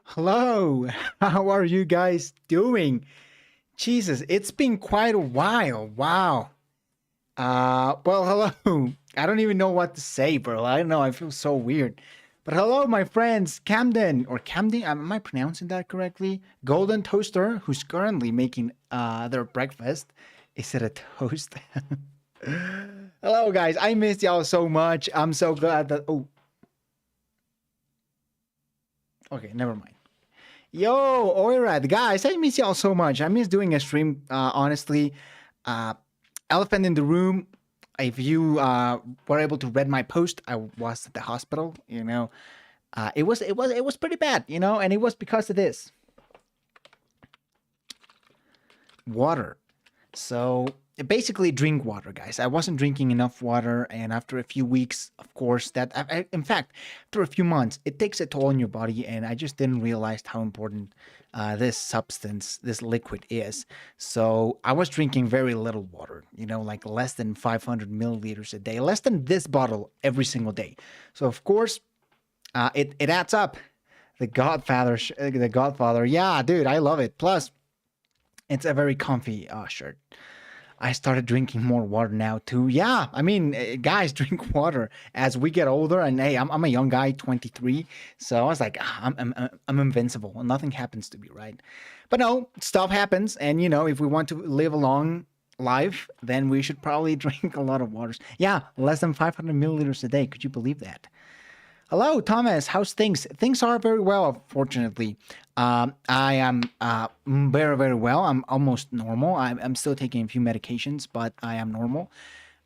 Hello, how are you guys doing? Jesus, it's been quite a while. Wow. Hello. I don't even know what to say, bro. I don't know. I feel so weird. But hello, my friends, Camden or Camden. Am I pronouncing that correctly? Golden Toaster, who's currently making their breakfast. Is it a toast? Hello, guys. I missed y'all so much. I'm so glad that. Oh, okay. Never mind. Yo, alright, guys, I miss y'all so much. I miss doing a stream, honestly. Uh, Elephant in the room. If you were able to read my post, I was at the hospital. It was pretty bad, and it was because of this water. So basically, drink water, guys. I wasn't drinking enough water, and after a few weeks, of course, in fact, after a few months, it takes a toll on your body, and I just didn't realize how important this substance, this liquid is. So I was drinking very little water, like less than 500 milliliters a day, less than this bottle every single day. So of course, it adds up. The Godfather, yeah, dude, I love it. Plus, it's a very comfy shirt. I started drinking more water now too. Yeah, I mean, guys, drink water as we get older. And hey, I'm a young guy, 23, so I was like, I'm invincible. Nothing happens to me, right? But no, stuff happens, and if we want to live a long life, then we should probably drink a lot of waters. Yeah, less than 500 milliliters a day. Could you believe that? Hello, Thomas. How's things? Things are very well, fortunately. I am very, very well. I'm almost normal. I'm still taking a few medications, but I am normal.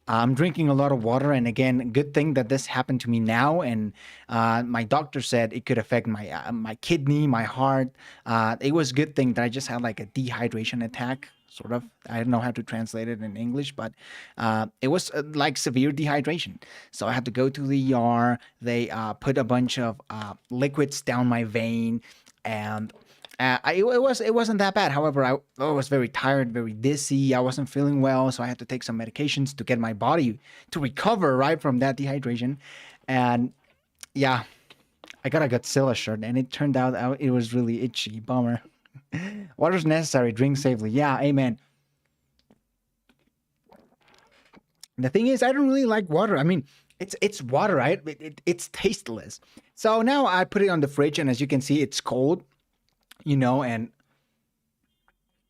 I'm drinking a lot of water, and again, good thing that this happened to me now. And my doctor said it could affect my kidney, my heart. It was a good thing that I just had like a dehydration attack, sort of. I don't know how to translate it in English, but it was like severe dehydration. So I had to go to the ER. They put a bunch of liquids down my vein, and it wasn't that bad. However, I was very tired, very dizzy. I wasn't feeling well, so I had to take some medications to get my body to recover right from that dehydration. And yeah, I got a Godzilla shirt, and it turned out it was really itchy. Bummer. Water's necessary. Drink safely. Yeah, amen. The thing is, I don't really like water. I mean, it's water, right? It's tasteless. So now I put it on the fridge, and as you can see, it's cold. And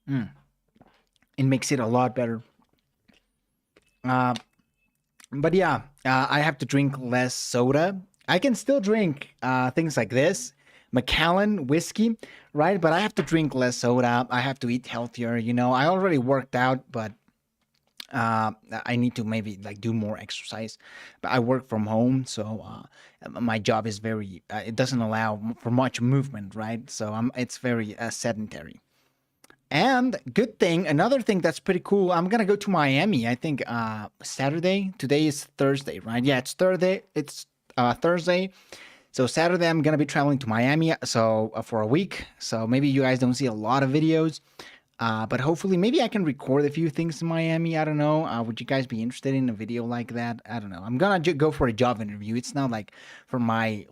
mm, it makes it a lot better. Uh, but yeah, I have to drink less soda. I can still drink things like this, Macallan whiskey, right? But I have to drink less soda. I have to eat healthier. I already worked out, but I need to maybe like do more exercise. But I work from home, so my job is very. It doesn't allow for much movement, right? So it's very sedentary. And good thing, another thing that's pretty cool. I'm gonna go to Miami. I think Saturday. Today is Thursday, right? Yeah, it's Thursday. It's Thursday. So Saturday, I'm gonna be traveling to Miami. So for a week. So maybe you guys don't see a lot of videos. But hopefully, maybe I can record a few things in Miami. I don't know. Would you guys be interested in a video like that? I don't know. I'm gonna go for a job interview. It's not like for my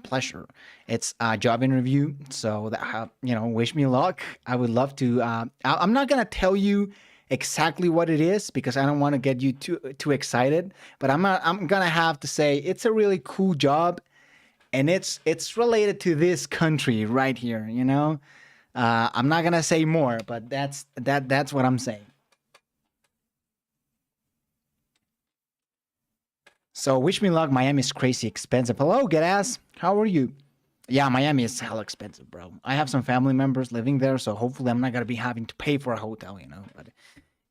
pleasure. It's a job interview. So that wish me luck. I would love to. I'm not gonna tell you exactly what it is because I don't want to get you too excited. But I'm gonna have to say it's a really cool job, and it's related to this country right here. I'm not gonna say more, but that's what I'm saying. So wish me luck. Miami is crazy expensive. Hello, get ass. How are you? Yeah, Miami is hell expensive, bro. I have some family members living there, so hopefully I'm not gonna be having to pay for a hotel, But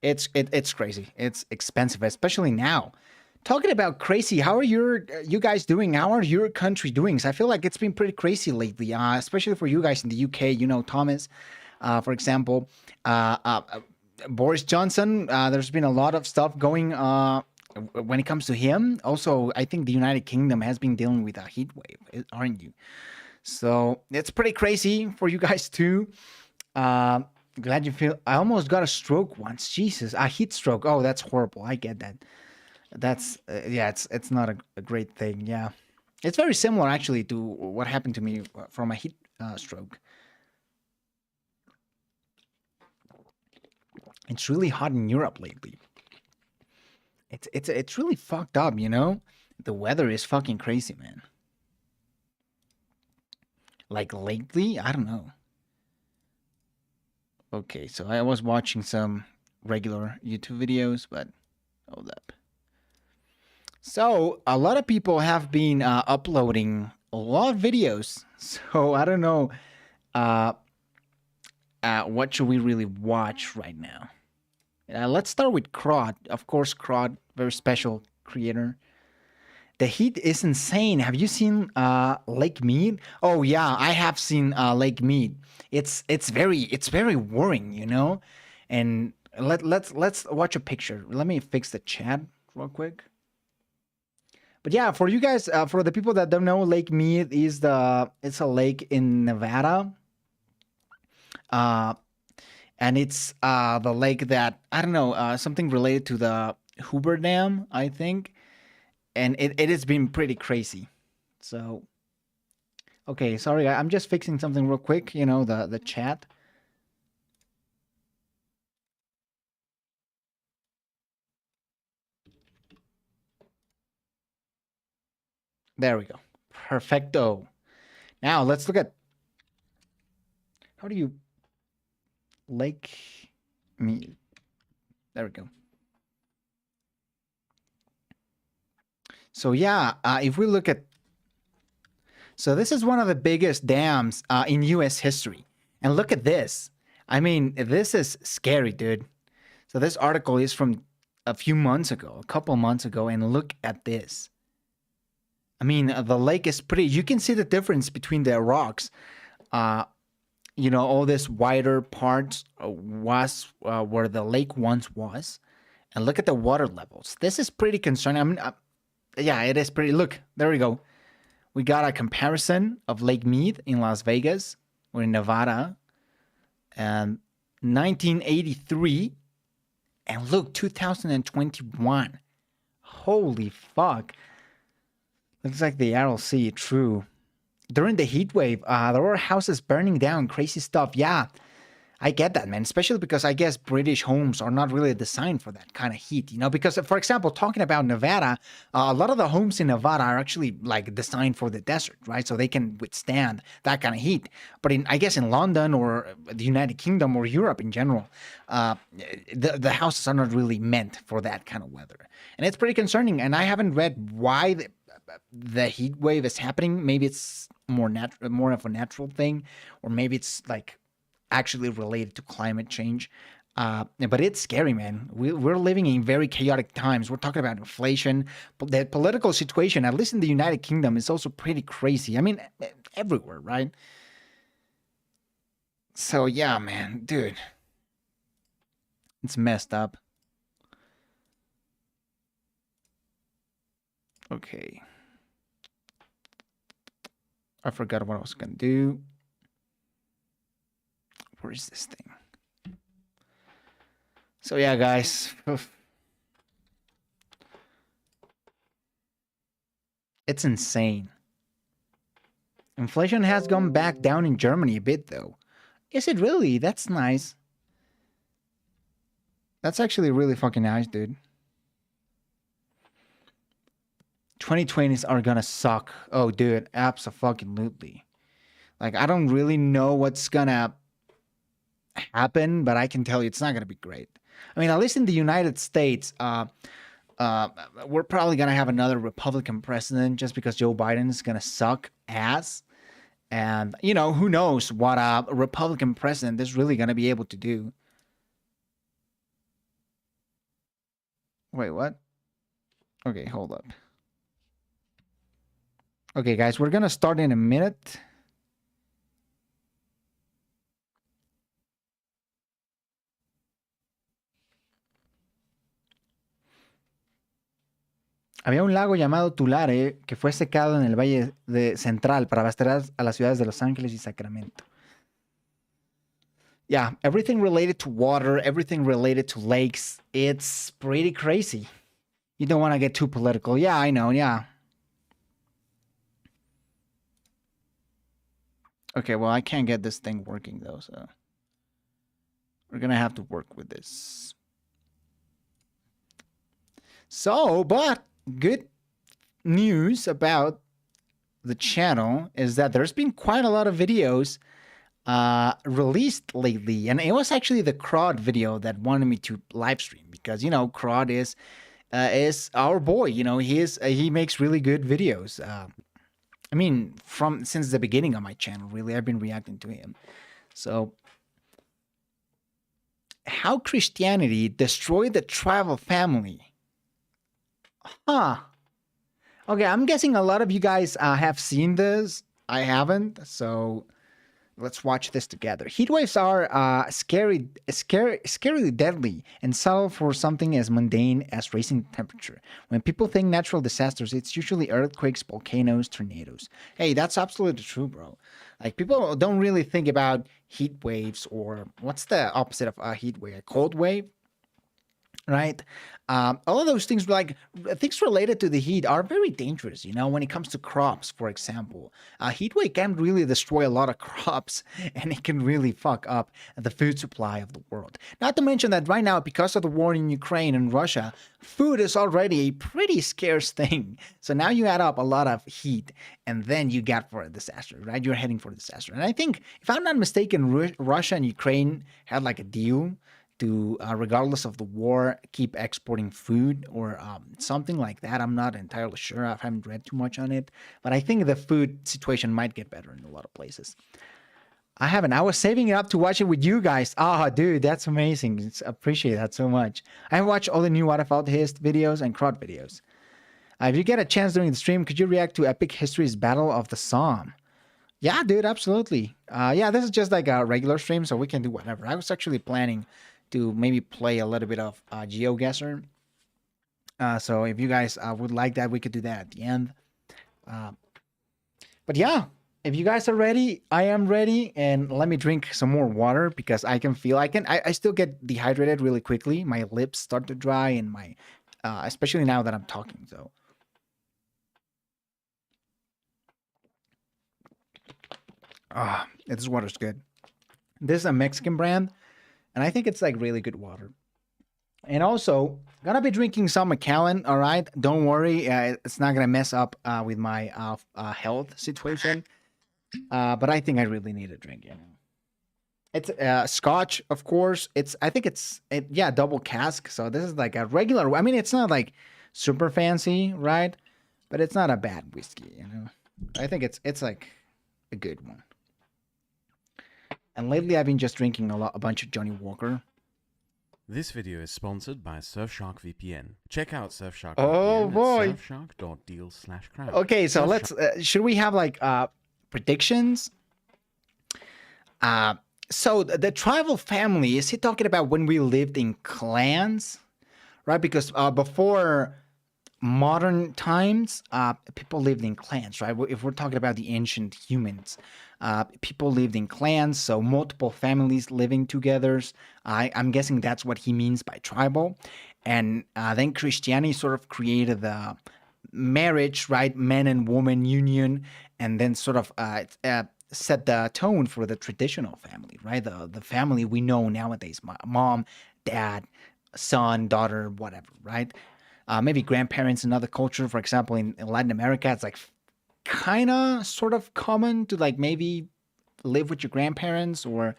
it's crazy. It's expensive, especially now. Talking about crazy, how are you guys doing? How are your country doing? 'Cause I feel like it's been pretty crazy lately, especially for you guys in the UK. Thomas, for example, Boris Johnson. There's been a lot of stuff going when it comes to him. Also, I think the United Kingdom has been dealing with a heat wave, aren't you? So it's pretty crazy for you guys too. Uh, Glad you feel. I almost got a stroke once. Jesus, a heat stroke. Oh, that's horrible. I get that. That's yeah, it's not a great thing. Yeah, it's very similar actually to what happened to me from a stroke. It's really hot in Europe lately. It's really fucked up, you know? The weather is fucking crazy, man. Like lately, I don't know. Okay, so I was watching some regular YouTube videos, but hold up. So a lot of people have been uploading a lot of videos. So I don't know what should we really watch right now. Let's start with Kraut. Of course, Kraut, very special creator. The heat is insane. Have you seen Lake Mead? Oh yeah, I have seen Lake Mead. It's very worrying, you know. And let's watch a picture. Let me fix the chat real quick. But yeah, for you guys, for the people that don't know, Lake Mead is it's a lake in Nevada. And it's the lake that I don't know something related to the Hoover Dam, I think, and it has been pretty crazy. So, okay, sorry, I'm just fixing something real quick. You know the chat. There we go. Perfecto. Now let's look at how do you Lake Mead. There we go. So yeah, if we look at, so this is one of the biggest dams in U.S. history, and look at this. I mean, this is scary, dude. So this article is from a few months ago, a couple months ago, and look at this. I mean, the lake is pretty. You can see the difference between the rocks. You know, all this wider part was where the lake once was, and look at the water levels. This is pretty concerning. I mean, yeah, it is pretty. Look, there we go. We got a comparison of Lake Mead in Las Vegas or in Nevada, and 1983, and look, 2021. Holy fuck! Looks like the RLC. True. During the heat wave, there were houses burning down, crazy stuff. Yeah, I get that, man. Especially because I guess British homes are not really designed for that kind of heat, you know? Because, for example, talking about Nevada, a lot of the homes in Nevada are actually like designed for the desert, right? So they can withstand that kind of heat. But I guess in London or the United Kingdom or Europe in general, the houses are not really meant for that kind of weather, and it's pretty concerning. And I haven't read why the heat wave is happening. Maybe it's more of a natural thing, or maybe it's like actually related to climate change. But it's scary, man. We're living in very chaotic times. We're talking about inflation. The political situation, at least in the United Kingdom, is also pretty crazy. I mean, everywhere, right? So yeah, man, dude, it's messed up. Okay. I forgot what I was gonna do. Where is this thing? So yeah, guys. It's insane. Inflation has gone back down in Germany a bit, though. Is it really? That's nice. That's actually really fucking nice, dude. 2020s are gonna suck. Oh, dude, abso-fucking-lutely. Like, I don't really know what's gonna happen, but I can tell you it's not gonna be great. I mean, at least in the United States, we're probably gonna have another Republican president just because Joe Biden is gonna suck ass. And, you know, who knows what a Republican president is really gonna be able to do. Wait, what? Okay, hold up. Okay, guys, we're gonna start in a minute. Había un lago llamado Tulare que fue secado en el Valle Central para abastecer a las ciudades de Los Ángeles y Sacramento. Yeah, everything related to water, everything related to lakes, it's pretty crazy. You don't want to get too political. Yeah, I know, yeah. Okay, well, I can't get this thing working though, so we're gonna have to work with this. So, but good news about the channel is that there's been quite a lot of videos released lately, and it was actually the Kraut video that wanted me to live stream because Kraut is our boy. He makes really good videos. I mean, from since the beginning of my channel, really, I've been reacting to him. So, how Christianity destroyed the tribal family? Huh. Okay, I'm guessing a lot of you guys have seen this. I haven't, so let's watch this together. Heat waves are scarily deadly and subtle for something as mundane as raising temperature. When people think natural disasters, it's usually earthquakes, volcanoes, tornadoes. Hey, that's absolutely true, bro. Like, people don't really think about heat waves, or what's the opposite of a heat wave? A cold wave? Right? All of those things, like things related to the heat, are very dangerous. When it comes to crops, for example, heat wave can really destroy a lot of crops, and it can really fuck up the food supply of the world. Not to mention that right now, because of the war in Ukraine and Russia, food is already a pretty scarce thing. So now you add up a lot of heat, and then you get for a disaster, right? You're heading for a disaster. And I think, if I'm not mistaken, Russia and Ukraine had like a deal to, regardless of the war, keep exporting food, or something like that. I'm not entirely sure. I haven't read too much on it, but I think the food situation might get better in a lot of places. I haven't. I was saving it up to watch it with you guys. Oh, dude, that's amazing. Appreciate that so much. I watched all the new Whaitifalthist videos and Kraut videos. If you get a chance during the stream, could you react to Epic History's Battle of the Somme? Yeah, dude, absolutely. Yeah, this is just like a regular stream, so we can do whatever. I was actually planning to maybe play a little bit of geoguessr. So if you guys would like that, we could do that at the end. But yeah, if you guys are ready, I am ready. And let me drink some more water, because I can feel I still get dehydrated really quickly. My lips start to dry, and my especially now that I'm talking. So this water's good. This is a Mexican brand, and I think it's like really good water. And also, gonna be drinking some Macallan. All right, don't worry, it's not gonna mess up with my health situation. But I think I really need a drink. It's Scotch, of course. I think yeah, double cask. So this is like a regular. I mean, it's not like super fancy, right? But it's not a bad whiskey. I think it's like a good one. And lately, I've been just drinking a bunch of Johnny Walker. This video is sponsored by Surfshark VPN. Check out Surfshark Oh VPN boy! at surfshark.deal/crowd. Okay, so let's. Should we have like predictions? So the tribal family, is he talking about when we lived in clans, right? Because before modern times, people lived in clans, right? If we're talking about the ancient humans, people lived in clans, so multiple families living together. I'm guessing that's what he means by tribal. And then Christianity sort of created the marriage, right? Man and woman union, and then sort of set the tone for the traditional family, right? The family we know nowadays: mom, dad, son, daughter, whatever, right? Maybe grandparents in other culture. For example, in Latin America, it's like kind of sort of common to like maybe live with your grandparents, or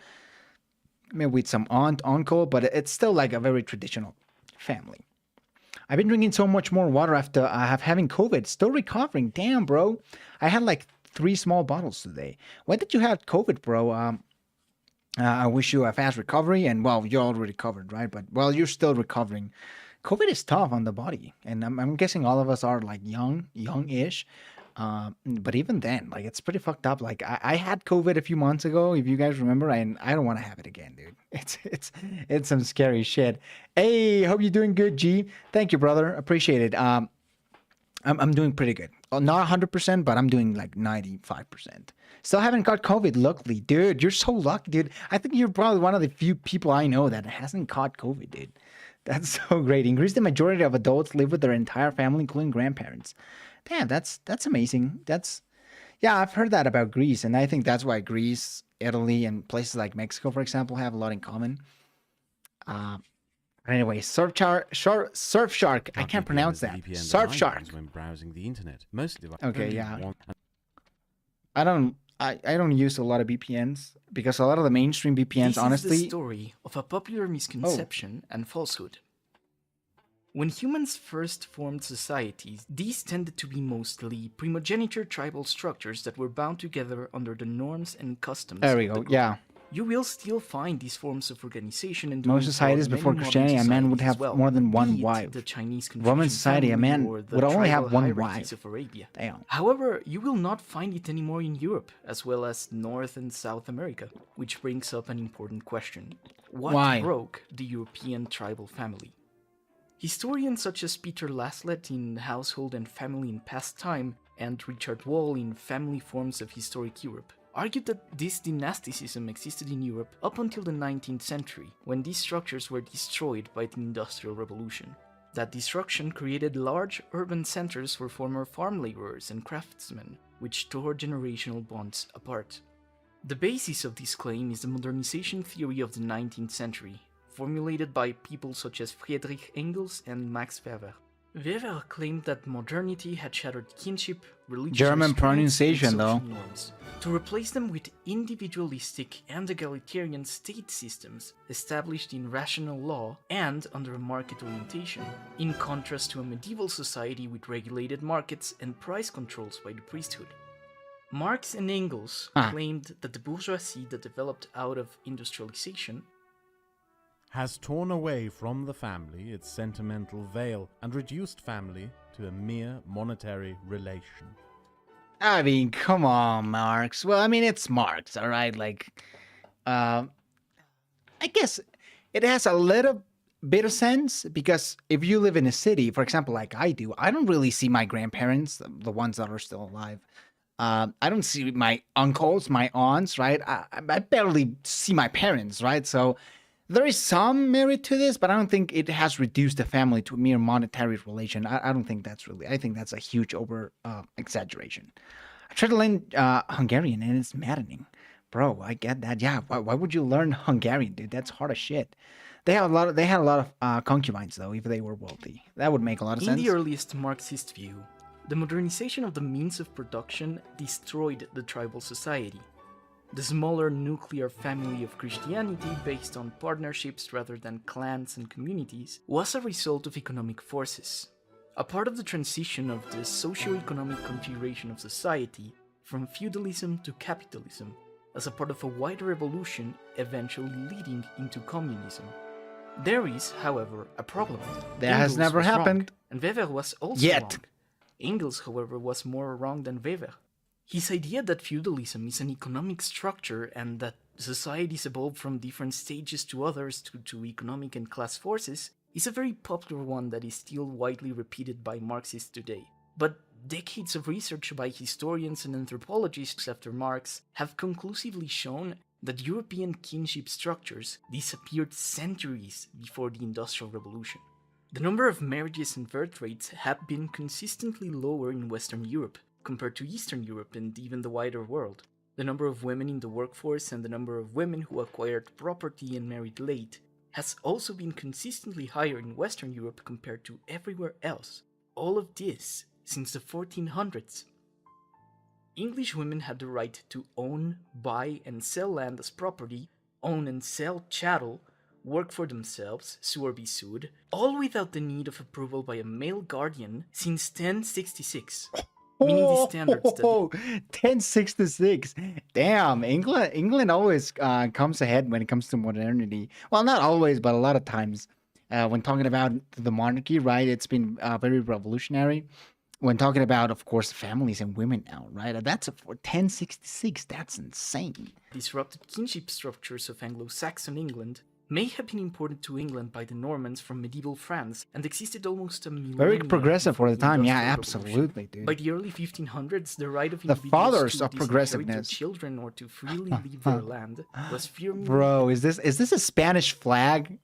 maybe with some aunt, uncle, but it's still like a very traditional family. I've been drinking so much more water after having COVID. Still recovering. Damn, bro. I had like 3 small bottles today. When did you have COVID, bro? I wish you a fast recovery. And well, you're already recovered, right? But well, you're still recovering. COVID is tough on the body, and I'm guessing all of us are like young-ish. But even then, like, it's pretty fucked up. Like, I had COVID a few months ago, if you guys remember, and I don't want to have it again, dude. It's some scary shit. Hey, hope you're doing good, G. Thank you, brother. Appreciate it. I'm doing pretty good. Well, not 100%, but I'm doing like 95%. Still haven't got COVID, luckily, dude. You're so lucky, dude. I think you're probably one of the few people I know that hasn't caught COVID, dude. That's so great. Increase the majority of adults live with their entire family, including grandparents. Damn, that's amazing. Yeah, I've heard that about Greece, and I think that's why Greece, Italy, and places like Mexico, for example, have a lot in common. Uh, anyway, Surf Shark. I can't VPN pronounce is the that. VPN that Surf I Shark. use when browsing the internet, mostly by Okay, only yeah. one. I don't use a lot of VPNs because a lot of the mainstream VPNs, This is the honestly. story of a popular Oh, misconception and falsehood. When humans first formed societies, these tended to be mostly primogeniture tribal structures that were bound together under the norms and customs there of we the go. group. Yeah. You will still find these forms of organization Most enduring societies throughout many before modern Christianity, a man would societies as have well, more than one be it wife. the Chinese Roman Confucian society, a family man or the would only tribal have one hierarchies wife. of Arabia. Damn. However, you will not find it anymore in Europe, as well as North and South America, which brings up an important question. What Why? broke the European tribal family? Historians such as Peter Laslett in Household and Family in Past Time and Richard Wall in Family Forms of Historic Europe argued that this dynasticism existed in Europe up until the 19th century, when these structures were destroyed by the Industrial Revolution. That destruction created large urban centers for former farm laborers and craftsmen, which tore generational bonds apart. The basis of this claim is the modernization theory of the 19th century, formulated by people such as Friedrich Engels and Max Weber. Weber claimed that modernity had shattered kinship, religious German restraints, pronunciation, and social though. norms, to replace them with individualistic and egalitarian state systems established in rational law and under a market orientation, in contrast to a medieval society with regulated markets and price controls by the priesthood. Marx and Engels claimed that the bourgeoisie that developed out of industrialization has torn away from the family its sentimental veil and reduced family to a mere monetary relation. I mean, come on, Marx. Well, I mean, it's Marx, all right? Like, I guess it has a little bit of sense because if you live in a city, for example, like I do, I don't really see my grandparents, the ones that are still alive. I don't see my uncles, my aunts, right? I barely see my parents, right? So there is some merit to this, but I don't think it has reduced the family to a mere monetary relation. I don't think that's really. I think that's a huge over exaggeration. I tried to learn Hungarian, and it's maddening, bro. I get that. Yeah, why would you learn Hungarian, dude? That's hard as shit. They had a lot of concubines though. If they were wealthy, that would make a lot of in sense. the earliest Marxist view, the modernization of the means of production destroyed the tribal society. The smaller nuclear family of Christianity, based on partnerships rather than clans and communities, was a result of economic forces. A part of the transition of the socio-economic configuration of society from feudalism to capitalism, as a part of a wider evolution eventually leading into communism. There is, however, a problem. That has never was wrong, happened. and Weber was also Yet. wrong. Engels, however, was more wrong than Weber. His idea that feudalism is an economic structure and that societies evolve from different stages to others to economic and class forces is a very popular one that is still widely repeated by Marxists today. But decades of research by historians and anthropologists after Marx have conclusively shown that European kinship structures disappeared centuries before the Industrial Revolution. The number of marriages and birth rates have been consistently lower in Western Europe compared to Eastern Europe and even the wider world. The number of women in the workforce and the number of women who acquired property and married late has also been consistently higher in Western Europe compared to everywhere else. All of this since the 1400s. English women had the right to own, buy, and sell land as property, own and sell chattel, work for themselves, sue or be sued, all without the need of approval by a male guardian since 1066. Meaning the standards that 1066. Damn, England always comes ahead when it comes to modernity. Well, not always, but a lot of times. When talking about the monarchy, right? It's been very revolutionary. When talking about, of course, families and women now, right? That's for 1066. That's insane. disrupted kinship structures of Anglo-Saxon England may have been imported to England by the Normans from medieval France and existed almost a millennium. Very progressive for the time. Yeah, Industrial Revolution. absolutely, dude. By the early 1500s, the right of The individuals fathers to of disinherit progressiveness. their children or to freely leave their land was firmly Bro, is this a Spanish flag?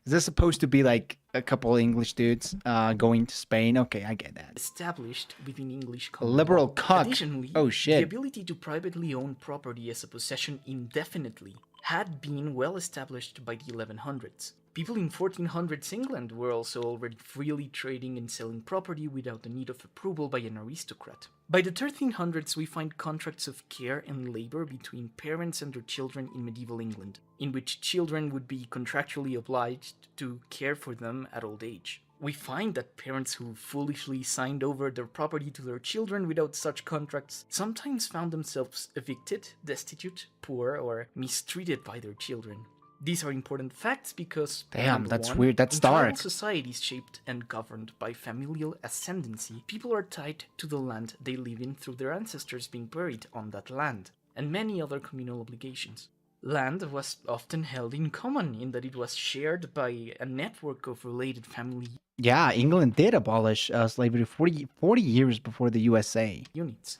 Is this supposed to be like a couple English dudes going to Spain? Okay, I get that. Established within English A common liberal law. cuck. Additionally, Oh the shit. ability to privately own property as a possession indefinitely had been well established by the 1100s. People in 1400s England were also already freely trading and selling property without the need of approval by an aristocrat. By the 1300s, we find contracts of care and labor between parents and their children in medieval England, in which children would be contractually obliged to care for them at old age. We find that parents who foolishly signed over their property to their children without such contracts sometimes found themselves evicted, destitute, poor, or mistreated by their children. These are important facts because, Damn, number that's one, weird. That's in tribal dark. societies shaped and governed by familial ascendancy, people are tied to the land they live in through their ancestors being buried on that land, and many other communal obligations. Land was often held in common in that it was shared by a network of related family Yeah, England did abolish slavery 40 years before the USA. units.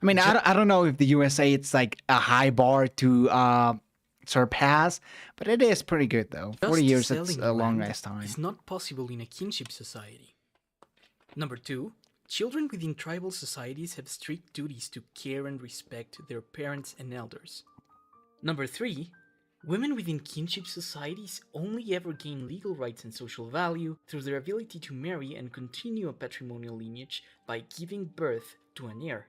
I mean, I don't know if the USA it's like a high bar to surpass, but it is pretty good though. 40 Just years, it's selling a long land ass time. is not possible in a kinship society. Number two, children within tribal societies have strict duties to care and respect their parents and elders. Number three, women within kinship societies only ever gain legal rights and social value through their ability to marry and continue a patrimonial lineage by giving birth to an heir.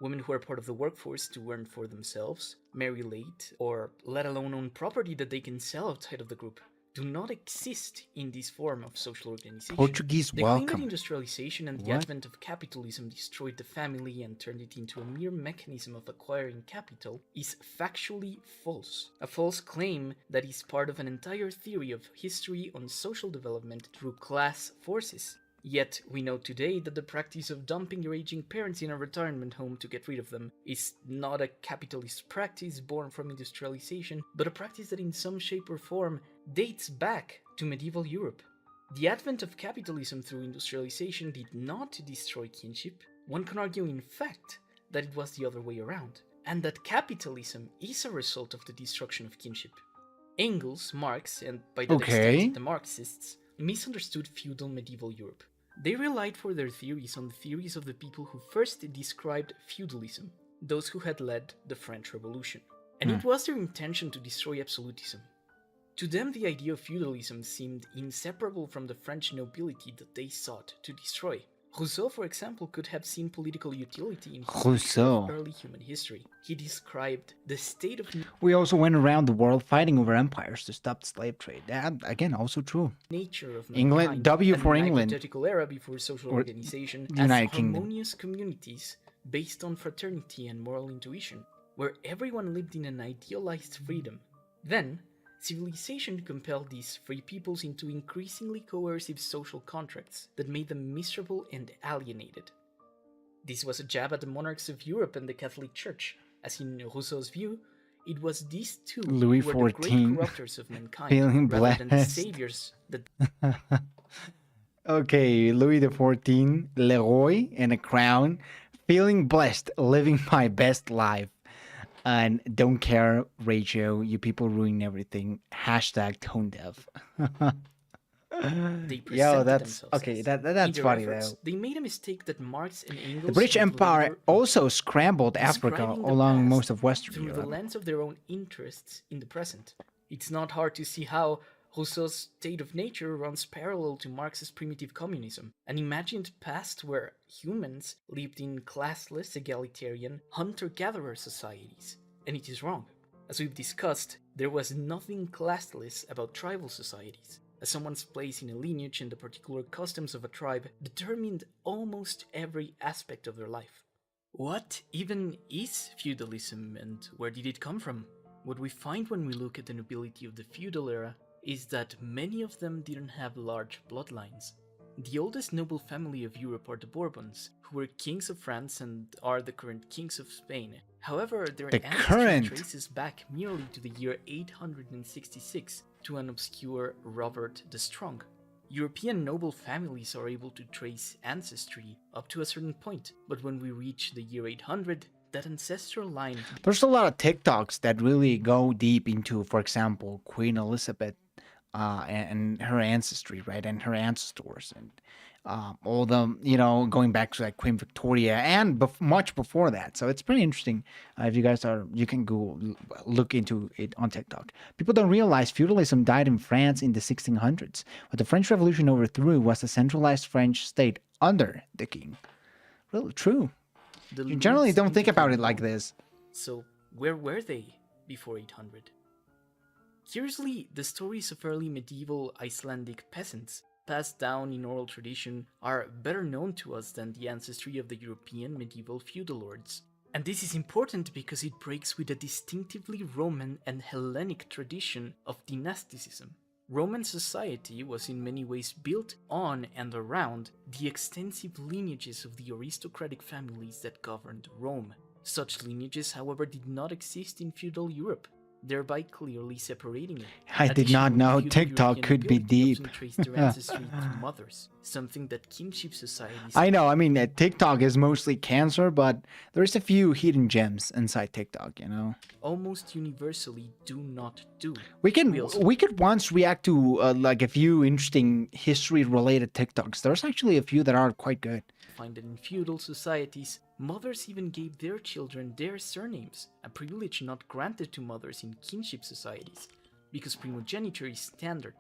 Women who are part of the workforce to earn for themselves, marry late, or let alone own property that they can sell outside of the group, do not exist in this form of social organization. Portuguese The claim that welcome. industrialization and the What? advent of capitalism destroyed the family and turned it into a mere mechanism of acquiring capital is factually false. A false claim that is part of an entire theory of history on social development through class forces. Yet, we know today that the practice of dumping your aging parents in a retirement home to get rid of them is not a capitalist practice born from industrialization, but a practice that in some shape or form dates back to medieval Europe. The advent of capitalism through industrialization did not destroy kinship. One can argue, in fact, that it was the other way around, and that capitalism is a result of the destruction of kinship. Engels, Marx, and by that Okay. extent the Marxists, misunderstood feudal medieval Europe. They relied for their theories on the theories of the people who first described feudalism, those who had led the French Revolution. And it was their intention to destroy absolutism. To them, the idea of feudalism seemed inseparable from the French nobility that they sought to destroy. Rousseau, for example, could have seen political utility in his picture Rousseau. of early human history. He described the state of We also went around the world fighting over empires to stop the slave trade. That, again, also true. nature of England, mankind W and for an England. hypothetical era before social Or organization as United Kingdom. harmonious communities based on fraternity and moral intuition, where everyone lived in an idealized freedom. Then, civilization compelled these free peoples into increasingly coercive social contracts that made them miserable and alienated. This was a jab at the monarchs of Europe and the Catholic Church, as in Rousseau's view, it was these two Louis who were the great XIV, corrupters of mankind, feeling rather than the blessed. saviors that Okay, Louis XIV, Leroy, and a crown, feeling blessed, living my best life. And don't care ratio, you people ruin everything. Hashtag tone deaf. they presented Yo, that's themselves okay. as. That's In their funny efforts, though. they made a mistake that Marx and Engels The British would Empire later also scrambled Africa describing the along past most of Western through the Europe. lens of their own interests in the present. It's not hard to see how Rousseau's state of nature runs parallel to Marx's primitive communism, an imagined past where humans lived in classless, egalitarian, hunter-gatherer societies. And it is wrong. As we've discussed, there was nothing classless about tribal societies, as someone's place in a lineage and the particular customs of a tribe determined almost every aspect of their life. What even is feudalism, and where did it come from? What we find when we look at the nobility of the feudal era is that many of them didn't have large bloodlines. The oldest noble family of Europe are the Bourbons, who were kings of France and are the current kings of Spain. However, their The ancestry current. traces back merely to the year 866 to an obscure Robert the Strong. European noble families are able to trace ancestry up to a certain point, but when we reach the year 800, that ancestral line There's a lot of TikToks that really go deep into, for example, Queen Elizabeth and her ancestry, right, and her ancestors, and all the going back to like Queen Victoria and much before that. So it's pretty interesting. If you guys you can look into it on TikTok. People don't realize feudalism died in France in the 1600s. What the French Revolution overthrew was a centralized French state under the king. Really true. You generally don't think about it like this. So, where were they before 800? Curiously, the stories of early medieval Icelandic peasants, passed down in oral tradition, are better known to us than the ancestry of the European medieval feudal lords. And this is important because it breaks with a distinctively Roman and Hellenic tradition of dynasticism. Roman society was in many ways built on and around the extensive lineages of the aristocratic families that governed Rome. Such lineages, however, did not exist in feudal Europe, thereby clearly separating it. I did not know Feudal TikTok European could be nobility deep. often traced their ancestry to mothers, something that kinship societies I know. I mean, TikTok is mostly cancer, but there's a few hidden gems inside TikTok. almost universally do not do. We could once react to like a few interesting history-related TikToks. There's actually a few that are quite good. Find that in feudal societies, mothers even gave their children their surnames, a privilege not granted to mothers in kinship societies, because primogeniture is standard.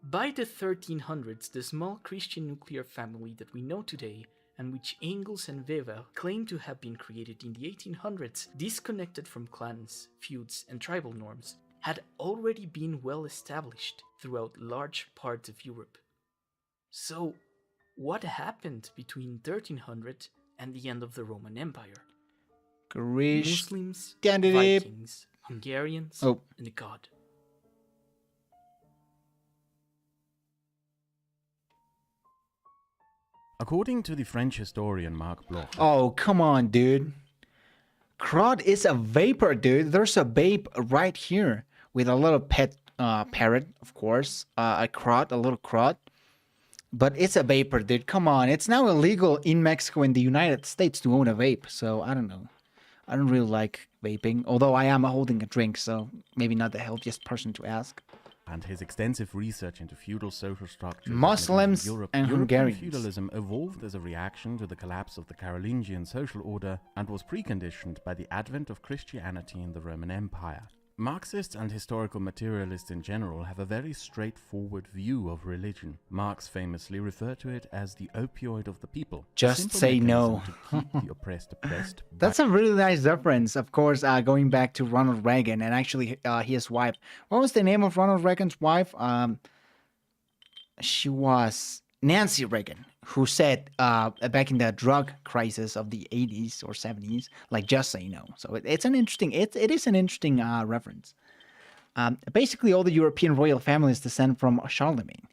By the 1300s, the small Christian nuclear family that we know today, and which Engels and Weber claim to have been created in the 1800s, disconnected from clans, feuds, and tribal norms, had already been well established throughout large parts of Europe. So, what happened between 1300 and the end of the Roman Empire? Muslims, Candidate. Vikings, Hungarians, Oh. and God. According to the French historian Marc Bloch, Oh, come on, dude. Kraut is a vapor, dude. There's a babe right here with a little pet parrot, of course. A little kraut. But it's a vapor, dude. Come on. It's now illegal in Mexico and the United States to own a vape. So I don't know. I don't really like vaping. Although I am holding a drink, so maybe not the healthiest person to ask. and his extensive research into feudal social structures Muslims of Europe, and European Hungarians. feudalism evolved as a reaction to the collapse of the Carolingian social order and was preconditioned by the advent of Christianity in the Roman Empire. Marxists and historical materialists in general have a very straightforward view of religion. Marx famously referred to it as the opioid of the people. a Just simple say mechanism no. to keep the oppressed. That's a really nice reference, of course, going back to Ronald Reagan and actually his wife. What was the name of Ronald Reagan's wife? She was Nancy Reagan, who said back in the drug crisis of the 80s or 70s, like, just say no. So it is an interesting reference. Basically, all the European royal families descend from Charlemagne.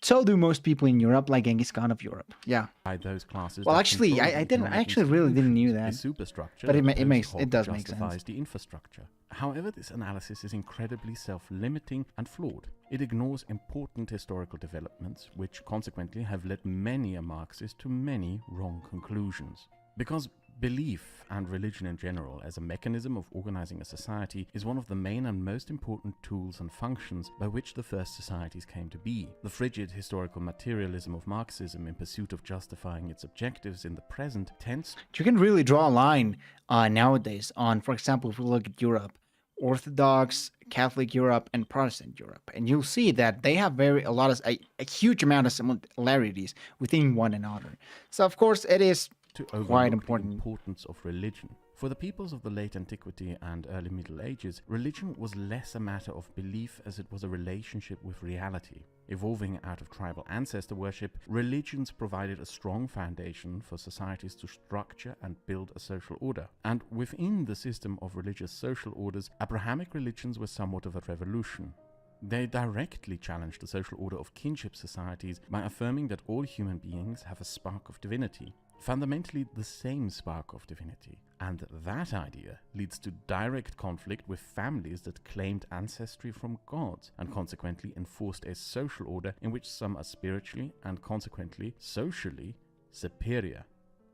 So do most people in Europe, like Genghis Khan of Europe. Yeah. By those classes Well, that actually, control I the didn't. I economic actually really didn't knew institutions, that. a superstructure But that it does make justifies sense. the infrastructure. However, this analysis is incredibly self-limiting and flawed. It ignores important historical developments, which consequently have led many a Marxist to many wrong conclusions. Because belief and religion in general as a mechanism of organizing a society is one of the main and most important tools and functions by which the first societies came to be. The frigid historical materialism of Marxism in pursuit of justifying its objectives in the present tends You can really draw a line nowadays on, for example, if we look at Europe, Orthodox, Catholic Europe, and Protestant Europe, and you'll see that they have a huge amount of similarities within one another. So, of course, it is to quite overlook important. the importance of religion. For the peoples of the late antiquity and early Middle Ages, religion was less a matter of belief as it was a relationship with reality. Evolving out of tribal ancestor worship, religions provided a strong foundation for societies to structure and build a social order. And within the system of religious social orders, Abrahamic religions were somewhat of a revolution. They directly challenged the social order of kinship societies by affirming that all human beings have a spark of divinity, fundamentally the same spark of divinity. And that idea leads to direct conflict with families that claimed ancestry from gods and consequently enforced a social order in which some are spiritually and consequently socially superior.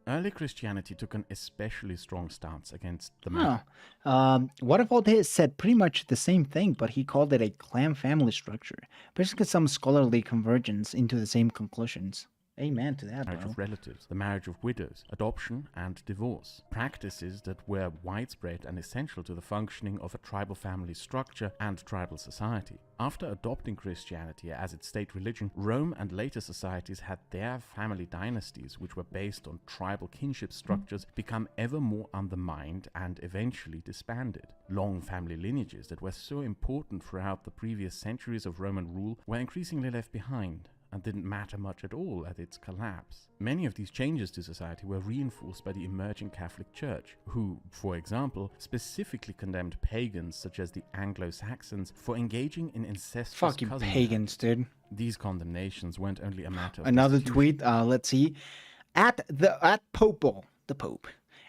Early Christianity took an especially strong stance against the Huh. man. Whaitifalthist said pretty much the same thing, but he called it a clan family structure. Basically, some scholarly convergence into the same conclusions. Amen to that, Marriage bro. of relatives, the marriage of widows, adoption, and divorce. Practices that were widespread and essential to the functioning of a tribal family structure and tribal society. After adopting Christianity as its state religion, Rome and later societies had their family dynasties, which were based on tribal kinship structures, become ever more undermined and eventually disbanded. Long family lineages that were so important throughout the previous centuries of Roman rule were increasingly left behind and didn't matter much at all at its collapse. Many of these changes to society were reinforced by the emerging Catholic Church, who, for example, specifically condemned pagans such as the Anglo-Saxons for engaging in incestuous Fucking cousin pagans, dude. These condemnations weren't only a matter of Another persecution. tweet. Let's see. At Pope Ball, the Pope,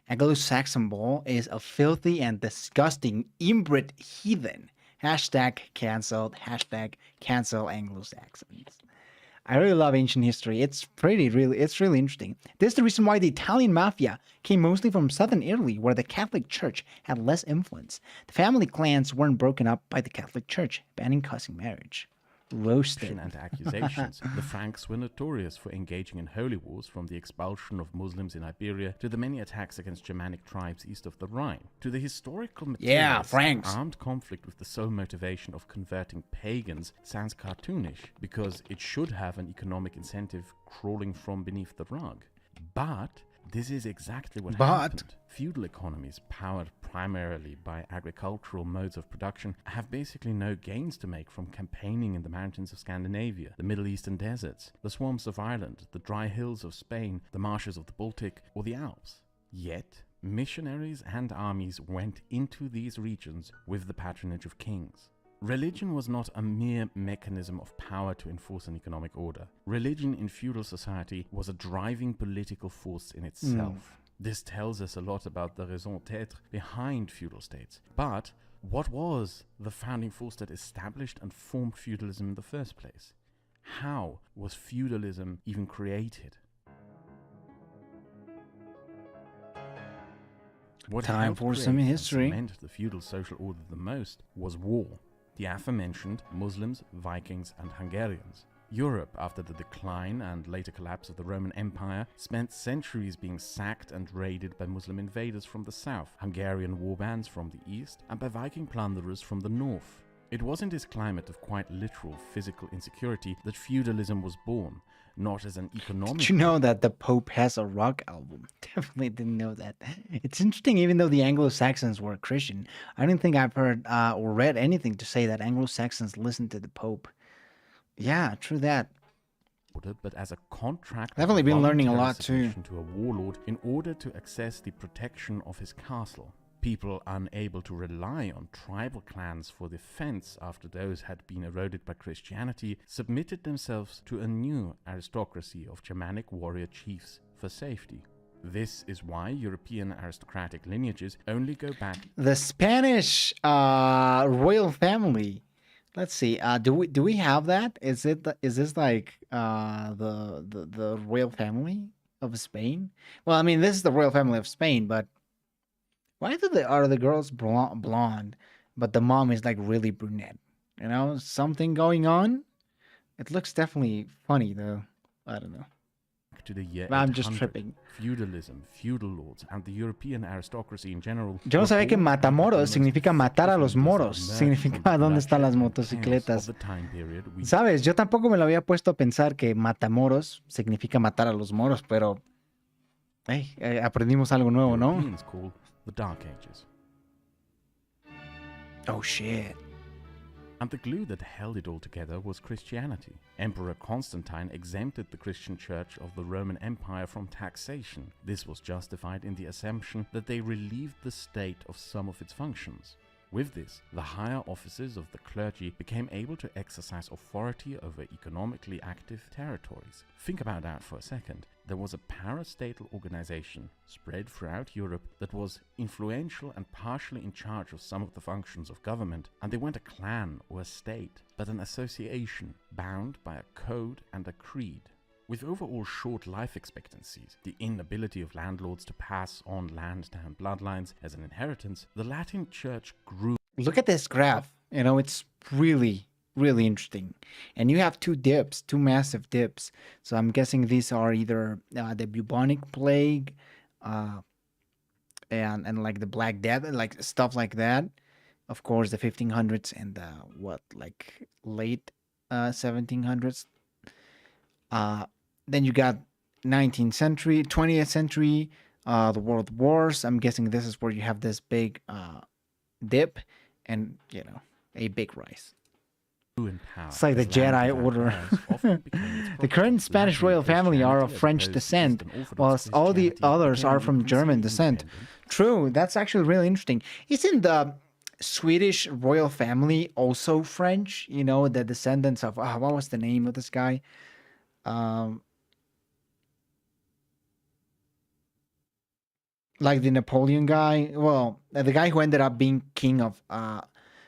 Anglo-Saxon Ball is a filthy and disgusting inbred heathen. Hashtag canceled. Hashtag cancel Anglo-Saxons. I really love ancient history. It's really interesting. This is the reason why the Italian mafia came mostly from southern Italy, where the Catholic Church had less influence. The family clans weren't broken up by the Catholic Church, banning cousin marriage. Roasted. And accusations. The Franks were notorious for engaging in holy wars, from the expulsion of Muslims in Iberia to the many attacks against Germanic tribes east of the Rhine. To the historical materialist, Franks. armed conflict with the sole motivation of converting pagans sounds cartoonish, because it should have an economic incentive crawling from beneath the rug. But this is exactly what happened. Feudal economies, powered primarily by agricultural modes of production, have basically no gains to make from campaigning in the mountains of Scandinavia, the Middle Eastern deserts, the swamps of Ireland, the dry hills of Spain, the marshes of the Baltic, or the Alps. Yet, missionaries and armies went into these regions with the patronage of kings. Religion was not a mere mechanism of power to enforce an economic order. Religion in feudal society was a driving political force in itself. This tells us a lot about the raison d'être behind feudal states. But what was the founding force that established and formed feudalism in the first place? How was feudalism even created? What Time helped for create some and history. cement the feudal social order the most was war. The aforementioned Muslims, Vikings, and Hungarians. Europe, after the decline and later collapse of the Roman Empire, spent centuries being sacked and raided by Muslim invaders from the south, Hungarian warbands from the east, and by Viking plunderers from the north. It was in this climate of quite literal physical insecurity that feudalism was born, not as an economic... Did you know that the Pope has a rock album? Definitely didn't know that. It's interesting, even though the Anglo-Saxons were Christian, I don't think I've heard or read anything to say that Anglo-Saxons listened to the Pope. Yeah, true that. but as a contract, Definitely been learning a voluntary lot too. submission to a warlord in order to access the protection of his castle. People unable to rely on tribal clans for defense after those had been eroded by Christianity submitted themselves to a new aristocracy of Germanic warrior chiefs for safety. This is why European aristocratic lineages only go back. The Spanish royal family. Let's see. Do we have that? Is this like the royal family of Spain? Well, I mean, this is the royal family of Spain, but why are the girls blonde, but the mom is like really brunette? You know, something going on. It looks definitely funny though. I don't know. To the year I'm just 800. tripping. Feudalism, feudal lords, and the European aristocracy in general. Yo no were sabía que all Matamoros significa matar a los moros. emerged from Significa the dónde están las bloodshed and chaos motocicletas. of the time period we Sabes, yo tampoco me lo había puesto a pensar que Matamoros significa matar a los moros, pero aprendimos algo nuevo, ¿no? Europeans call the Dark Ages. Oh shit. And the glue that held it all together was Christianity. Emperor Constantine exempted the Christian Church of the Roman Empire from taxation. This was justified in the assumption that they relieved the state of some of its functions. With this, the higher officers of the clergy became able to exercise authority over economically active territories. Think about that for a second. There was a parastatal organization spread throughout Europe that was influential and partially in charge of some of the functions of government, and they weren't a clan or a state, but an association bound by a code and a creed. With overall short life expectancies, the inability of landlords to pass on land down bloodlines as an inheritance, the Latin Church grew. Look at this graph. You know, it's really, really interesting. And you have two massive dips. So I'm guessing these are either the bubonic plague and like the Black Death, like stuff like that. Of course, the 1500s and the late 1700s. Then you got 19th century, 20th century, the World Wars. I'm guessing this is where you have this big dip and, you know, a big rise. In power. It's like the Jedi Order. The current Spanish royal family are of French descent, whilst all the others are from German descent. True, that's actually really interesting. Isn't the Swedish royal family also French? You know, the descendants of, what was the name of this guy? Like the Napoleon guy. Well, the guy who ended up being king of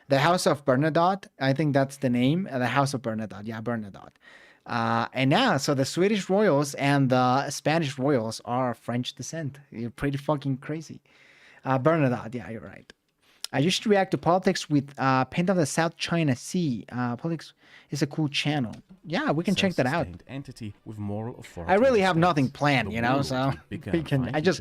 the House of Bernadotte. I think that's the name. The House of Bernadotte. Yeah, Bernadotte. And yeah, so the Swedish royals and the Spanish royals are French descent. You're pretty fucking crazy. Bernadotte. Yeah, you're right. I used to react to politics with Paint of the South China Sea. Politics is a cool channel. Yeah, we can check that out. Entity with moral authority. I really have nothing planned, you know, so we can. I just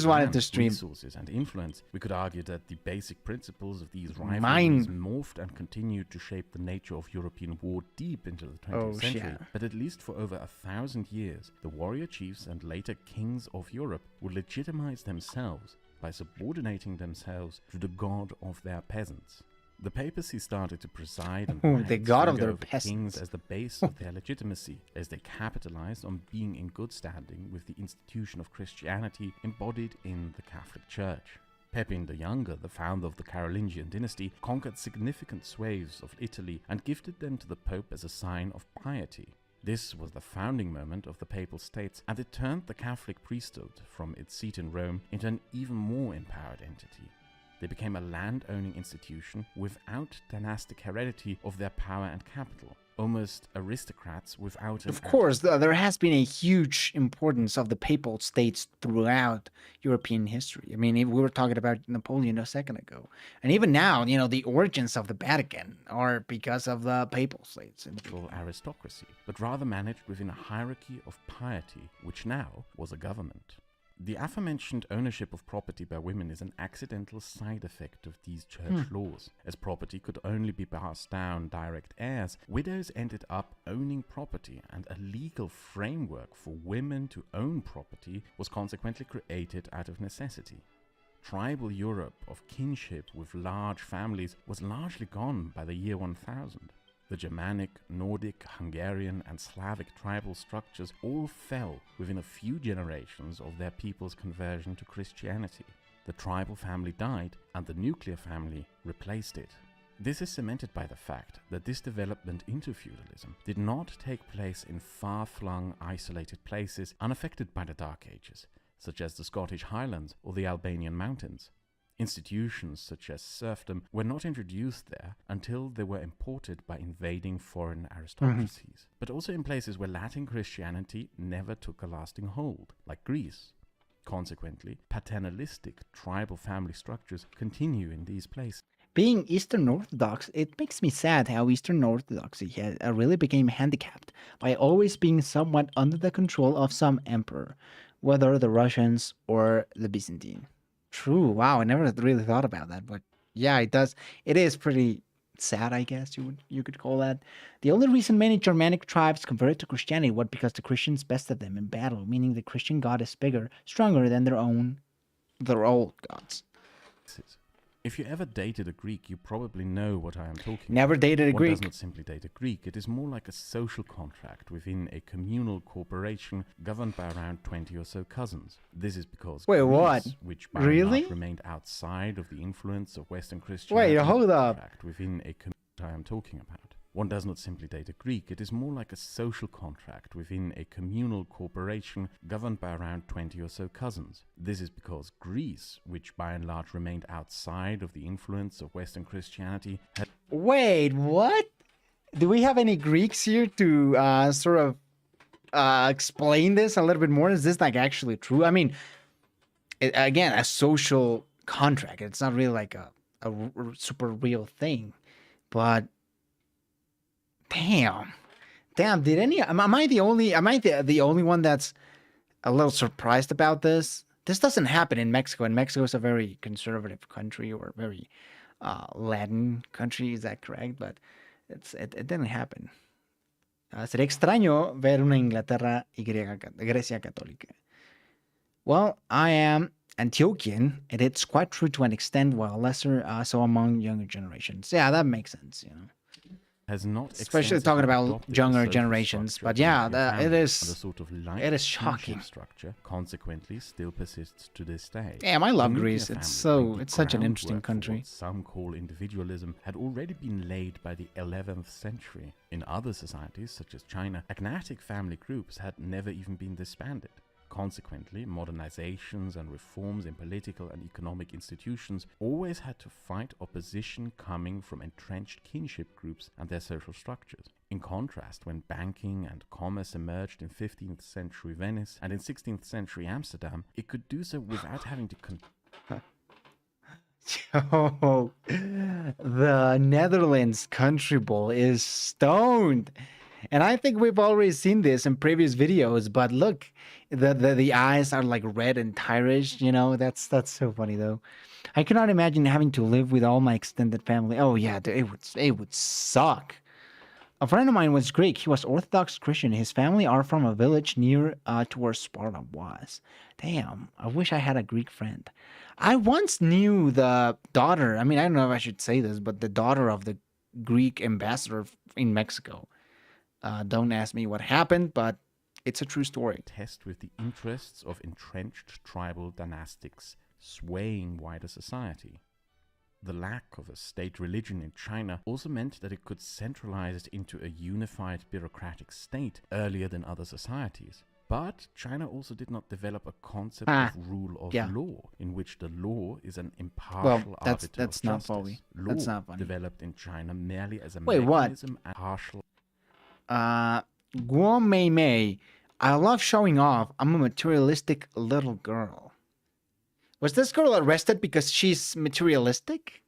wanted to stream. Resources and influence. We could argue that the basic principles of these rivalries morphed and continued to shape the nature of European war deep into the 20th century. Yeah. But at least for over 1,000 years, the warrior chiefs and later kings of Europe would legitimize themselves by subordinating themselves to the god of their peasants. The papacy started to preside and the god of their peasants kings as the base of their legitimacy, as they capitalized on being in good standing with the institution of Christianity embodied in the Catholic Church. Pepin the Younger, the founder of the Carolingian dynasty, conquered significant swathes of Italy and gifted them to the Pope as a sign of piety. This was the founding moment of the Papal States, and it turned the Catholic priesthood from its seat in Rome into an even more empowered entity. They became a land-owning institution without dynastic heredity of their power and capital, almost aristocrats without an... Of course, there has been a huge importance of the Papal States throughout European history. I mean, we were talking about Napoleon a second ago. And even now, you know, the origins of the Vatican are because of the Papal States. Aristocracy, but rather managed within a hierarchy of piety, which now was a government. The aforementioned ownership of property by women is an accidental side effect of these church laws. As property could only be passed down direct heirs, widows ended up owning property, and a legal framework for women to own property was consequently created out of necessity. Tribal Europe of kinship with large families was largely gone by the year 1000. The Germanic, Nordic, Hungarian and Slavic tribal structures all fell within a few generations of their people's conversion to Christianity. The tribal family died and the nuclear family replaced it. This is cemented by the fact that this development into feudalism did not take place in far-flung, isolated places unaffected by the Dark Ages, such as the Scottish Highlands or the Albanian mountains. Institutions such as serfdom were not introduced there until they were imported by invading foreign aristocracies, but also in places where Latin Christianity never took a lasting hold, like Greece. Consequently, paternalistic tribal family structures continue in these places. Being Eastern Orthodox, it makes me sad how Eastern Orthodoxy really became handicapped by always being somewhat under the control of some emperor, whether the Russians or the Byzantine. True. Wow, I never really thought about that, but yeah, it does. It is pretty sad, I guess you could call that. The only reason many Germanic tribes converted to Christianity was because the Christians bested them in battle, meaning the Christian god is bigger, stronger than their old gods. If you ever dated a Greek, you probably know what I am talking about. Never dated a Greek. One does not simply date a Greek. It is more like a social contract within a communal corporation governed by around 20 or so cousins. This is because Wait, Greece, what? which by Really? and large remained outside of the influence of Western Christianity, Wait, hold up. contract within a community I am talking about. One does not simply date a Greek. It is more like a social contract within a communal corporation governed by around 20 or so cousins. This is because Greece, which by and large remained outside of the influence of Western Christianity, had... Wait, what? Do we have any Greeks here to sort of explain this a little bit more? Is this like actually true? I mean, again, a social contract. It's not really like a super real thing, but damn, Did any? Am I the only? Am I the only one that's a little surprised about this? This doesn't happen in Mexico, and Mexico is a very conservative country or very Latin country. Is that correct? But it didn't happen. Sería extraño ver una Inglaterra y Grecia católica. Well, I am Antiochian, and it's quite true to an extent, while lesser so among younger generations. Yeah, that makes sense, you know. Has not Especially talking about younger generations, but yeah, it is shocking. Structure consequently still persists to this day. Damn, I love The nuclear Greece. It's family, such an the interesting groundwork for country. what some call individualism had already been laid by the 11th century. In other societies, such as China, agnatic family groups had never even been disbanded. Consequently, modernizations and reforms in political and economic institutions always had to fight opposition coming from entrenched kinship groups and their social structures. In contrast, when banking and commerce emerged in 15th century Venice and in 16th century Amsterdam, it could do so without having to Yo, the Netherlands Country Bowl is stoned. And I think we've already seen this in previous videos, but look, the eyes are like red and tired, you know. That's so funny though. I cannot imagine having to live with all my extended family. Oh yeah, it would suck. A friend of mine was Greek. He was Orthodox Christian. His family are from a village near to where Sparta was. Damn, I wish I had a Greek friend. I once knew the daughter. I mean, I don't know if I should say this, but the daughter of the Greek ambassador in Mexico. Don't ask me what happened, but it's a true story. Test with the interests of entrenched tribal dynastics swaying wider society. The lack of a state religion in China also meant that it could centralize it into a unified bureaucratic state earlier than other societies. But China also did not develop a concept of rule of law, in which the law is an impartial arbiter that's of not justice. funny. Law That's not funny. developed in China merely as a Wait, what? mechanism and partial. Guo Mei Mei. I love showing off. I'm a materialistic little girl. Was this girl arrested because she's materialistic?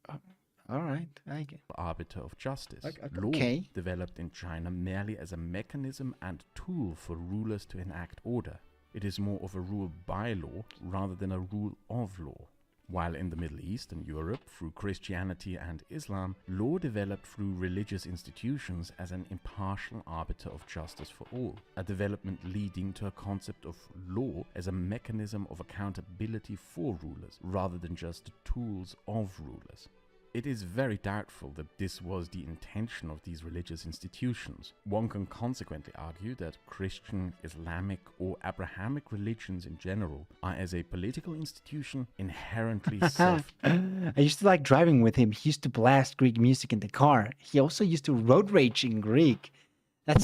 All right, I get. Arbiter of justice. Okay. Law developed in China merely as a mechanism and tool for rulers to enact order. It is more of a rule by law rather than a rule of law. While in the Middle East and Europe, through Christianity and Islam, law developed through religious institutions as an impartial arbiter of justice for all, a development leading to a concept of law as a mechanism of accountability for rulers, rather than just tools of rulers. It is very doubtful that this was the intention of these religious institutions. One can consequently argue that Christian, Islamic, or Abrahamic religions in general are, as a political institution, inherently I used to like driving with him. He used to blast Greek music in the car. He also used to road rage in Greek. That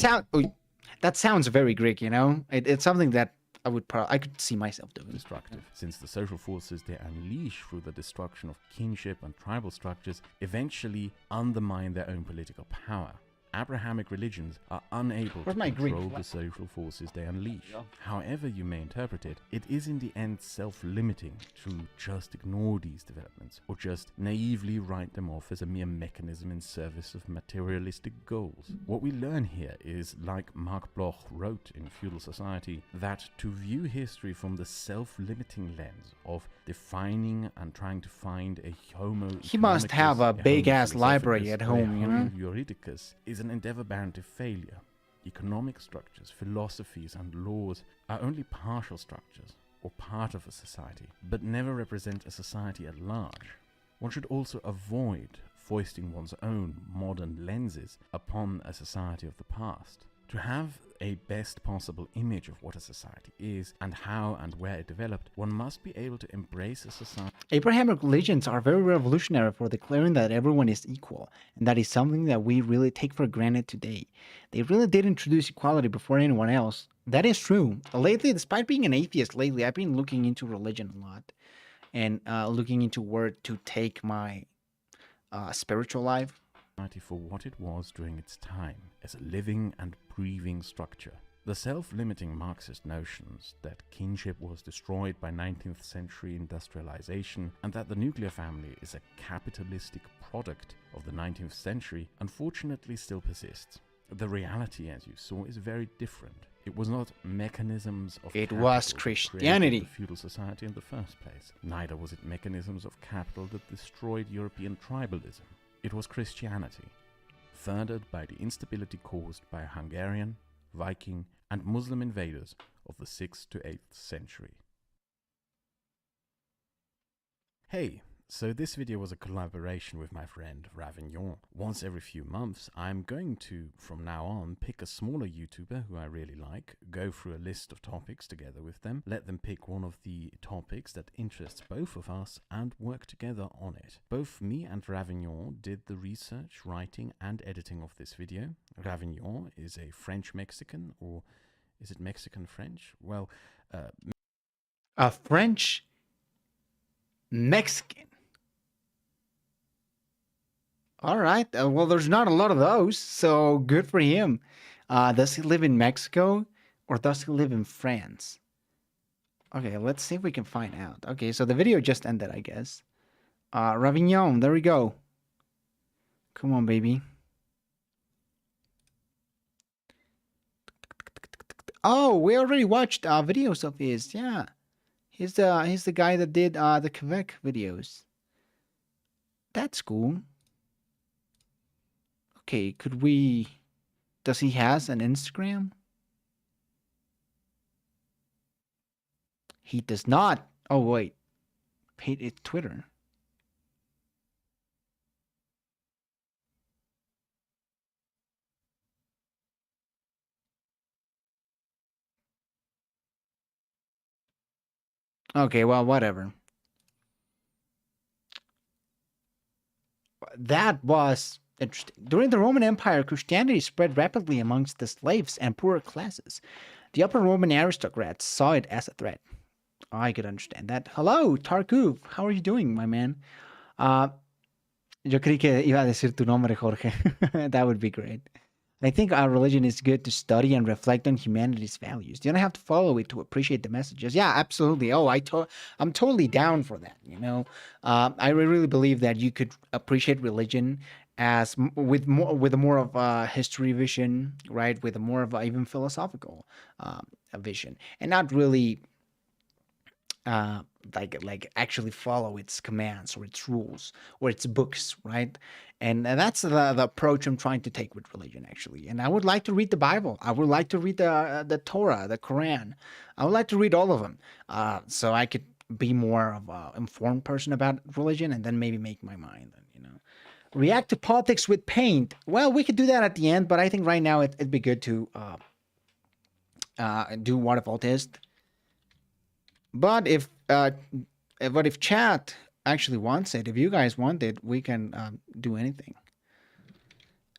sounds very Greek, you know? It's something that I could see myself doing. Destructive, since the social forces they unleash through the destruction of kinship and tribal structures eventually undermine their own political power. Abrahamic religions are unable to control the social forces they unleash. However you may interpret it, it is in the end self-limiting to just ignore these developments, or just naively write them off as a mere mechanism in service of materialistic goals. What we learn here is, like Mark Bloch wrote in Feudal Society, that to view history from the self-limiting lens of defining and trying to find a homo he must have a big-ass library at home, you know? Juridicus is an endeavor bound to failure. Economic structures, philosophies, and laws are only partial structures, or part of a society, but never represent a society at large. One should also avoid foisting one's own modern lenses upon a society of the past. To have a best possible image of what a society is and how and where it developed, one must be able to embrace a society. Abrahamic religions are very revolutionary for declaring that everyone is equal, and that is something that we really take for granted today. They really did introduce equality before anyone else. That is true. Lately, despite being an atheist lately, I've been looking into religion a lot and looking into where to take my spiritual life. For what it was during its time, as a living and breathing structure. The self-limiting Marxist notions that kinship was destroyed by 19th century industrialization and that the nuclear family is a capitalistic product of the 19th century unfortunately still persists. The reality, as you saw, is very different. It was not mechanisms of It capital was that Christianity. created the feudal society in the first place. Neither was it mechanisms of capital that destroyed European tribalism. It was Christianity, furthered by the instability caused by Hungarian, Viking, and Muslim invaders of the 6th to 8th century. Hey, so this video was a collaboration with my friend Ravignon. Once every few months, I'm going to, from now on, pick a smaller YouTuber who I really like, go through a list of topics together with them, let them pick one of the topics that interests both of us, and work together on it. Both me and Ravignon did the research, writing, and editing of this video. Ravignon is a French-Mexican, or is it Mexican-French? Well, A French Mexican. All right. Well, there's not a lot of those, so good for him. Does he live in Mexico or does he live in France? Okay, let's see if we can find out. Okay, so the video just ended, I guess. Ravignon, there we go. Come on, baby. Oh, we already watched videos of his. Yeah, he's the guy that did the Quebec videos. That's cool. Okay, could we... Does he has an Instagram? He does not. Oh, wait. It's Twitter. Okay, well, whatever. That was interesting. During the Roman Empire, Christianity spread rapidly amongst the slaves and poorer classes. The upper Roman aristocrats saw it as a threat. I could understand that. Hello, Tarkov. How are you doing, my man? Yo creí que iba a decir tu nombre, Jorge. That would be great. I think our religion is good to study and reflect on humanity's values. You don't have to follow it to appreciate the messages. Yeah, absolutely. Oh, I'm totally down for that. You know, I really believe that you could appreciate religion as with a more of a history vision, right? With a more of a even philosophical a vision, and not really like actually follow its commands or its rules or its books, right? And that's the approach I'm trying to take with religion, actually. And I would like to read the Bible. I would like to read the Torah, the Quran. I would like to read all of them, so I could be more of an informed person about religion, and then maybe make my mind. You know, react to politics with paint. Well, we could do that at the end, but I think right now it'd be good to do Whaitifalthist. But if chat actually wants it, if you guys want it, we can do anything.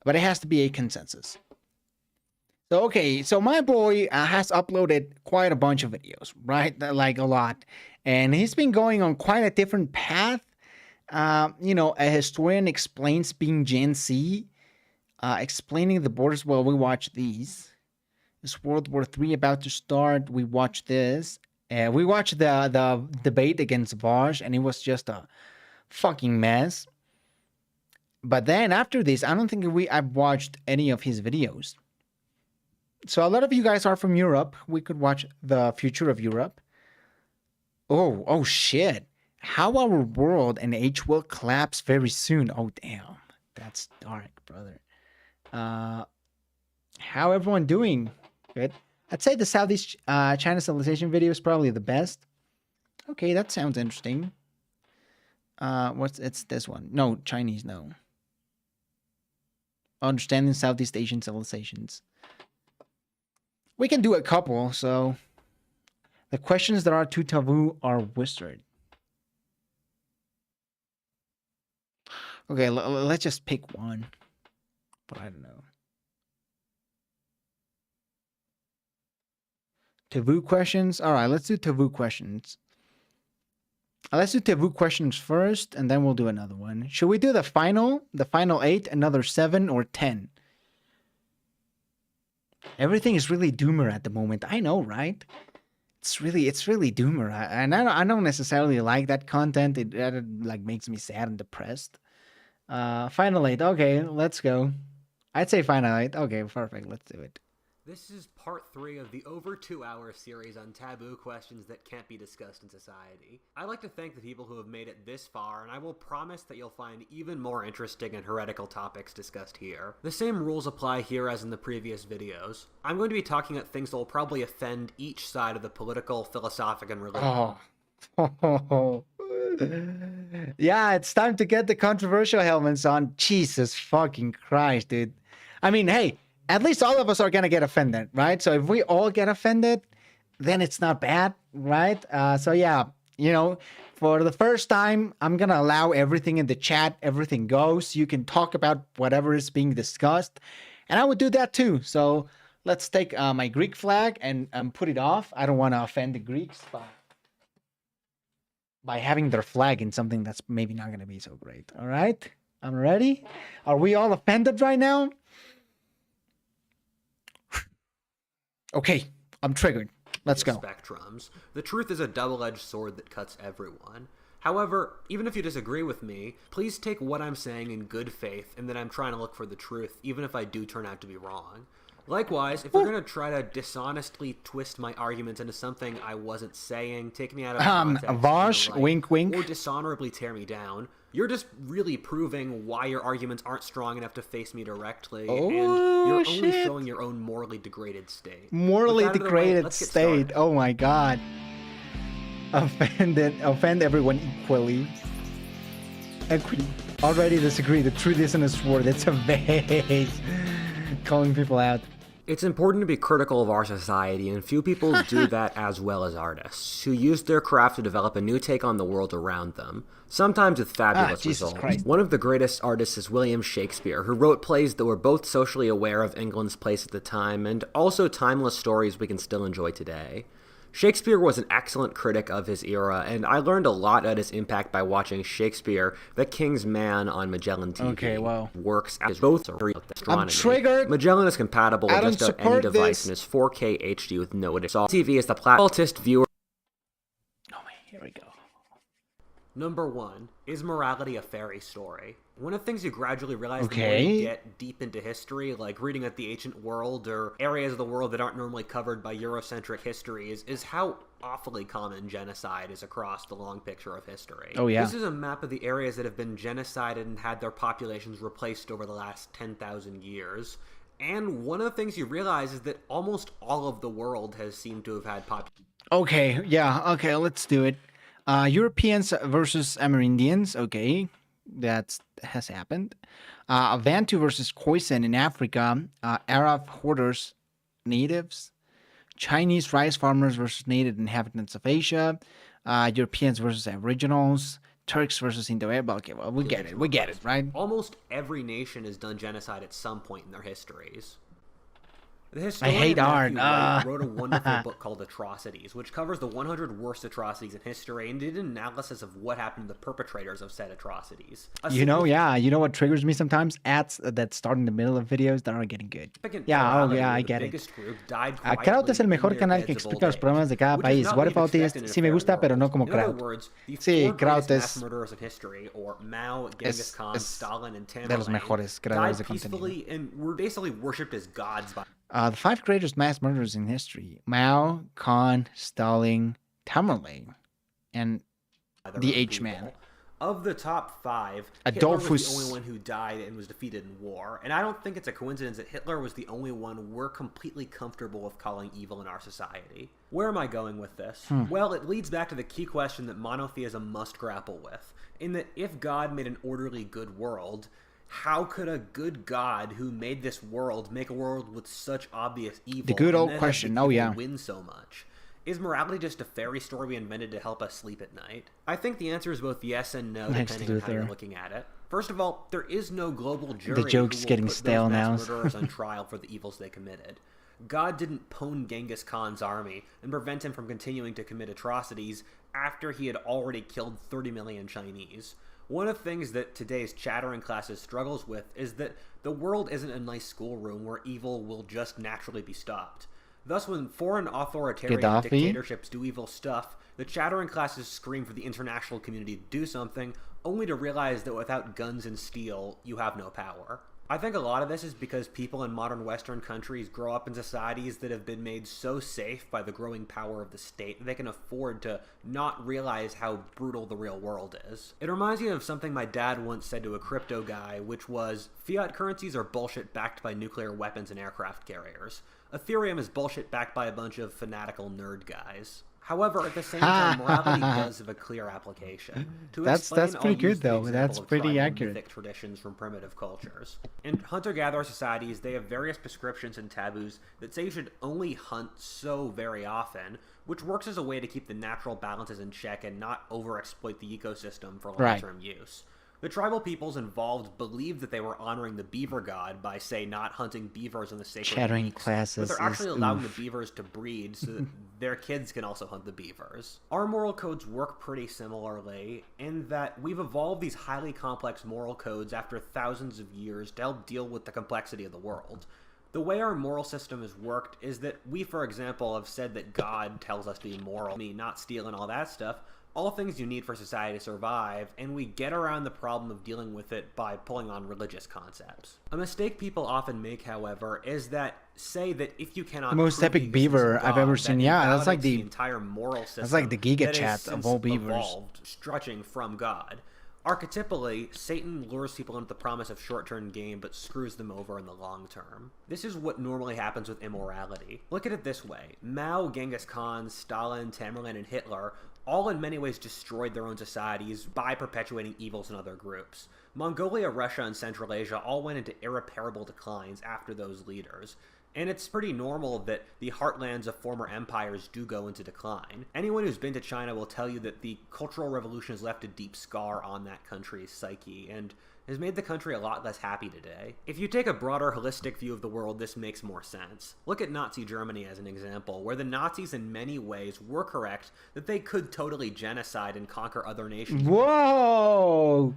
But it has to be a consensus. So, okay, so my boy has uploaded quite a bunch of videos, right? Like a lot. And he's been going on quite a different path. You know, a historian explains being Gen Z, explaining the borders. Well, we watch these. Is World War III about to start? We watch this. We watched the debate against Vaj, and it was just a fucking mess. But then after this, I don't think I've watched any of his videos. So a lot of you guys are from Europe. We could watch The Future of Europe. Oh shit. How our world and age will collapse very soon. Oh, damn. That's dark, brother. How everyone doing? Good. I'd say the Southeast China civilization video is probably the best. Okay, that sounds interesting. It's this one? No, Chinese, no. Understanding Southeast Asian civilizations. We can do a couple, so... The questions that are too taboo are whispered. Okay, let's just pick one. But I don't know. Taboo questions? Alright, let's do taboo questions. Let's do taboo questions first, and then we'll do another one. Should we do the final 8, another 7, or 10? Everything is really doomer at the moment. I know, right? It's really doomer, and I don't necessarily like that content. It like makes me sad and depressed. Finalite. Okay, let's go. I'd say finalite. Okay, perfect. Let's do it. This is part 3 of the over 2-hour series on taboo questions that can't be discussed in society. I'd like to thank the people who have made it this far, and I will promise that you'll find even more interesting and heretical topics discussed here. The same rules apply here as in the previous videos. I'm going to be talking about things that will probably offend each side of the political, philosophic, and religious. Oh. Yeah, it's time to get the controversial helmets on. Jesus fucking Christ, dude. I mean, hey, at least all of us are gonna get offended, right? So if we all get offended, then it's not bad, right? So yeah, for the first time, I'm gonna allow everything in the chat. Everything goes. You can talk about whatever is being discussed, and I would do that too. So let's take my Greek flag and put it off. I don't want to offend the Greeks by having their flag in something that's maybe not gonna be so great. All right, I'm ready. Are we all offended right now? Okay, I'm triggered. Let's go. Spectrums. The truth is a double-edged sword that cuts everyone. However, even if you disagree with me, please take what I'm saying in good faith and that I'm trying to look for the truth, even if I do turn out to be wrong. Likewise, if you're going to try to dishonestly twist my arguments into something I wasn't saying, take me out of context, Vosh, wink, wink, or dishonorably tear me down, you're just really proving why your arguments aren't strong enough to face me directly, and you're only showing your own morally degraded state. Morally degraded state. Oh my god. Offend everyone equally. Equity. Already disagree. The truth isn't a sword, it's a vase. Calling people out. It's important to be critical of our society, and few people do that as well as artists, who use their craft to develop a new take on the world around them, sometimes with fabulous results. Christ. One of the greatest artists is William Shakespeare, who wrote plays that were both socially aware of England's place at the time, and also timeless stories we can still enjoy today. Shakespeare was an excellent critic of his era, and I learned a lot about his impact by watching Shakespeare, the King's Man on Magellan TV. Okay, wow. Works as both astronomy. I'm triggered. Magellan is compatible with just about any device and is 4K HD with no additional. TV is the Whaitifalthist viewer. Oh, here we go. Number 1, is morality a fairy story? One of the things you gradually realize the more you get deep into history, like reading at the ancient world or areas of the world that aren't normally covered by Eurocentric histories, is how awfully common genocide is across the long picture of history. Oh yeah. This is a map of the areas that have been genocided and had their populations replaced over the last 10,000 years. And one of the things you realize is that almost all of the world has seemed to have had populations. Okay, yeah, okay, let's do it. Europeans versus Amerindians, okay. That has happened. Bantu versus Khoisan in Africa. Arab hoarders, natives. Chinese rice farmers versus native inhabitants of Asia. Europeans versus Aboriginals. Turks versus Indo-Arab. Okay, well, we get it, right? Almost every nation has done genocide at some point in their histories. The I hate art. Wrote a wonderful book called Atrocities, which covers the 100 worst atrocities in history and did an analysis of what happened to the perpetrators of said atrocities. You know what triggers me sometimes? Ads that start in the middle of videos that aren't getting good. I get it. Kraut es el mejor canal que explica los problemas de cada país. Whaitifalthist sí me gusta, pero no como Kraut. Sí, Kraut es de los mejores creadores de contenido. And were basically worshipped as gods by the 5 greatest mass murderers in history: Mao, Khan, Stalin, Tamerlane, and the H-Man. Of the top 5, Adolphus Hitler was the only one who died and was defeated in war. And I don't think it's a coincidence that Hitler was the only one we're completely comfortable with calling evil in our society. Where am I going with this? Well, it leads back to the key question that monotheism must grapple with, in that if God made an orderly good world, how could a good God who made this world make a world with such obvious evil? The good old question. Win so much? Is morality just a fairy story we invented to help us sleep at night? I think the answer is both yes and no, depending on how you're looking at it. First of all, there is no global jury the joke's who will getting put stale those mass now. murderers on trial for the evils they committed. God didn't pwn Genghis Khan's army and prevent him from continuing to commit atrocities after he had already killed 30 million Chinese. One of the things that today's chattering classes struggles with is that the world isn't a nice schoolroom where evil will just naturally be stopped. Thus, when foreign authoritarian Gaddafi? dictatorships do evil stuff, the chattering classes scream for the international community to do something, only to realize that without guns and steel, you have no power. I think a lot of this is because people in modern Western countries grow up in societies that have been made so safe by the growing power of the state that they can afford to not realize how brutal the real world is. It reminds me of something my dad once said to a crypto guy, which was, fiat currencies are bullshit backed by nuclear weapons and aircraft carriers. Ethereum is bullshit backed by a bunch of fanatical nerd guys. However, at the same time, morality does have a clear application. To That's explain, pretty I'll good, use the though. example That's of pretty tribal accurate. mythic traditions from primitive cultures. In hunter-gatherer societies, they have various prescriptions and taboos that say you should only hunt so very often, which works as a way to keep the natural balances in check and not overexploit the ecosystem for long-term use. The tribal peoples involved believed that they were honoring the beaver god by, say, not hunting beavers in the sacred Chattering weeks, classes but they're actually is allowing oof. the beavers to breed so that their kids can also hunt the beavers. Our moral codes work pretty similarly in that we've evolved these highly complex moral codes after thousands of years to help deal with the complexity of the world. The way our moral system has worked is that we, for example, have said that God tells us to be moral, not steal and all that stuff, all things you need for society to survive, and we get around the problem of dealing with it by pulling on religious concepts. A mistake people often make, however, is that say that if you cannot The most prove the epic existence beaver of I've God, ever that seen. Yeah, that's like invalidates the entire moral system that's like the Giga that has Chat of since all beavers. evolved, stretching from God. Archetypally, Satan lures people into the promise of short-term gain but screws them over in the long term. This is what normally happens with immorality. Look at it this way. Mao, Genghis Khan, Stalin, Tamerlan, and Hitler all in many ways destroyed their own societies by perpetuating evils in other groups. Mongolia, Russia, and Central Asia all went into irreparable declines after those leaders. And it's pretty normal that the heartlands of former empires do go into decline. Anyone who's been to China will tell you that the Cultural Revolution has left a deep scar on that country's psyche, and has made the country a lot less happy today. If you take a broader, holistic view of the world, this makes more sense. Look at Nazi Germany as an example, where the Nazis in many ways were correct that they could totally genocide and conquer other nations. Whoa!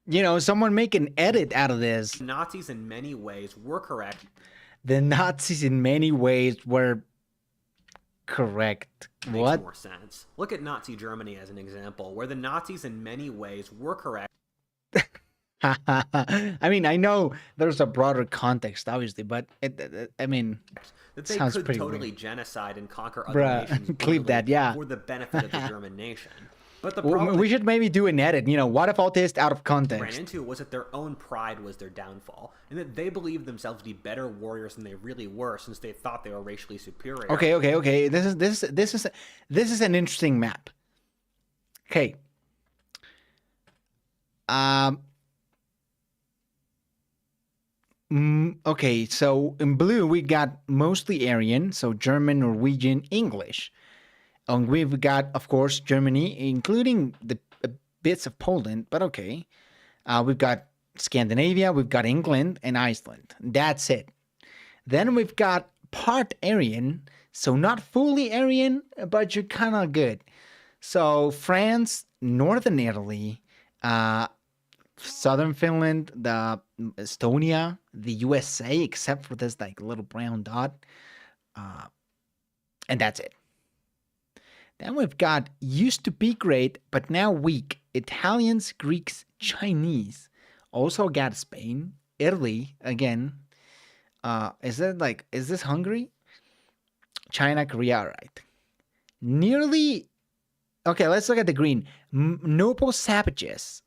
You know, someone make an edit out of this. Nazis in many ways were correct. The Nazis in many ways were correct. Makes What? more sense. Look at Nazi Germany as an example, where the Nazis in many ways were correct. I mean, I know there's a broader context, obviously, but I mean, That they sounds could pretty totally weird. genocide and conquer other Bruh, nations clip brutally that, yeah. for the benefit of the German nation. But the Well, problem we should maybe do an edit. You know, Whaitifalthist out of they ran context. into was that their own pride was their downfall, and that they believed themselves to be better warriors than they really were, since they thought they were racially superior. Okay. This is an interesting map. Okay. Okay, so in blue we got mostly Aryan, so German, Norwegian, English. And we've got, of course, Germany, including the bits of Poland, but okay. We've got Scandinavia, we've got England, and Iceland. That's it. Then we've got part Aryan, so not fully Aryan, but you're kind of good. So France, Northern Italy, Southern Finland, the Estonia, the USA, except for this like little brown dot, and that's it. Then we've got used to be great, but now weak. Italians, Greeks, Chinese. Also got Spain, Italy again. Is this Hungary? China, Korea, all right. Nearly. Okay, let's look at the green. Noble savages.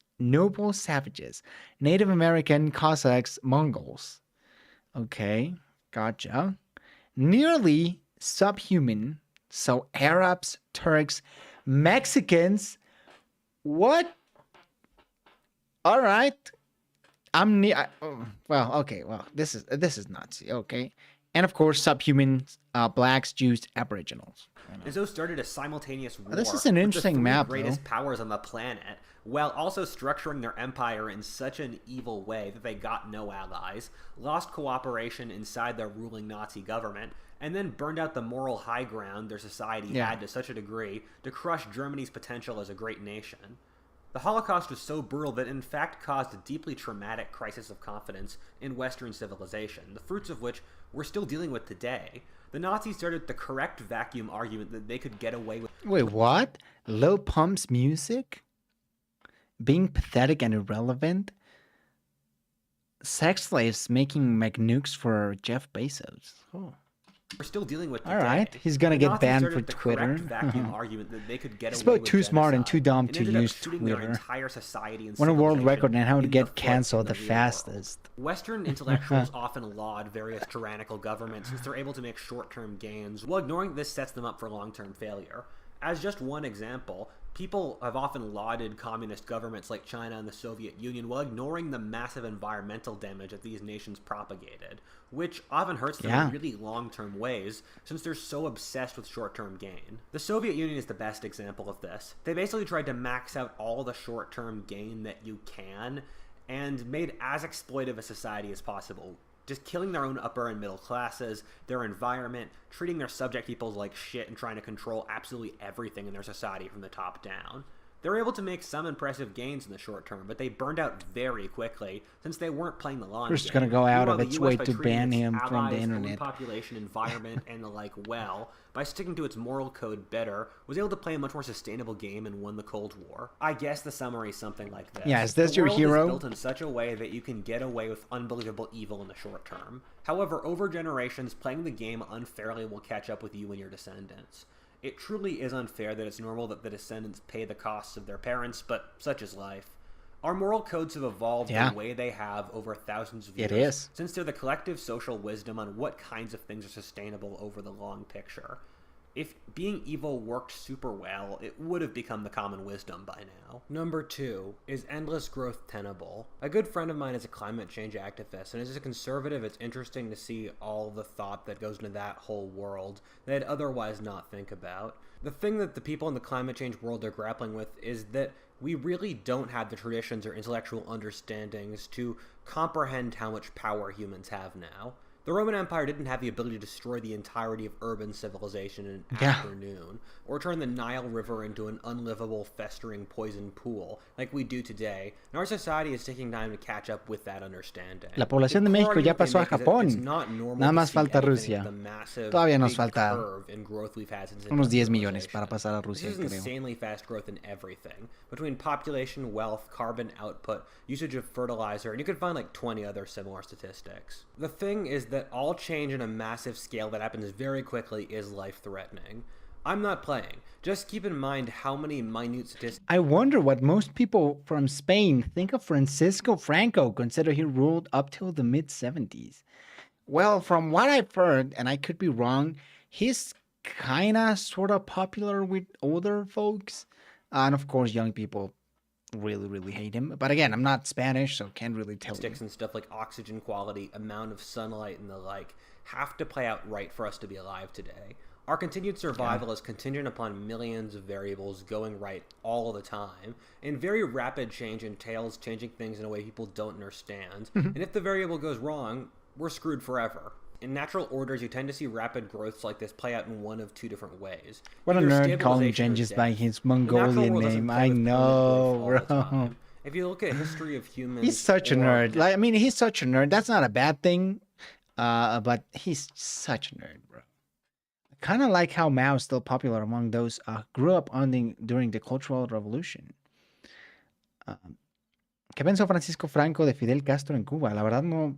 Native American, Cossacks, Mongols. Okay, gotcha. Nearly subhuman. So Arabs, Turks, Mexicans. What? All right. This is Nazi. Okay, and of course subhumans, blacks, Jews, Aboriginals. And so started a simultaneous war. This is an with interesting the three map, greatest though. powers on the planet, while also structuring their empire in such an evil way that they got no allies, lost cooperation inside their ruling Nazi government, and then burned out the moral high ground their society had to such a degree to crush Germany's potential as a great nation. The Holocaust was so brutal that it in fact caused a deeply traumatic crisis of confidence in Western civilization, the fruits of which we're still dealing with today. The Nazis started the correct vacuum argument that they could get away with. Wait, what? Low pumps music? Being pathetic and irrelevant? Sex slaves making McNukes for Jeff Bezos. Oh. We're still dealing with today. All right, he's gonna The get Nazis banned started for the Twitter. correct vacuum argument that they could get He's away about with too smart and genocide, too dumb and to ended up use shooting their Twitter. entire society and Won a world civilization record in how to in get the foot cancelled in the real world. fastest. Western intellectuals often laud various tyrannical governments since they're able to make short-term gains, while ignoring this sets them up for long-term failure. As just one example, people have often lauded communist governments like China and the Soviet Union while ignoring the massive environmental damage that these nations propagated, which often hurts them in really long-term ways since they're so obsessed with short-term gain. The Soviet Union is the best example of this. They basically tried to max out all the short-term gain that you can and made as exploitive a society as possible, just killing their own upper and middle classes, their environment, treating their subject peoples like shit, and trying to control absolutely everything in their society from the top down. They were able to make some impressive gains in the short term, but they burned out very quickly since they weren't playing the long First, game. gonna go out of Meanwhile, the its US, way by to treating ban its him from the allies, own internet. population, environment, and the like well, by sticking to its moral code better, was able to play a much more sustainable game and won the Cold War. I guess the summary is something like this. Yeah, is this The your world hero? is built in such a way that you can get away with unbelievable evil in the short term. However, over generations, playing the game unfairly will catch up with you and your descendants. It truly is unfair that it's normal that the descendants pay the costs of their parents, but such is life. Our moral codes have evolved the way they have over thousands of years. It is. Since they're the collective social wisdom on what kinds of things are sustainable over the long picture. If being evil worked super well, it would have become the common wisdom by now. Number 2, is endless growth tenable? A good friend of mine is a climate change activist, and as a conservative, it's interesting to see all the thought that goes into that whole world that I'd otherwise not think about. The thing that the people in the climate change world are grappling with is that we really don't have the traditions or intellectual understandings to comprehend how much power humans have now. The Roman Empire didn't have the ability to destroy the entirety of urban civilization in an afternoon, or turn the Nile River into an unlivable, festering poison pool, like we do today, and our society is taking time to catch up with that understanding. La población de México ya pasó a Japón. Nada más falta Rusia. Todavía nos falta unos 10 millones para pasar a Rusia, This is creo. insanely fast growth in everything. Between population, wealth, carbon output, usage of fertilizer, and you could find like 20 other similar statistics. The thing is that all change in a massive scale that happens very quickly is life-threatening. I'm not playing. Just keep in mind how many minute statistics. I wonder what most people from Spain think of Francisco Franco, consider he ruled up till the mid-70s. Well, from what I've heard, and I could be wrong, he's kinda sorta popular with older folks. And of course, young people really hate him. But again, I'm not Spanish, so can't really tell you. And stuff like oxygen quality, amount of sunlight, and the like have to play out right for us to be alive today. Our continued survival is contingent upon millions of variables going right all the time, and very rapid change entails changing things in a way people don't understand. And if the variable goes wrong, we're screwed forever. In natural orders, you tend to see rapid growths like this play out in one of two different ways. What a Either nerd calling stabilization or Genghis by death. his The natural Mongolian world doesn't name. play I with permanent know, growth all the bro. time. If you look at history of humans, He's such a or- nerd. Like, I mean, he's such a nerd. That's not a bad thing, but he's such a nerd, bro. Kind of like how Mao is still popular among those grew up during the Cultural Revolution. ¿Qué pensó Francisco Franco de Fidel Castro en Cuba? La verdad no.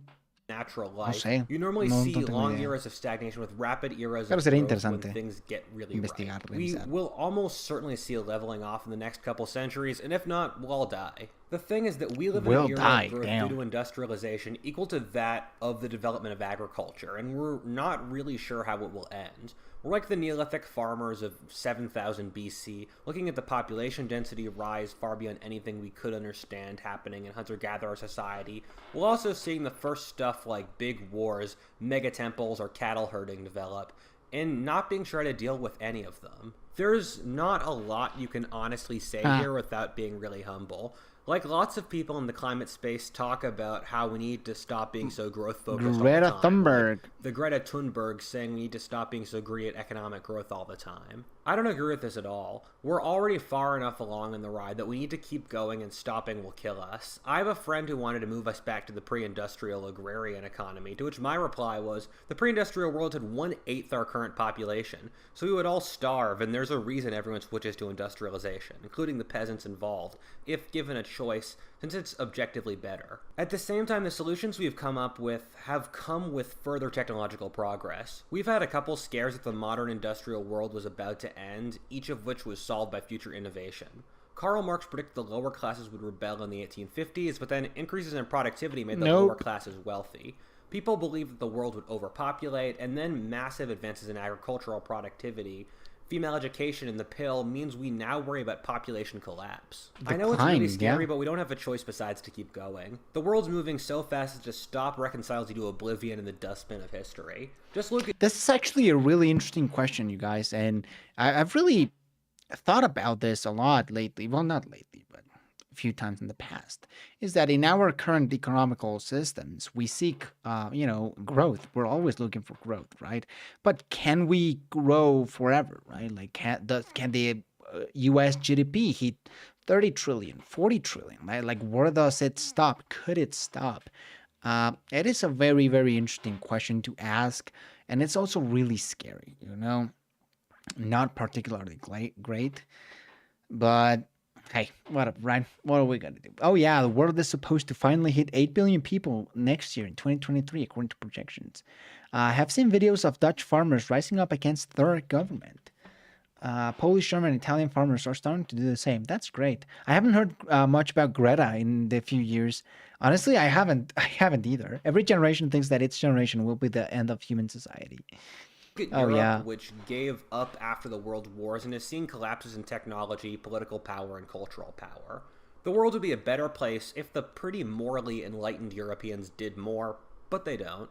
natural life. sé. You normally No see tengo long idea. eras of stagnation with rapid eras Pero of sería growth interesante when things get really investigar, right. We revisar. will almost certainly see a leveling off in the next couple centuries, and if not, we'll all die. The thing is that we live in We'll an era die, of growth damn. due to industrialization equal to that of the development of agriculture, and we're not really sure how it will end. We're like the Neolithic farmers of 7000 BC, looking at the population density rise far beyond anything we could understand happening in hunter-gatherer society, while also seeing the first stuff like big wars, mega temples, or cattle herding develop, and not being sure how to deal with any of them. There's not a lot you can honestly say here without being really humble. Like lots of people in the climate space talk about how we need to stop being so growth-focused all the Greta time. Thunberg. Like the Greta Thunberg saying we need to stop being so greedy at economic growth all the time. I don't agree with this at all. We're already far enough along in the ride that we need to keep going, and stopping will kill us. I have a friend who wanted to move us back to the pre-industrial agrarian economy, to which my reply was, the pre-industrial world had 1/8 our current population, so we would all starve, and there's a reason everyone switches to industrialization, including the peasants involved, if given a choice, since it's objectively better. At the same time, the solutions we've come up with have come with further technological progress. We've had a couple scares that the modern industrial world was about to end, each of which was solved by future innovation. Karl Marx predicted the lower classes would rebel in the 1850s, but then increases in productivity made the lower classes wealthy. People believed that the world would overpopulate, and then massive advances in agricultural productivity, female education, and the pill means we now worry about population collapse. I know it's really scary, but we don't have a choice besides to keep going. The world's moving so fast that just stop reconciles you to oblivion in the dustbin of history. Just look at... This is actually a really interesting question, you guys, and I've really thought about this a lot lately. Well, not lately, but a few times in the past. Is that in our current economical systems, we seek, growth. We're always looking for growth, right? But can we grow forever, right? Like, can the U.S. GDP hit 30 trillion, 40 trillion, right? Like, where does it stop? Could it stop? It is a very, very interesting question to ask, and it's also really scary, not particularly great, but hey, whatever, right? What are we gonna do? Oh yeah, the world is supposed to finally hit 8 billion people next year in 2023, according to projections. I have seen videos of Dutch farmers rising up against their government. Polish, German, Italian farmers are starting to do the same. That's great. I haven't heard much about Greta in the few years. Honestly, I haven't either. Every generation thinks that its generation will be the end of human society. Look at Europe, which gave up after the world wars and is seeing collapses in technology, political power, and cultural power. The world would be a better place if the pretty morally enlightened Europeans did more, but they don't.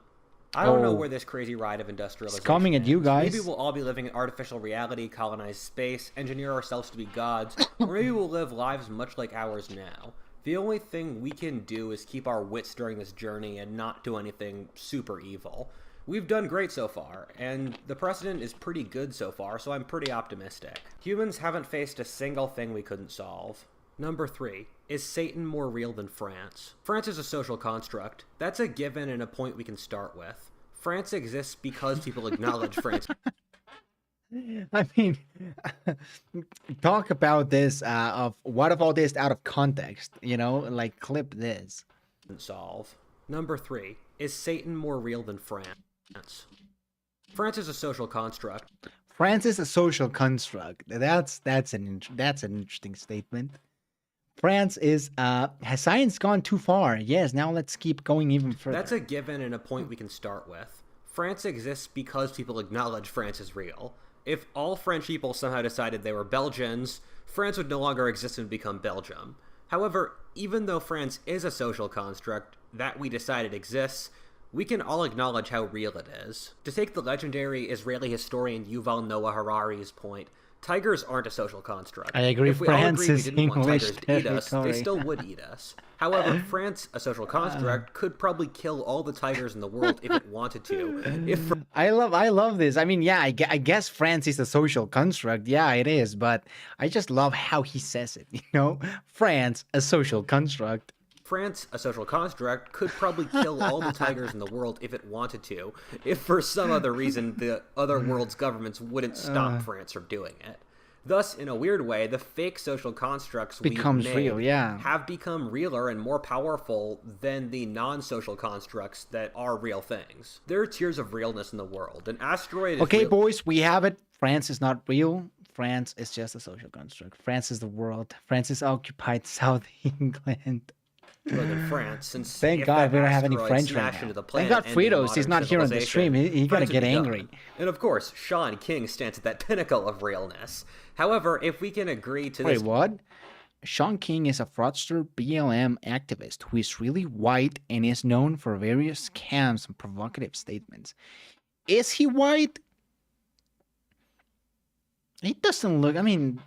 I don't know where this crazy ride of industrialization is coming at you guys. Maybe we'll all be living in artificial reality, colonize space, engineer ourselves to be gods, or maybe we'll live lives much like ours now. The only thing we can do is keep our wits during this journey and not do anything super evil. We've done great so far, and the precedent is pretty good so far, so I'm pretty optimistic. Humans haven't faced a single thing we couldn't solve. Number 3. Is Satan more real than France? France is a social construct. That's a given and a point we can start with. France exists because people acknowledge France. I mean, talk about this of what if all this out of context, like clip this. Solve. Number 3. Is Satan more real than France? France is a social construct. France is a social construct. That's an interesting statement. France is has science gone too far? Yes, now let's keep going even further. That's a given and a point we can start with. France exists because people acknowledge France is real. If all French people somehow decided they were Belgians, France would no longer exist and become Belgium. However, even though France is a social construct that we decided exists, we can all acknowledge how real it is. To take the legendary Israeli historian Yuval Noah Harari's point, tigers aren't a social construct. I agree. If we France all agreed we is didn't want English tigers to eat us, they still would eat us. However, France, a social construct, could probably kill all the tigers in the world if it wanted to. I love this. I mean, yeah, I guess France is a social construct. Yeah, it is. But I just love how he says it. France, a social construct. France, a social construct, could probably kill all the tigers in the world if it wanted to, if for some other reason the other world's governments wouldn't stop France from doing it. Thus, in a weird way, the fake social constructs we made have become realer and more powerful than the non-social constructs that are real things. There are tiers of realness in the world. An asteroid is okay, boys, we have it. France is not real. France is just a social construct. France is the world. France is occupied South England. Than France, since thank God we don't have any French right now. Thank God Fritos is not here on the stream. He gotta get angry. And of course, Sean King stands at that pinnacle of realness. However, if we can agree to this... Wait, what? Sean King is a fraudster BLM activist who is really white and is known for various scams and provocative statements. Is he white? He doesn't look... I mean...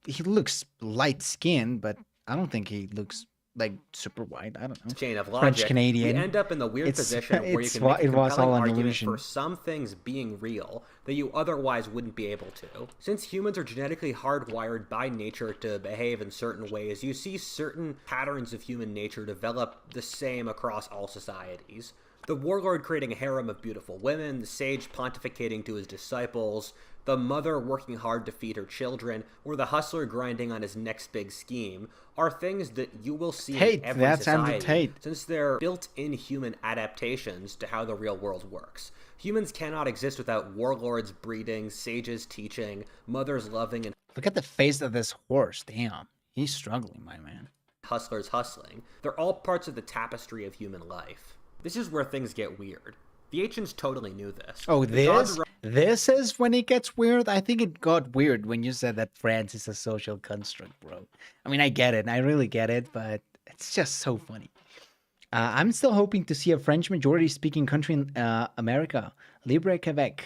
he looks light skinned, but I don't think he looks like super white. I don't know. Chain of French logic, Canadian. we end up in the weird position where you can make a it was compelling all an argument illusion. for some things being real that you otherwise wouldn't be able to. Since humans are genetically hardwired by nature to behave in certain ways, you see certain patterns of human nature develop the same across all societies. The warlord creating a harem of beautiful women, the sage pontificating to his disciples, the mother working hard to feed her children, or the hustler grinding on his next big scheme, are things that you will see in every that's Andrew society, Tate. since they're built-in human adaptations to how the real world works. Humans cannot exist without warlords breeding, sages teaching, mothers loving, and Look at the face of this horse. Damn, he's struggling, my man. hustlers hustling. They're all parts of the tapestry of human life. This is where things get weird. The ancients totally knew this. Oh, The gods this is when it gets weird. I think it got weird when you said that France is a social construct, bro. I mean, I get it. I really get it, but it's just so funny. I'm still hoping to see a French majority-speaking country in America. Libre Quebec.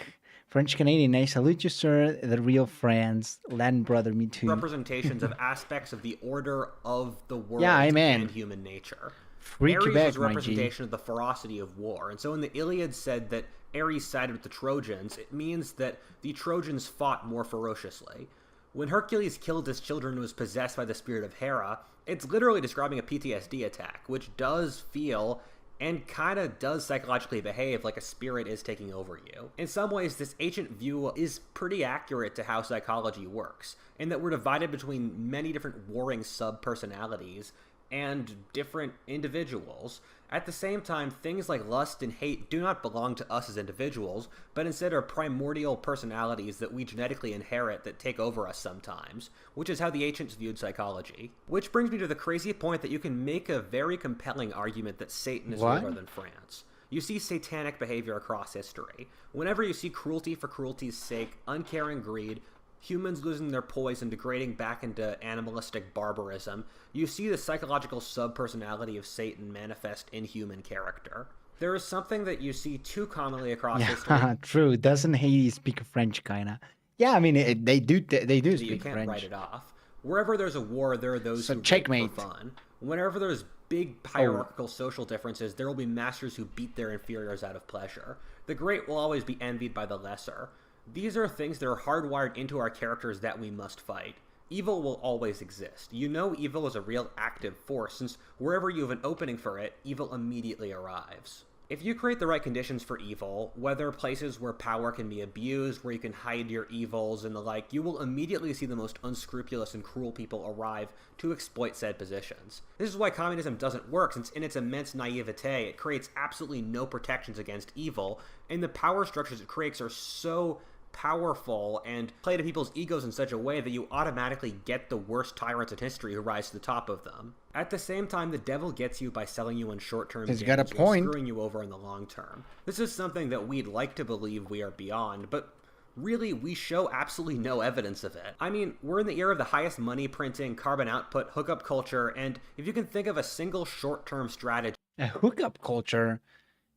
French Canadian, I salute you, sir. The real France. Latin brother, me too. representations of aspects of the order of the world Yeah, amen. and human nature. Free Ares Quebec, was a my G. representation of the ferocity of war, and so when the Iliad said that Ares sided with the Trojans, it means that the Trojans fought more ferociously. When Hercules killed his children and was possessed by the spirit of Hera, it's literally describing a PTSD attack, which does feel and kind of does psychologically behave like a spirit is taking over you. In some ways, this ancient view is pretty accurate to how psychology works, in that we're divided between many different warring sub-personalities and different individuals. At the same time, things like lust and hate do not belong to us as individuals, but instead are primordial personalities that we genetically inherit that take over us sometimes, which is how the ancients viewed psychology. Which brings me to the crazy point that you can make a very compelling argument that Satan is What? ruler than France. You see satanic behavior across history. Whenever you see cruelty for cruelty's sake, uncaring greed, humans losing their poise and degrading back into animalistic barbarism, you see the psychological sub-personality of Satan manifest in human character. There is something that you see too commonly across history Yeah, true. Doesn't he speak French, kinda? Yeah, I mean, they do that you speak can't French. write it off. Wherever there's a war, there are those So who checkmate. rape for fun. Whenever there's big hierarchical social differences, there will be masters who beat their inferiors out of pleasure. The great will always be envied by the lesser. These are things that are hardwired into our characters that we must fight. Evil will always exist. You know evil is a real active force, since wherever you have an opening for it, evil immediately arrives. If you create the right conditions for evil, whether places where power can be abused, where you can hide your evils and the like, you will immediately see the most unscrupulous and cruel people arrive to exploit said positions. This is why communism doesn't work, since in its immense naivete, it creates absolutely no protections against evil, and the power structures it creates are so powerful and play to people's egos in such a way that you automatically get the worst tyrants in history who rise to the top of them. At the same time, the devil gets you by selling you on short-term He's gains got a while point. screwing you over in the long term. This is something that we'd like to believe we are beyond, but really, we show absolutely no evidence of it. I mean, we're in the era of the highest money printing, carbon output, hookup culture, and if you can think of a single short-term strategy A hookup culture.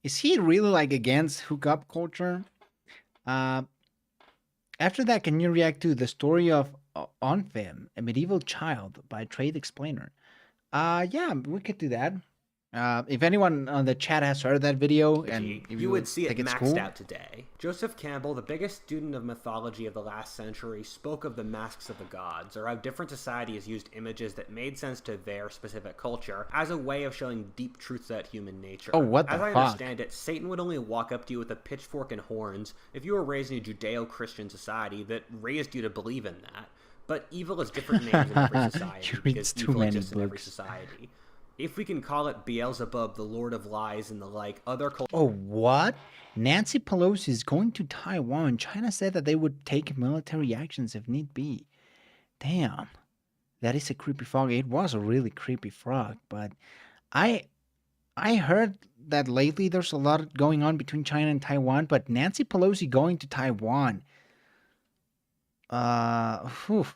Is he really like against hookup culture? After that, can you react to the story of Onfim, a medieval child by Trade Explainer? Yeah, we could do that. If anyone on the chat has heard that video, and if you would see it think it's maxed cool, out today. Joseph Campbell, the biggest student of mythology of the last century, spoke of the masks of the gods, or how different societies used images that made sense to their specific culture as a way of showing deep truths about human nature. Oh, what the As I fuck? understand it, Satan would only walk up to you with a pitchfork and horns if you were raised in a Judeo-Christian society that raised you to believe in that. But evil has different names in every society He reads because too evil many exists in every books. society. If we can call it Beelzebub, the Lord of Lies, and the like, other cultures oh, what? Nancy Pelosi is going to Taiwan. China said that they would take military actions if need be. Damn, that is a creepy frog. It was a really creepy frog, but I heard that lately there's a lot going on between China and Taiwan, but Nancy Pelosi going to Taiwan. Whew.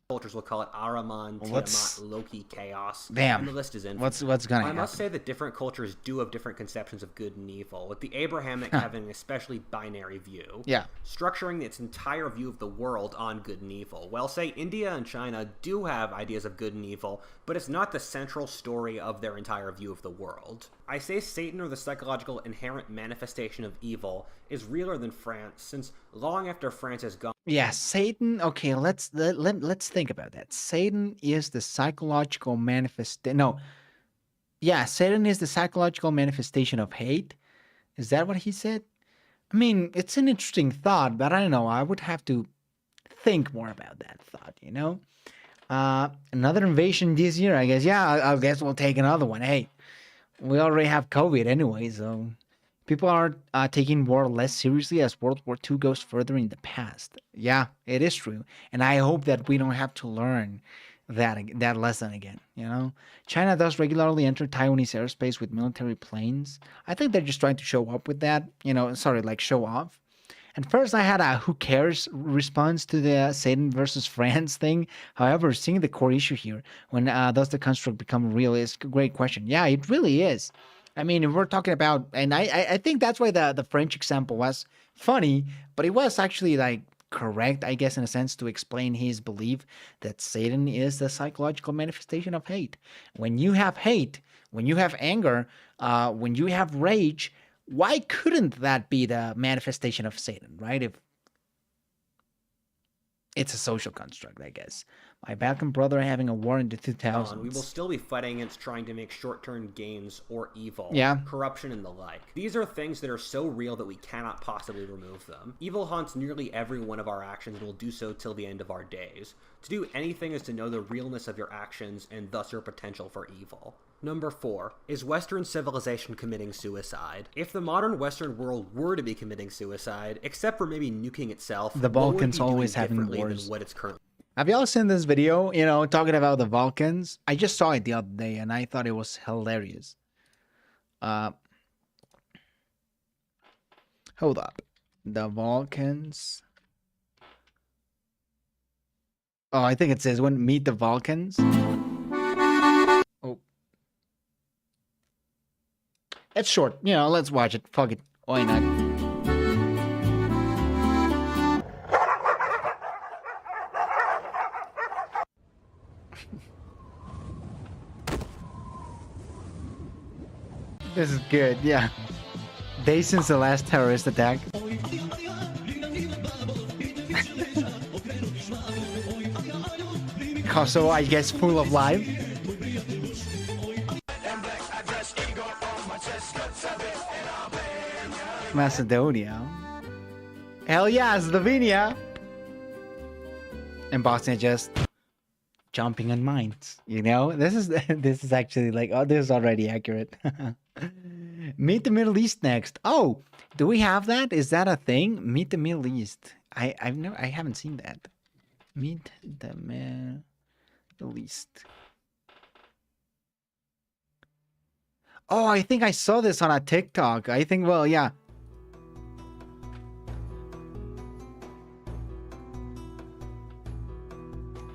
cultures will call it Ahriman, Tiamat, Loki, Chaos. Damn. And the list is infinite. What's gonna I happen? must say that different cultures do have different conceptions of good and evil, with the Abrahamic having an especially binary view. Yeah. Structuring its entire view of the world on good and evil. Well, say India and China do have ideas of good and evil, but it's not the central story of their entire view of the world. I say Satan, or the psychological inherent manifestation of evil, is realer than France, since long after France has gone... Yeah, Satan. Okay, let's think about that. Satan is the psychological No, yeah, Satan is the psychological manifestation of hate. Is that what he said? I mean, it's an interesting thought, but I don't know. I would have to think more about that thought. Another invasion this year, I guess. Yeah, I guess we'll take another one. Hey, we already have COVID anyway, so people are taking war less seriously as World War II goes further in the past. Yeah, it is true. And I hope that we don't have to learn that lesson again, China does regularly enter Taiwanese airspace with military planes. I think they're just trying to show up with that, show off. And first I had a who cares response to the Satan versus France thing. However, seeing the core issue here, when does the construct become real, is a great question. Yeah, it really is. I mean, if we're talking about, and I think that's why the French example was funny, but it was actually correct, I guess, in a sense, to explain his belief that Satan is the psychological manifestation of hate. When you have hate, when you have anger, when you have rage, why couldn't that be the manifestation of Satan, right? If it's a social construct, I guess. My Balkan brother having a war in the 2000s. We will still be fighting against trying to make short-term gains or evil, corruption, and the like. These are things that are so real that we cannot possibly remove them. Evil haunts nearly every one of our actions and will do so till the end of our days. To do anything is to know the realness of your actions and thus your potential for evil. Number 4. Is Western civilization committing suicide? If the modern Western world were to be committing suicide, except for maybe nuking itself, the Balkans always having wars. Than what it's currently. Have y'all seen this video, talking about the Balkans? I just saw it the other day and I thought it was hilarious. Hold up. The Balkans. Oh, I think it says when meet the Balkans. Oh. It's short. Let's watch it. Fuck it. Why not? This is good, yeah. Days since the last terrorist attack. Kosovo, I guess, full of life. Macedonia. Hell yeah, Slovenia. And Bosnia just jumping on mines. This is actually this is already accurate. Meet the Middle East next. Oh, do we have that? Is that a thing? Meet the Middle East. I haven't seen that. Meet the Middle East. Oh, I think I saw this on a TikTok. I think, well, yeah.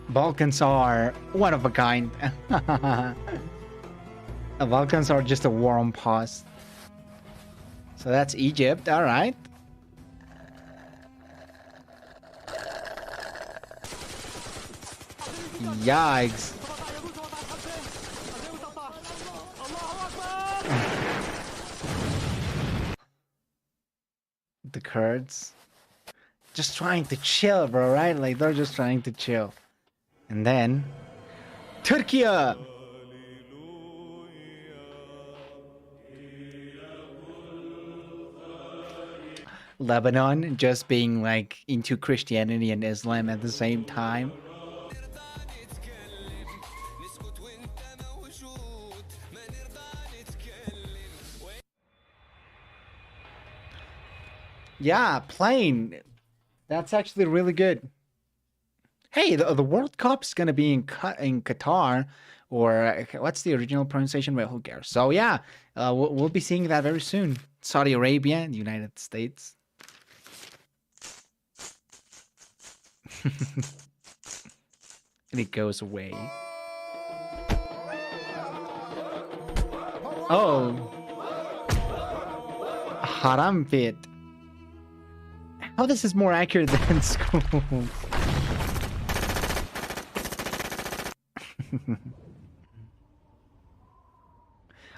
Balkans are one of a kind. The Balkans are just a war on pause. So that's Egypt, all right. Yikes. The Kurds. Just trying to chill, bro, right? They're just trying to chill. And then Turkey. Lebanon just being into Christianity and Islam at the same time. Yeah, plane. That's actually really good. Hey, the World Cup's gonna be in Qatar, or what's the original pronunciation? Well, who cares? So yeah, we'll be seeing that very soon. Saudi Arabia, the United States. and it goes away. Oh, haram pit. How this is more accurate than school?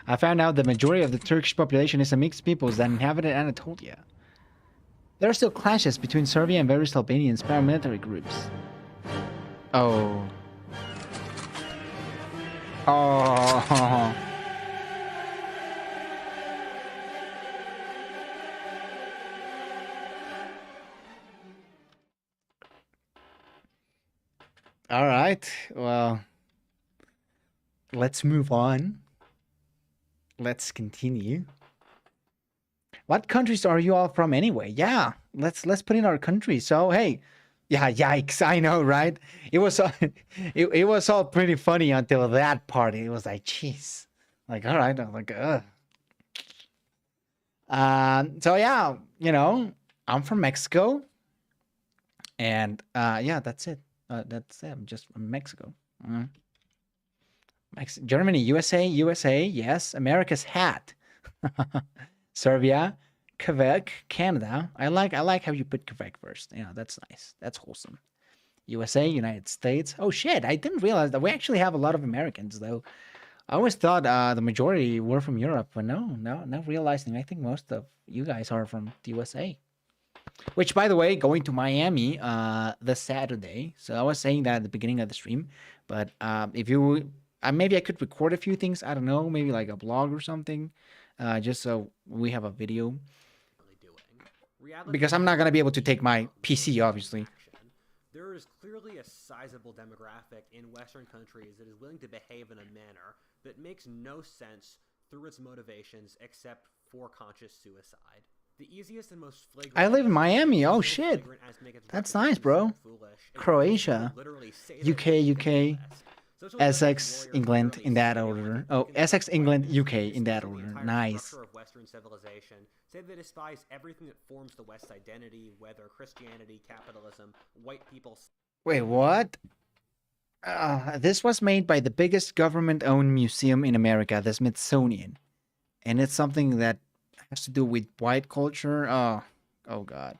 I found out the majority of the Turkish population is a mixed peoples that inhabited Anatolia. There are still clashes between Serbia and various Albanian paramilitary groups. Oh. Oh. All right. Well, let's move on. Let's continue. What countries are you all from anyway? Yeah, let's put in our country. So hey, yeah, yikes! I know, right? It was it was all pretty funny until that part. It was like, jeez, like all right, I'm like, ugh. So yeah, you know, I'm from Mexico, and yeah, that's it. That's it. I'm just from Mexico. Germany, USA, yes. America's hat. Serbia, Quebec, Canada. I like how you put Quebec first. Yeah, that's nice. That's wholesome. USA, United States. Oh shit, I didn't realize that we actually have a lot of Americans though. I always thought the majority were from Europe, but no, not realizing. I think most of you guys are from the USA. Which, by the way, going to Miami this Saturday. So I was saying that at the beginning of the stream, but if you maybe I could record a few things. I don't know, maybe like a blog or something, just so we have a video. Because I'm not gonna be able to take my PC, obviously. There is clearly a sizable demographic in Western countries that is willing to behave in a manner that makes no sense through its motivations except for conscious suicide. The easiest and most flagrant. I live in Miami. Oh shit, that's nice, bro. Croatia, UK, Essex, England in that order. Oh, Essex, England, UK in that order. Nice. Of Western civilization say they despise everything that forms the West's identity, whether Christianity, capitalism, white people. Wait, what? This was made by the biggest government-owned museum in America, the Smithsonian, and it's something that has to do with white culture. Oh god.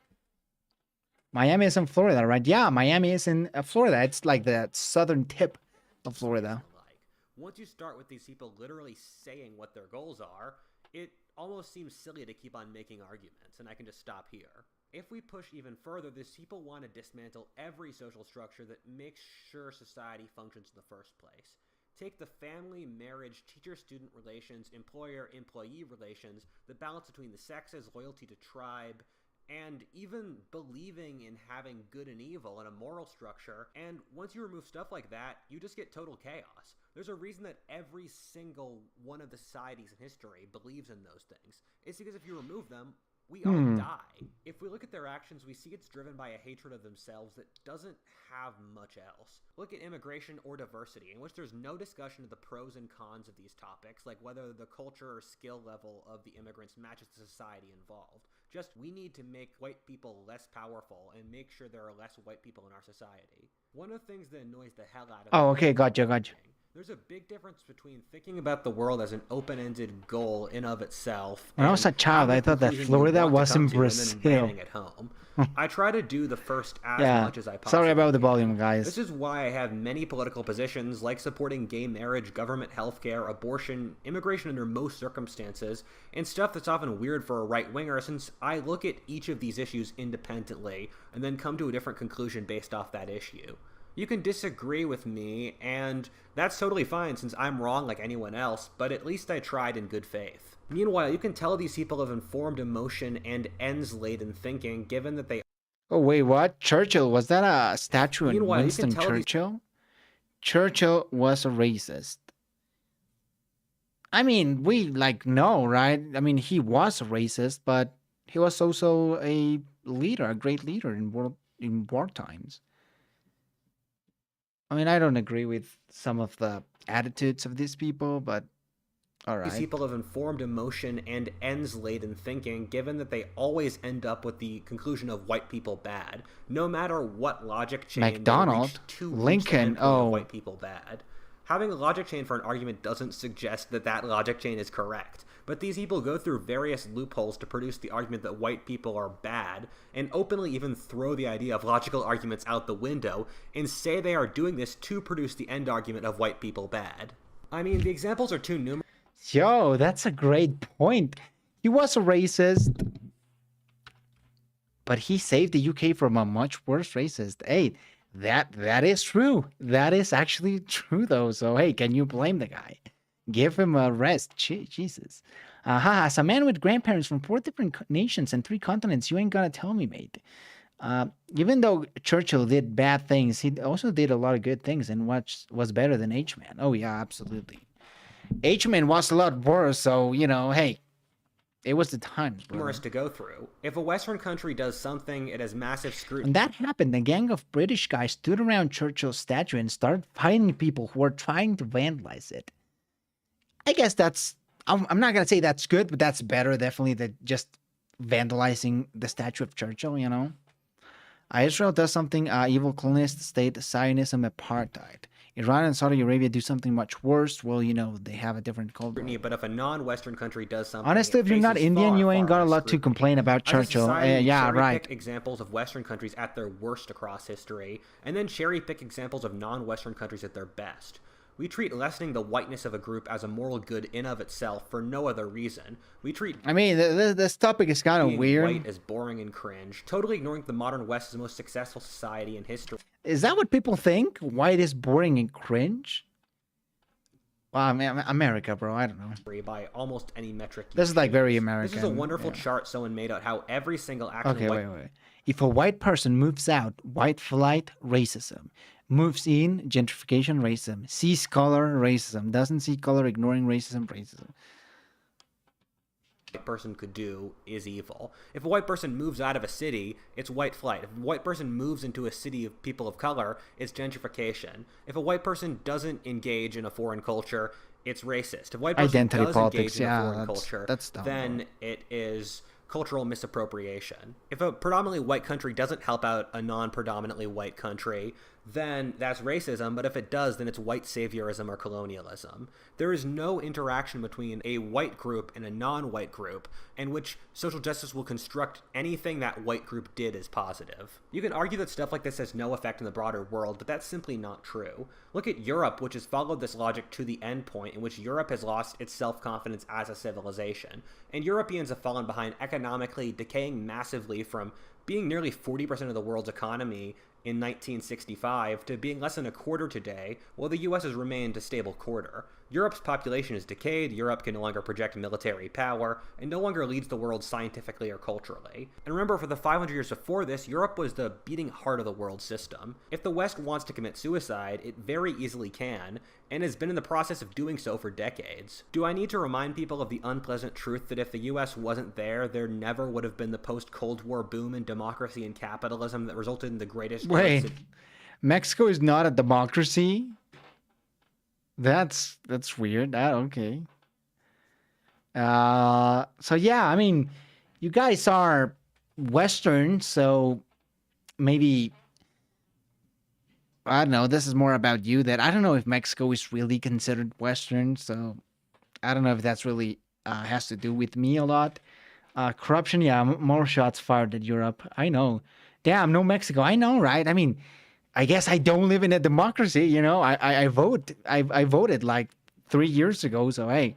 Miami is in Florida, right? Yeah, Miami is in Florida. It's like the southern tip of Florida. Once you start with these people literally saying what their goals are, it almost seems silly to keep on making arguments, and I can just stop here. If we push even further, these people want to dismantle every social structure that makes sure society functions in the first place. Take the family, marriage, teacher-student relations, employer-employee relations, the balance between the sexes, loyalty to tribe, and even believing in having good and evil and a moral structure. And once you remove stuff like that, you just get total chaos. There's a reason that every single one of the societies in history believes in those things. It's because if you remove them, we all die. If we look at their actions, we see it's driven by a hatred of themselves that doesn't have much else. Look at immigration or diversity, in which there's no discussion of the pros and cons of these topics, like whether the culture or skill level of the immigrants matches the society involved. Just, we need to make white people less powerful and make sure there are less white people in our society. One of the things that annoys the hell out of me. Oh, okay, gotcha. There's a big difference between thinking about the world as an open-ended goal in of itself. When I was a child, I thought that Florida was in Brazil. At home. I try to do the first as much as I possibly Sorry about the volume, guys. This is why I have many political positions, like supporting gay marriage, government healthcare, abortion, immigration under most circumstances, and stuff that's often weird for a right-winger, since I look at each of these issues independently and then come to a different conclusion based off that issue. You can disagree with me, and that's totally fine since I'm wrong like anyone else, but at least I tried in good faith. Meanwhile, you can tell these people have informed emotion and ends-laden thinking, given that they... Oh, wait, what? Churchill? Was that a statue in Winston Churchill? Churchill was a racist. I mean, we, know, right? I mean, he was a racist, but he was also a leader, a great leader in war times. I mean, I don't agree with some of the attitudes of these people, but All These right. people have informed emotion and ends-laden thinking, given that they always end up with the conclusion of white people bad, no matter what logic chain McDonald, they reach to reach the Lincoln, endpoint of oh. white people bad. Having a logic chain for an argument doesn't suggest that that logic chain is correct, but these people go through various loopholes to produce the argument that white people are bad, and openly even throw the idea of logical arguments out the window, and say they are doing this to produce the end argument of white people bad. I mean, the examples are too numerous. Yo, that's a great point. He was a racist, but he saved the UK from a much worse racist. Hey, that is true. That is actually true, though. So, hey, can you blame the guy? Give him a rest. Jesus. As a man with grandparents from 4 different nations and 3 continents, you ain't gonna tell me, mate. Even though Churchill did bad things, he also did a lot of good things and was better than H-Man. Oh, yeah, absolutely. H-Man was a lot worse, so, you know, hey, it was the times, bro. To go through. If a Western country does something, it has massive scrutiny. And that happened. A gang of British guys stood around Churchill's statue and started fighting people who were trying to vandalize it. I guess that's... I'm not going to say that's good, but that's better, definitely, than just vandalizing the statue of Churchill, you know? Israel does something evil, colonist state, Zionism, apartheid. Iran and Saudi Arabia do something much worse. Well, you know, they have a different culture. But if a non-Western country does something, honestly, if you're not Indian, you ain't got a lot to complain about Churchill. Yeah, right. Pick examples of Western countries at their worst across history, and then cherry pick examples of non-Western countries at their best. We treat lessening the whiteness of a group as a moral good in of itself for no other reason. We treat... I mean, this topic is kind of weird. White as boring and cringe, totally ignoring that the modern West is the most successful society in history. Is that what people think? White is boring and cringe? Well, I mean, America, bro. I don't know. By almost any metric. This is like very American. This is a wonderful chart someone made out how every single action... Okay, wait. If a white person moves out, white flight, racism. Moves in, gentrification, racism. Sees color, racism. Doesn't see color, ignoring racism, racism. White person could do is evil. If a white person moves out of a city, it's white flight. If a white person moves into a city of people of color, it's gentrification. If a white person doesn't engage in a foreign culture, it's racist. If a white person identity does politics, engage in a foreign culture, that's dumb, then bro. it is cultural misappropriation. If a predominantly white country doesn't help out a non-predominantly white country, then that's racism, but if it does, then it's white saviorism or colonialism. There is no interaction between a white group and a non-white group, in which social justice will construct anything that white group did as positive. You can argue that stuff like this has no effect in the broader world, but that's simply not true. Look at Europe, which has followed this logic to the end point, in which Europe has lost its self-confidence as a civilization, and Europeans have fallen behind economically, decaying massively from being nearly 40% of the world's economy in 1965 to being less than a quarter today, while the US has remained a stable quarter. Europe's population is decayed, Europe can no longer project military power, and no longer leads the world scientifically or culturally. And remember, for the 500 years before this, Europe was the beating heart of the world system. If the West wants to commit suicide, it very easily can, and has been in the process of doing so for decades. Do I need to remind people of the unpleasant truth that if the US wasn't there, there never would have been the post-Cold War boom in democracy and capitalism that resulted in the greatest... Wait, Mexico is not a democracy? That's weird. Okay. So yeah, I mean, you guys are Western, so maybe, I don't know, this is more about you. That I don't know if Mexico is really considered Western, so I don't know if that's really has to do with me a lot. Corruption, yeah, more shots fired at Europe. I know. Damn, no Mexico. I know, right? I mean, I guess I don't live in a democracy, you know. I voted like 3 years ago, so hey,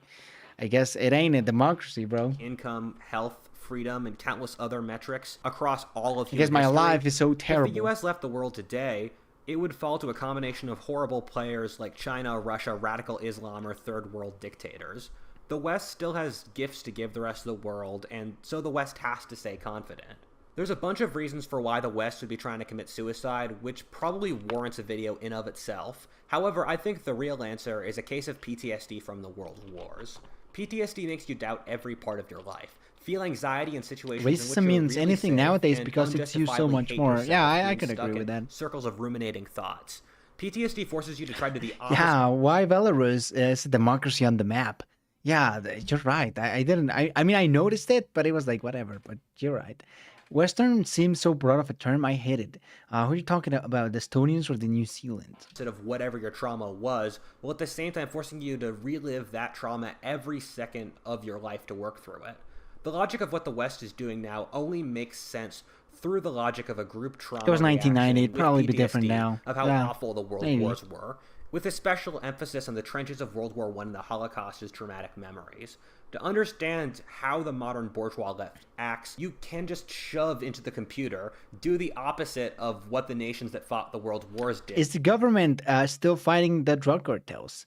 I guess it ain't a democracy, bro. Income, health, freedom, and countless other metrics across all of human Because my history. life is so terrible. If the US left the world today, it would fall to a combination of horrible players like China, Russia, radical Islam, or third world dictators. The West still has gifts to give the rest of the world, and so the West has to stay confident. There's a bunch of reasons for why the West would be trying to commit suicide, which probably warrants a video in of itself. However, I think the real answer is a case of PTSD from the world wars. PTSD makes you doubt every part of your life. Feel anxiety in situations in which Racism you're means really anything safe nowadays and because it's used so unjustifiably much hate more. yourself, Yeah, I being could stuck agree with in that. circles of ruminating thoughts. PTSD forces you to try to do the opposite. Yeah, why Belarus is a democracy on the map? Yeah, you're right. I didn't. I mean, I noticed it, but it was like whatever. But you're right. Western seems so broad of a term. I hate it. Who are you talking about? The Estonians or the New Zealand? Instead of whatever your trauma was, while at the same time forcing you to relive that trauma every second of your life to work through it. The logic of what the West is doing now only makes sense through the logic of a group trauma. It was 1990. It'd reaction with probably be PTSD different now. of how Yeah, awful the world maybe. wars were, with a special emphasis on the trenches of World War I and the Holocaust as traumatic memories. To understand how the modern bourgeois left acts, you can just shove into the computer, do the opposite of what the nations that fought the world wars did. Is the government still fighting the drug cartels?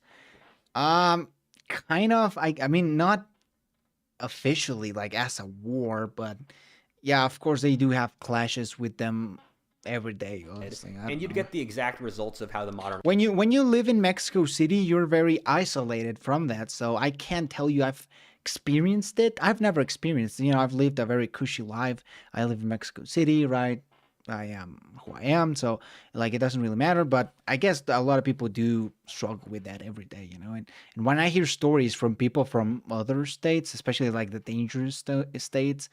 Kind of. I mean, not officially like as a war, but yeah, of course they do have clashes with them every day. Honestly, I and don't you'd know. get the exact results of how the modern When you live in Mexico City, you're very isolated from that. So I can't tell you I've experienced it. I've never experienced. I've lived a very cushy life. I live in Mexico City, right? I am who I am, so like it doesn't really matter. But I guess a lot of people do struggle with that every day, And when I hear stories from people from other states, especially like the dangerous states,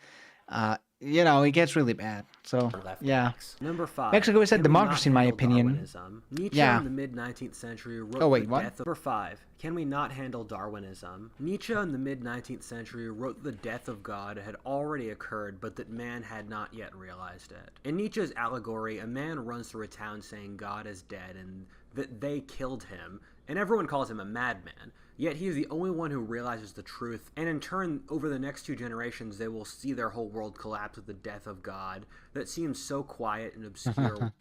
it gets really bad. So left yeah. acts. Number 5. Mexico is a Can we not democracy, in my handle opinion. Darwinism? Nietzsche Yeah. in the mid-19th century wrote Oh, wait, the what? death of... Number 5. Can we not handle Darwinism? Nietzsche in the mid-19th century wrote the death of God had already occurred, but that man had not yet realized it. In Nietzsche's allegory, a man runs through a town saying God is dead and that they killed him, and everyone calls him a madman. Yet he is the only one who realizes the truth, and in turn, over the next 2 generations, they will see their whole world collapse with the death of God that seems so quiet and obscure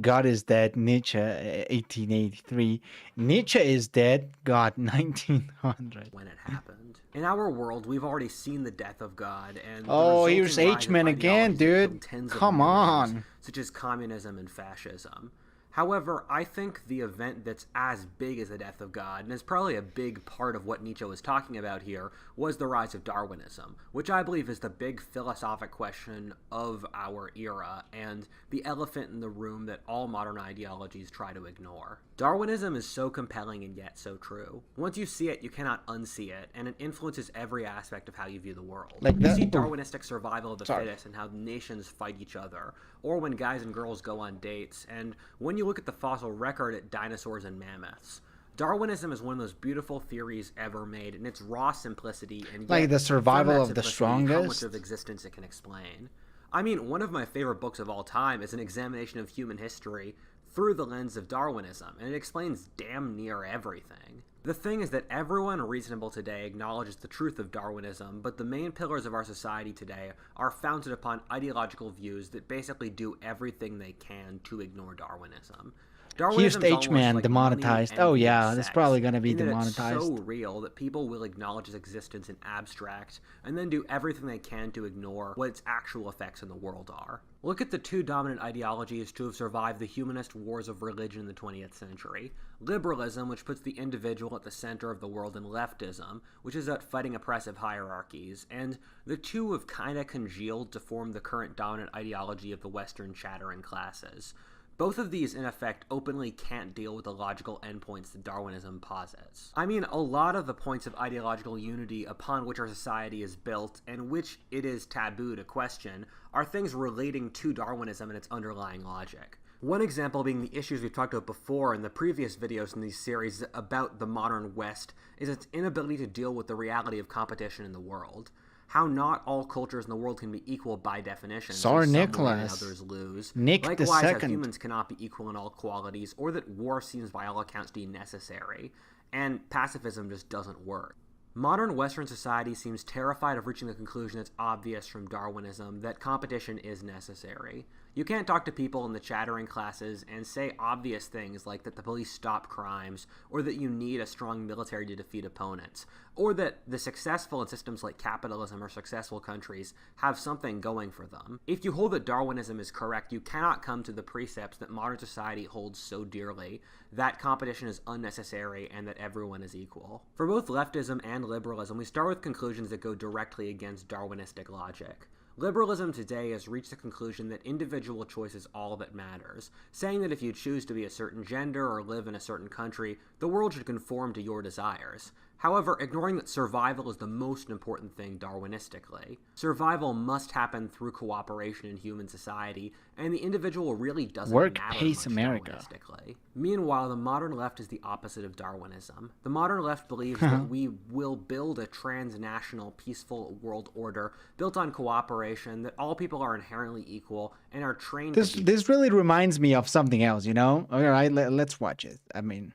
God is dead, Nietzsche, 1883. Nietzsche is dead, God, 1900. when it happened. In our world, we've already seen the death of God, and the Oh, resulting here's rise of H-Man again, ideologies that killed dude. tens of Come millions, on. such as communism and fascism. However, I think the event that's as big as the death of God, and is probably a big part of what Nietzsche was talking about here, was the rise of Darwinism, which I believe is the big philosophic question of our era, and the elephant in the room that all modern ideologies try to ignore. Darwinism is so compelling and yet so true. Once you see it, you cannot unsee it, and it influences every aspect of how you view the world. Like you that- see oh. Darwinistic survival of the fittest and how nations fight each other, or when guys and girls go on dates, and when you look at the fossil record at dinosaurs and mammoths. Darwinism is one of those beautiful theories ever made in its raw simplicity, and Like yet, the from survival that of the simplicity, how much strongest? of existence it can explain. I mean, one of my favorite books of all time is an examination of human history through the lens of Darwinism, and it explains damn near everything. The thing is that everyone reasonable today acknowledges the truth of Darwinism, but the main pillars of our society today are founded upon ideological views that basically do everything they can to ignore Darwinism. Darwinism is almost H-Man like demonetized. money, Oh, envy, yeah, and that's sex, probably gonna be in that demonetized. It's so real that people will acknowledge its existence in abstract and then do everything they can to ignore what its actual effects in the world are. Look at the 2 dominant ideologies to have survived the humanist wars of religion in the 20th century. Liberalism, which puts the individual at the center of the world, and leftism, which is about fighting oppressive hierarchies, and the 2 have kinda congealed to form the current dominant ideology of the Western chattering classes. Both of these, in effect, openly can't deal with the logical endpoints that Darwinism posits. I mean, a lot of the points of ideological unity upon which our society is built, and which it is taboo to question, are things relating to Darwinism and its underlying logic. One example being the issues we've talked about before in the previous videos in these series about the modern West is its inability to deal with the reality of competition in the world. How not all cultures in the world can be equal by definition. Tsar some win Nicholas. and others lose. Nick Likewise, how II. humans cannot be equal in all qualities, or that war seems by all accounts to be necessary, and pacifism just doesn't work. Modern Western society seems terrified of reaching the conclusion that's obvious from Darwinism, that competition is necessary. You can't talk to people in the chattering classes and say obvious things like that the police stop crimes, or that you need a strong military to defeat opponents, or that the successful in systems like capitalism or successful countries have something going for them. If you hold that Darwinism is correct, you cannot come to the precepts that modern society holds so dearly, that competition is unnecessary and that everyone is equal. For both leftism and liberalism, we start with conclusions that go directly against Darwinistic logic. Liberalism today has reached the conclusion that individual choice is all that matters, saying that if you choose to be a certain gender or live in a certain country, the world should conform to your desires. However, ignoring that survival is the most important thing Darwinistically. Survival must happen through cooperation in human society, and the individual really doesn't Work matter pays much America. Darwinistically. Meanwhile, the modern left is the opposite of Darwinism. The modern left believes that we will build a transnational, peaceful world order built on cooperation, that all people are inherently equal and are trained to be... This really reminds me of something else, you know? All right, let's watch it. I mean,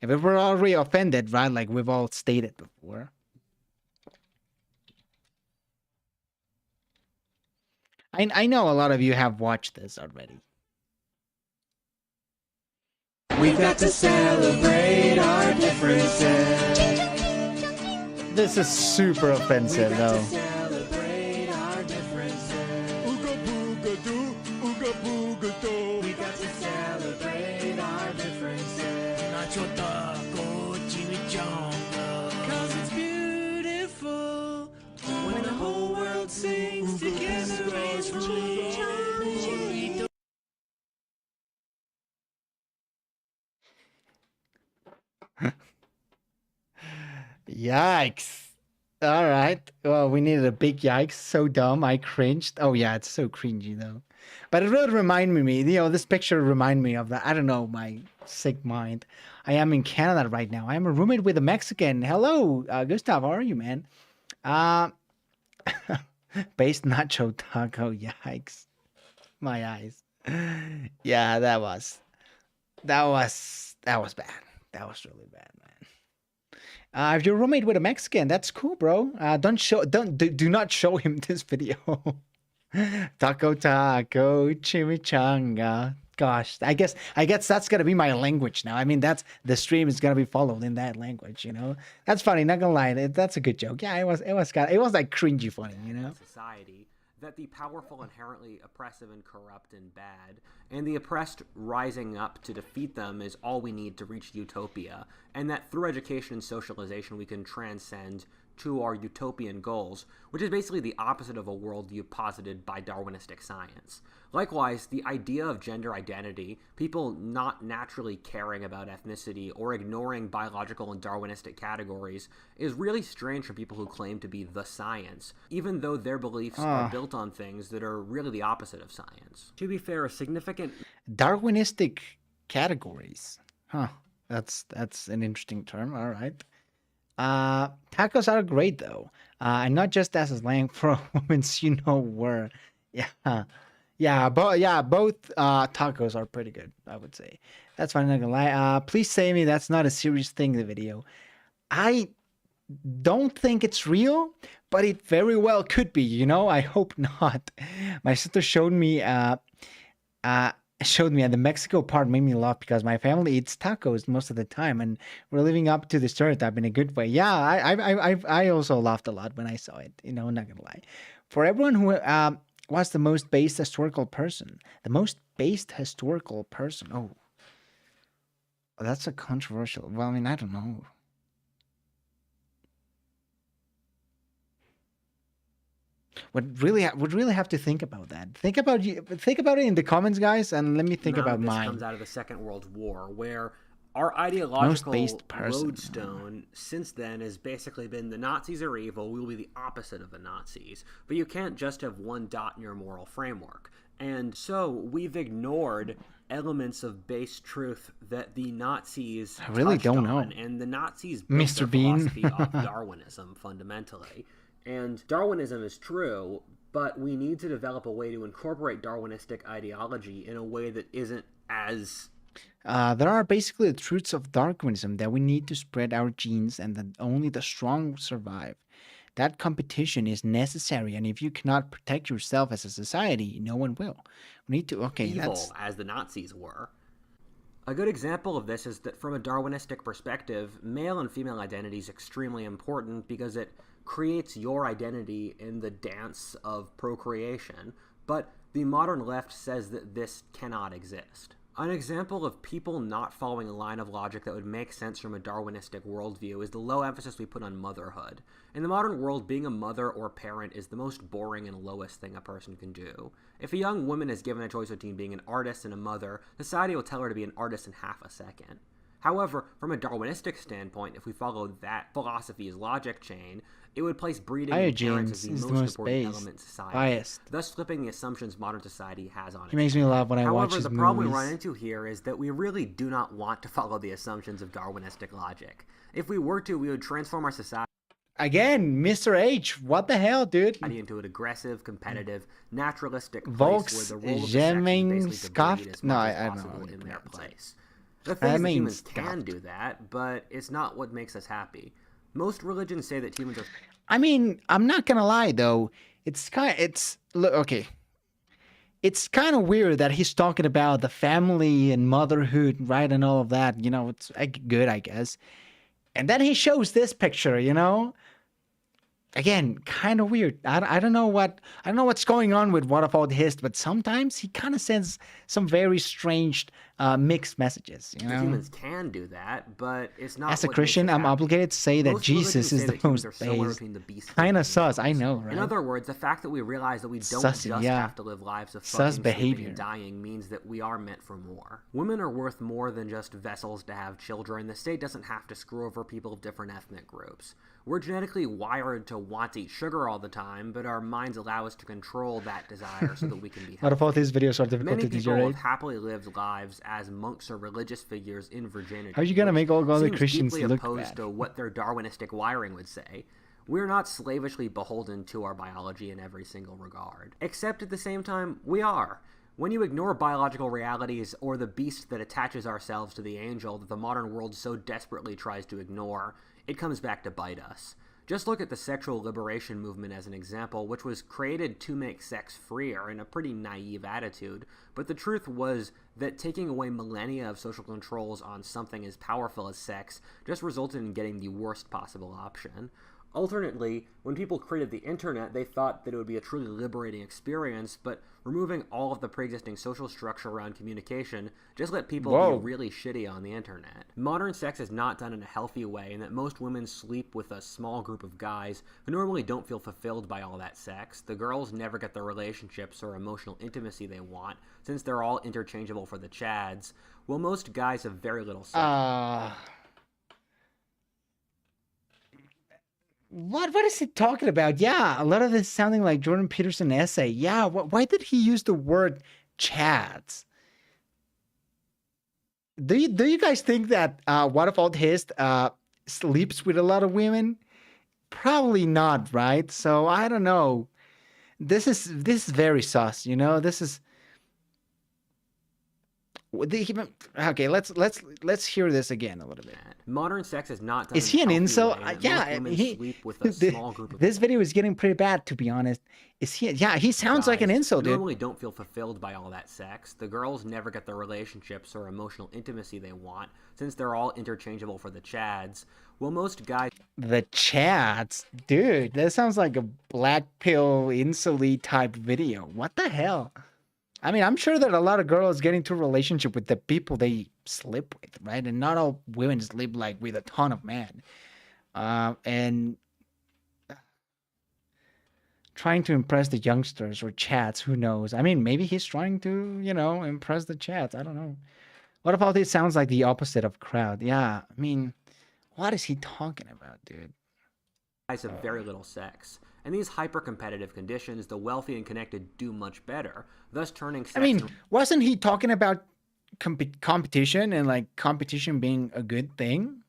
if we're already offended, right, like we've all stated before. I know a lot of you have watched this already. We've got to celebrate our differences. This is super offensive, though. Celebrate our differences. Ooga booga doo, ooga booga doo. We got to celebrate our differences. Nacho taco, chimichanga. 'Cause it's beautiful when the whole world sings together. Yikes. All right. Well, we needed a big yikes. So dumb. I cringed. Oh, yeah, it's so cringy, though. But it really reminded me, you know, this picture reminded me of that. I don't know, my sick mind. I am in Canada right now. I am a roommate with a Mexican. Hello, Gustav. How are you, man? Based nacho taco. Yikes. My eyes. Yeah, that was bad. That was really bad, man. If you're a roommate with a Mexican, that's cool, bro. Do not show him this video. Taco, chimichanga. Gosh, I guess that's gonna be my language now. I mean, the stream is gonna be followed in that language, you know. That's funny. Not gonna lie, that's a good joke. Yeah, it was like cringy funny, you know. Society, that the powerful inherently oppressive and corrupt and bad, and the oppressed rising up to defeat them is all we need to reach utopia, and that through education and socialization we can transcend to our utopian goals, which is basically the opposite of a worldview posited by Darwinistic science. Likewise, the idea of gender identity, people not naturally caring about ethnicity or ignoring biological and Darwinistic categories, is really strange for people who claim to be the science, even though their beliefs are built on things that are really the opposite of science. To be fair, a significant Darwinistic categories. Huh. That's an interesting term. All right. Tacos are great though. And not just as a slang for women's, you know, were. Yeah, both tacos are pretty good, I would say. That's fine, not gonna lie. Please say me that's not a serious thing, the video. I don't think it's real, but it very well could be, you know? I hope not. My sister showed me and the Mexico part made me laugh because my family eats tacos most of the time, and we're living up to the stereotype in a good way. Yeah, I also laughed a lot when I saw it. You know, not gonna lie. For everyone who was the most based historical person, Oh, that's a controversial. Well, I mean, I don't know. Would really have to think about that. Think about it in the comments, guys, and let me think about this mine. Comes out of the Second World War, where our ideological person. lodestone since then has basically been the Nazis are evil, we will be the opposite of the Nazis. But you can't just have one dot in your moral framework. And so we've ignored elements of base truth that the Nazis I really don't know. And the Nazis built Mr. their Bean. philosophy off Darwinism, fundamentally. And Darwinism is true, but we need to develop a way to incorporate Darwinistic ideology in a way that isn't as... There are basically the truths of Darwinism that we need to spread our genes and that only the strong survive. That competition is necessary, and if you cannot protect yourself as a society, no one will. We need to... Okay, evil, as the Nazis were. A good example of this is that from a Darwinistic perspective, male and female identity is extremely important because it creates your identity in the dance of procreation, but the modern left says that this cannot exist. An example of people not following a line of logic that would make sense from a Darwinistic worldview is the low emphasis we put on motherhood. In the modern world, being a mother or parent is the most boring and lowest thing a person can do. If a young woman is given a choice between being an artist and a mother, society will tell her to be an artist in half a second. However, from a Darwinistic standpoint, if we follow that philosophy's logic chain, it would place breeding and parents as the James is most the most important element in society, biased. thus flipping the assumptions modern society has on it. He makes me laugh when I watch However, his the problem we movies. run into here is that we really do not want to follow the assumptions of Darwinistic logic. If we were to, we would transform our society Again, Mr. H, what the hell, dude? into an aggressive, competitive, naturalistic place Volks where the role of the sex is basically to scoffed? breed as No, much I as don't know possible what you in their pronounce it. place. The thing I is that mean, humans can scoffed. do that, but it's not what makes us happy. Most religions say that humans are I mean, I'm not gonna lie though. Look, okay. It's kind of weird that he's talking about the family and motherhood, right, and all of that. You know, it's good, I guess. And then he shows this picture, you know. Again, kind of weird. I don't know what's going on with Whaitifalthist, but sometimes he kind of sends some very strange mixed messages. You know, humans can do that, but it's not. as a what makes Christian, us I'm happy. obligated to say that Most Jesus religions is say the that humans most are somewhere based. between the beast and Kind the of sus, I angels. know, In right? other words, the fact that we realize that we don't Sussy, just yeah. have to live lives of Sus fucking, behavior. sleeping, and dying means that we are meant for more. Women are worth more than just vessels to have children. The state doesn't have to screw over people of different ethnic groups. We're genetically wired to want to eat sugar all the time, but our minds allow us to control that desire so that we can be healthy. Whaitifalthist videos are difficult Many to people have digest. happily lived lives as monks or religious figures in virginity. How are you gonna which make all other seems Christians deeply look opposed bad? to what their Darwinistic wiring would say. We're not slavishly beholden to our biology in every single regard. Except at the same time, we are. When you ignore biological realities or the beast that attaches ourselves to the angel that the modern world so desperately tries to ignore, it comes back to bite us. Just look at the sexual liberation movement as an example, which was created to make sex freer in a pretty naive attitude, but the truth was that taking away millennia of social controls on something as powerful as sex just resulted in getting the worst possible option. Alternately, when people created the internet, they thought that it would be a truly liberating experience, but removing all of the pre-existing social structure around communication just let people Whoa. be really shitty on the internet. Modern sex is not done in a healthy way, and that most women sleep with a small group of guys who normally don't feel fulfilled by all that sex. The girls never get the relationships or emotional intimacy they want, since they're all interchangeable for the chads, while most guys have very little sex. What is he talking about? Yeah, a lot of this sounding like Jordan Peterson essay. Yeah, why did he use the word chads? Do you guys think that Whaitifalthist sleeps with a lot of women? Probably not, right? So I don't know. This is very sus, you know. This is okay. Let's hear this again a little bit. Modern sex is not done Is in he a an healthy incel? way, and Yeah, most women he. sleep with a small group of This video is getting pretty bad, to be honest. Is he? Yeah, he sounds like an guys incel, who dude. normally don't feel fulfilled by all that sex. The girls never get the relationships or emotional intimacy they want, since they're all interchangeable for the chads. Well, most guys The chats, dude. That sounds like a black pill incel type video. What the hell? I mean, I'm sure that a lot of girls get into a relationship with the people they sleep with, right? And not all women sleep like with a ton of men. And trying to impress the youngsters or chats, who knows? I mean, maybe he's trying to, impress the chats. I don't know. What about it sounds like the opposite of Kraut? Yeah, I mean, what is he talking about, dude? have very little sex. In these hyper-competitive conditions, the wealthy and connected do much better, thus turning sex I mean, wasn't he talking about competition and like competition being a good thing?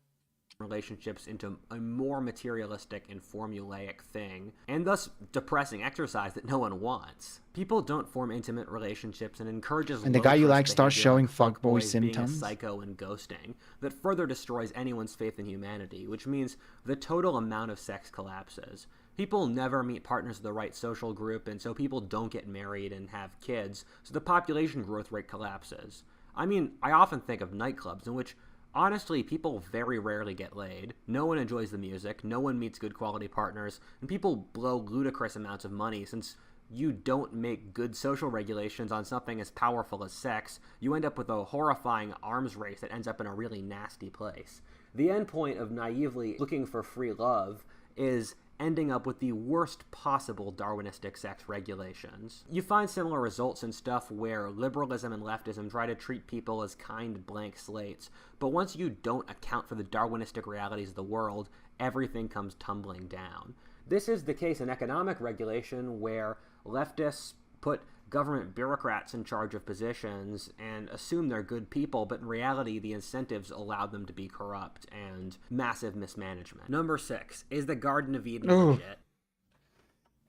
relationships into a more materialistic and formulaic thing, and thus depressing exercise that no one wants. People don't form intimate relationships and encourages And the guy you like starts showing fuckboy being a symptoms. psycho and ghosting that further destroys anyone's faith in humanity, which means the total amount of sex collapses. People never meet partners of the right social group, and so people don't get married and have kids, so the population growth rate collapses. I mean, I often think of nightclubs in which honestly, people very rarely get laid. No one enjoys the music, no one meets good quality partners, and people blow ludicrous amounts of money since you don't make good social regulations on something as powerful as sex. You end up with a horrifying arms race that ends up in a really nasty place. The end point of naively looking for free love is ending up with the worst possible Darwinistic sex regulations. You find similar results in stuff where liberalism and leftism try to treat people as kind blank slates, but once you don't account for the Darwinistic realities of the world, everything comes tumbling down. This is the case in economic regulation, where leftists put government bureaucrats in charge of positions and assume they're good people, but in reality the incentives allow them to be corrupt and massive mismanagement. Number 6, is the Garden of Eden legit?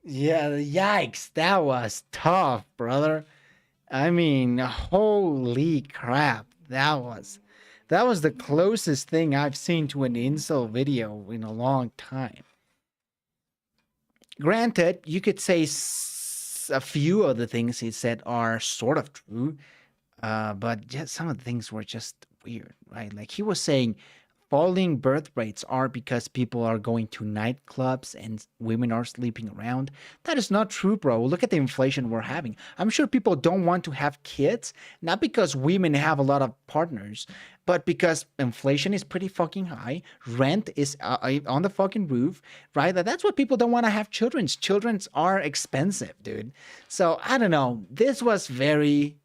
Yeah, yikes, that was tough, brother. I mean, holy crap, that was the closest thing I've seen to an incel video in a long time. Granted, you could say a few of the things he said are sort of true, but just some of the things were just weird, right? Like he was saying falling birth rates are because people are going to nightclubs and women are sleeping around. That is not true, bro. Look at the inflation we're having. I'm sure people don't want to have kids, not because women have a lot of partners, but because inflation is pretty fucking high. Rent is on the fucking roof, right? That's what people don't want to have children. Children are expensive, dude. So I don't know. This was very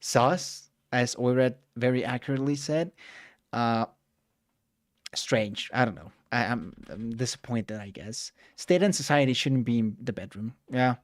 sus, as Oired very accurately said. Strange. I don't know. I'm disappointed, I guess. State and society shouldn't be in the bedroom. Yeah.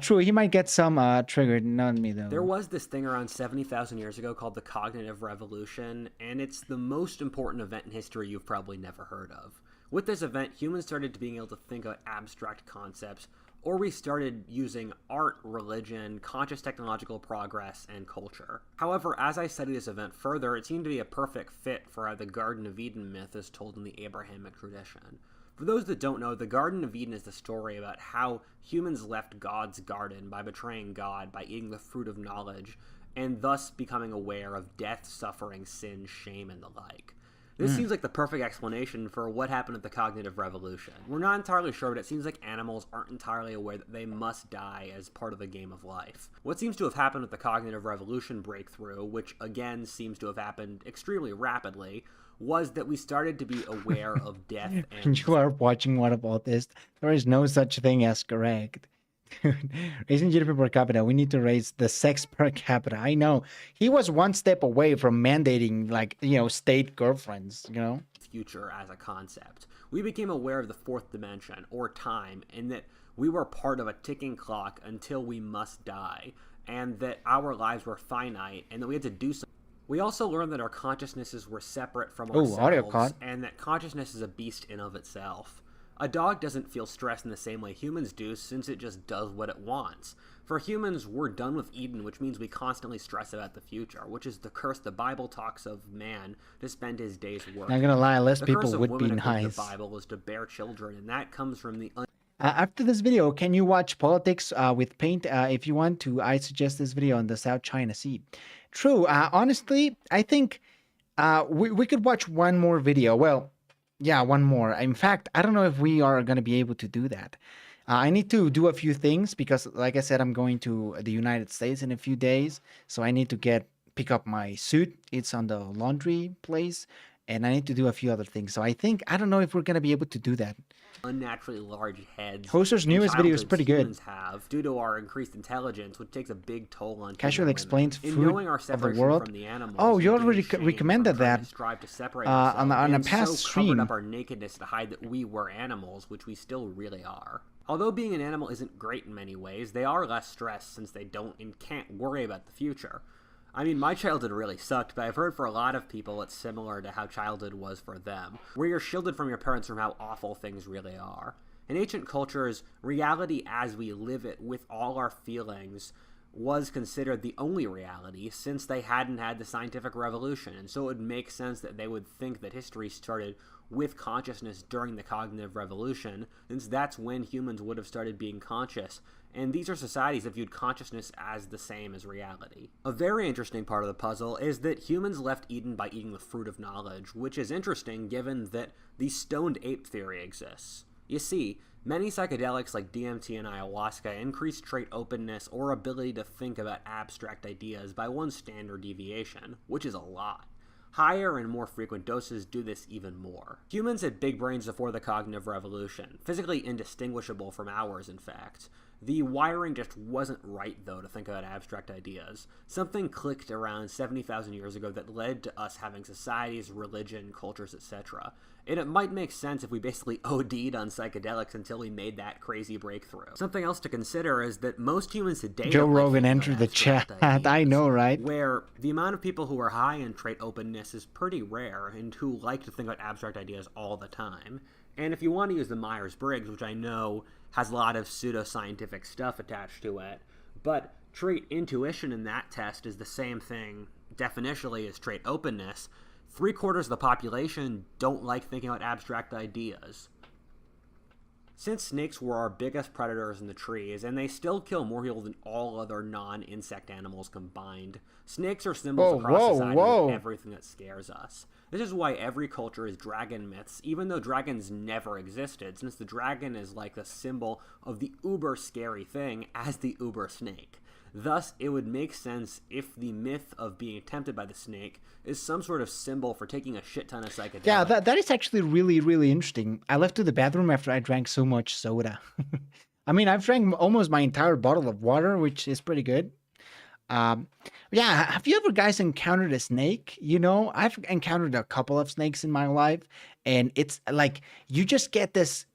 True, he might get some triggered, not me though. There was this thing around 70,000 years ago called the Cognitive Revolution, and it's the most important event in history you've probably never heard of. With this event, humans started to being able to think of abstract concepts, or we started using art, religion, conscious technological progress, and culture. However, as I studied this event further, it seemed to be a perfect fit for how the Garden of Eden myth is told in the Abrahamic tradition. For those that don't know, the Garden of Eden is the story about how humans left God's garden by betraying God, by eating the fruit of knowledge, and thus becoming aware of death, suffering, sin, shame, and the like. This seems like the perfect explanation for what happened at the Cognitive Revolution. We're not entirely sure, but it seems like animals aren't entirely aware that they must die as part of the game of life. What seems to have happened with the Cognitive Revolution breakthrough, which again seems to have happened extremely rapidly, was that we started to be aware of death and... When you are watching Whaitifalthist, there is no such thing as correct. Dude, raising GDP per capita, we need to raise the sex per capita. I know. He was one step away from mandating, like, state girlfriends, future as a concept. We became aware of the fourth dimension, or time, and that we were part of a ticking clock until we must die, and that our lives were finite, and that we had to do something. We also learned that our consciousnesses were separate from ourselves, and that consciousness is a beast in of itself. A dog doesn't feel stress in the same way humans do, since it just does what it wants. For humans, we're done with Eden, which means we constantly stress about the future, which is the curse the Bible talks of man to spend his days working. Not gonna lie, less people would be The curse of women, according nice. to the Bible, is to bear children, and that comes from the... After this video, can you watch Politics with Paint? If you want to, I suggest this video on the South China Sea. True. Honestly, I think we could watch one more video. Well, yeah, one more. In fact, I don't know if we are going to be able to do that. I need to do a few things because, like I said, I'm going to the United States in a few days. So I need to pick up my suit. It's on the laundry place. And I need to do a few other things. So I don't know if we're going to be able to do that. Unnaturally large heads. Hoster's newest video is pretty good. Humans have due to our increased intelligence, which takes a big toll on Casual explains in food knowing our of the separation world. From the animals, Oh, you and already getting recommended shamed from trying that to strive to separate on a ourselves, past and so stream. covered up our nakedness to hide that we were animals, which we still really are. Although being an animal isn't great in many ways, they are less stressed since they don't and can't worry about the future. I mean, my childhood really sucked, but I've heard for a lot of people it's similar to how childhood was for them, where you're shielded from your parents from how awful things really are. In ancient cultures, reality as we live it with all our feelings was considered the only reality since they hadn't had the scientific revolution, and so it would make sense that they would think that history started with consciousness during the cognitive revolution, since that's when humans would have started being conscious, and these are societies that viewed consciousness as the same as reality. A very interesting part of the puzzle is that humans left Eden by eating the fruit of knowledge, which is interesting given that the stoned ape theory exists. You see, many psychedelics like DMT and ayahuasca increase trait openness or ability to think about abstract ideas by one standard deviation, which is a lot. Higher and more frequent doses do this even more. Humans had big brains before the cognitive revolution, physically indistinguishable from ours, in fact. The wiring just wasn't right, though, to think about abstract ideas. Something clicked around 70,000 years ago that led to us having societies, religion, cultures, etc. And it might make sense if we basically OD'd on psychedelics until we made that crazy breakthrough. Something else to consider is that most humans today Joe don't like Rogan thinking entered about the abstract chat. ideas, I know, right? where the amount of people who are high in trait openness is pretty rare and who like to think about abstract ideas all the time. And if you want to use the Myers-Briggs, which I know has a lot of pseudoscientific stuff attached to it, but trait intuition in that test is the same thing definitionally as trait openness. 3/4 of the population don't like thinking about abstract ideas. Since snakes were our biggest predators in the trees, and they still kill more people than all other non-insect animals combined, snakes are symbols across society of everything that scares us. This is why every culture is dragon myths, even though dragons never existed, since the dragon is like the symbol of the uber scary thing as the uber snake. Thus, it would make sense if the myth of being tempted by the snake is some sort of symbol for taking a shit ton of psychedelics. Yeah, that is actually really, really interesting. I left to the bathroom after I drank so much soda. I mean, I've drank almost my entire bottle of water, which is pretty good. Yeah, have you ever guys encountered a snake? You know, I've encountered a couple of snakes in my life, and it's like you just get this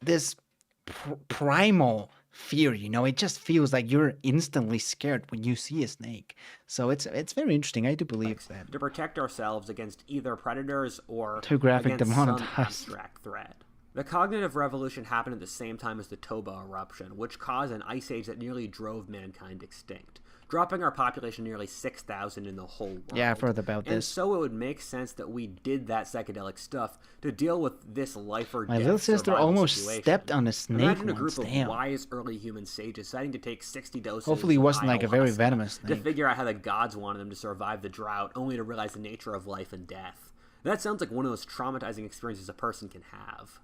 primal fear, you know. It just feels like you're instantly scared when you see a snake. So it's very interesting. I do believe that. To protect ourselves against either predators or Too graphic against to some monetize. abstract threat. The cognitive revolution happened at the same time as the Toba eruption, which caused an ice age that nearly drove mankind extinct, dropping our population nearly 6,000 in the whole world. Yeah, I've heard about And this. so it would make sense that we did that psychedelic stuff to deal with this life or death My little sister survival almost situation. stepped on a snake Imagine a once. group of Damn. wise early human sages deciding to take 60 doses Hopefully it of wasn't like a very ayahuasca venomous to snake. figure out how the gods wanted them to survive the drought, only to realize the nature of life and death. That sounds like one of those traumatizing experiences a person can have.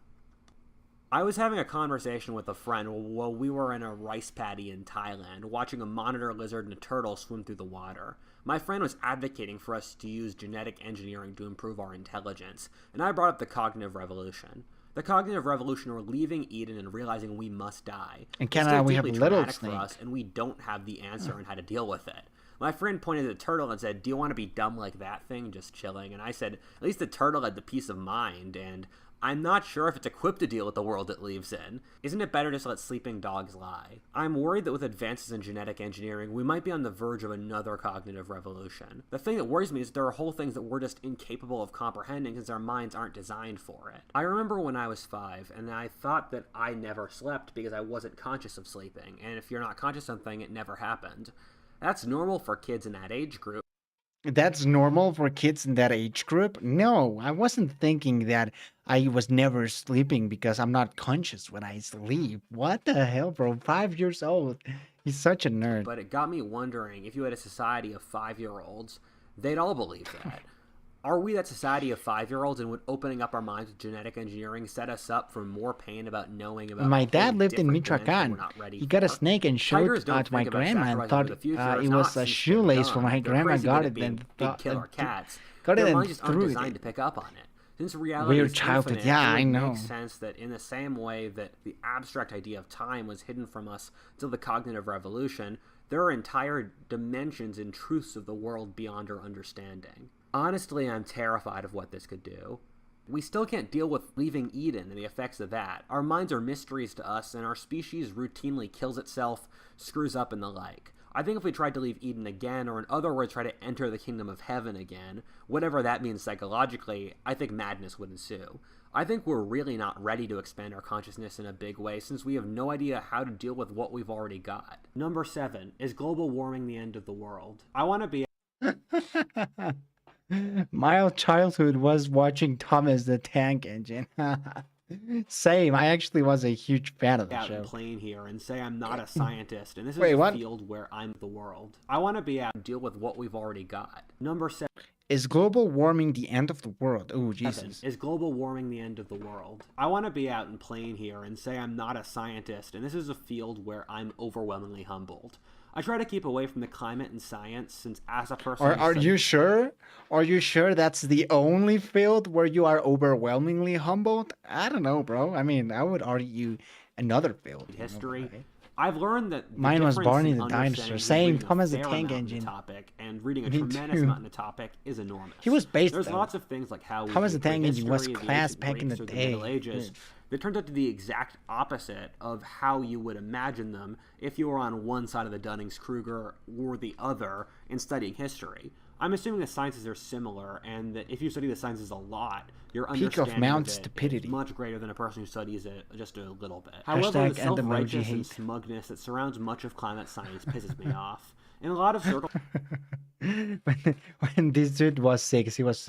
I was having a conversation with a friend while we were in a rice paddy in Thailand, watching a monitor lizard and a turtle swim through the water. My friend was advocating for us to use genetic engineering to improve our intelligence, and I brought up the cognitive revolution. The cognitive revolution, or leaving Eden and realizing we must die. In is Canada, still we have deeply little traumatic for snake. us, and we don't have the answer on how to deal with it. My friend pointed at the turtle and said, "Do you want to be dumb like that thing, just chilling?" And I said, "At least the turtle had the peace of mind, and I'm not sure if it's equipped to deal with the world it lives in. Isn't it better just to let sleeping dogs lie?" I'm worried that with advances in genetic engineering, we might be on the verge of another cognitive revolution. The thing that worries me is there are whole things that we're just incapable of comprehending since our minds aren't designed for it. I remember when I was 5, and I thought that I never slept because I wasn't conscious of sleeping, and if you're not conscious of something, it never happened. That's normal for kids in that age group. That's normal for kids in that age group? No, I wasn't thinking that I was never sleeping because I'm not conscious when I sleep. What the hell, bro? 5 years old. He's such a nerd. But it got me wondering, if you had a society of 5-year-olds, they'd all believe that. Are we that society of 5-year-olds, and would opening up our minds with genetic engineering set us up for more pain about knowing about My dad whole lived in different dimensions Michoacan. we're not ready He got a for? snake and showed Tigers it don't to my think about grandma and sacrificing thought for the future. it It's was not a since they're shoelace for young. my They're grandma. crazy Got good it, at being then big killer cats. got it Their and minds just aren't threw designed it. to pick up on it. Since reality Weird is childhood. infinite, Yeah, it I would know. make sense that in the same way that the abstract idea of time was hidden from us until the cognitive revolution, there are entire dimensions and truths of the world beyond our understanding. Honestly, I'm terrified of what this could do. We still can't deal with leaving Eden and the effects of that. Our minds are mysteries to us, and our species routinely kills itself, screws up, and the like. I think if we tried to leave Eden again, or in other words, try to enter the kingdom of heaven again, whatever that means psychologically, I think madness would ensue. I think we're really not ready to expand our consciousness in a big way, since we have no idea how to deal with what we've already got. Number 7, is global warming the end of the world? I want to be My childhood was watching Thomas the Tank Engine. Same. I actually was a huge fan of the out show. and plain here and say I'm not a scientist, and this is Wait, a what? field where I'm the world. I want to be out and deal with what we've already got. Number 7, Is global warming the end of the world? Oh, Jesus. is global warming the end of the world? I want to be out and plain here and say I'm not a scientist, and this is a field where I'm overwhelmingly humbled. I try to keep away from the climate and science since as a person... Are you sure? Are you sure that's the only field where you are overwhelmingly humbled? I don't know, bro. I mean, I would argue another field. History. I've learned that the Mine was difference Barney in the understanding Dinosaur. and Same, reading a Thomas the fair Tank amount in the Engine. topic and reading a Me tremendous too. amount in the topic is enormous. He was based, There's though. lots of things like how we Thomas the view Tank Engine was prehistory, the class ancient back in Greeks, the or day. Middle Ages. Yeah. They turned out to be the exact opposite of how you would imagine them if you were on one side of the Dunning-Kruger or the other in studying history. I'm assuming the sciences are similar, and that if you study the sciences a lot, your Peak understanding of Mount it Stupidity. is much greater than a person who studies it just a little bit. However, the Hashtag and emoji self-righteous and hate. smugness that surrounds much of climate science pisses me off. In a lot of circles, when this dude was 6, he was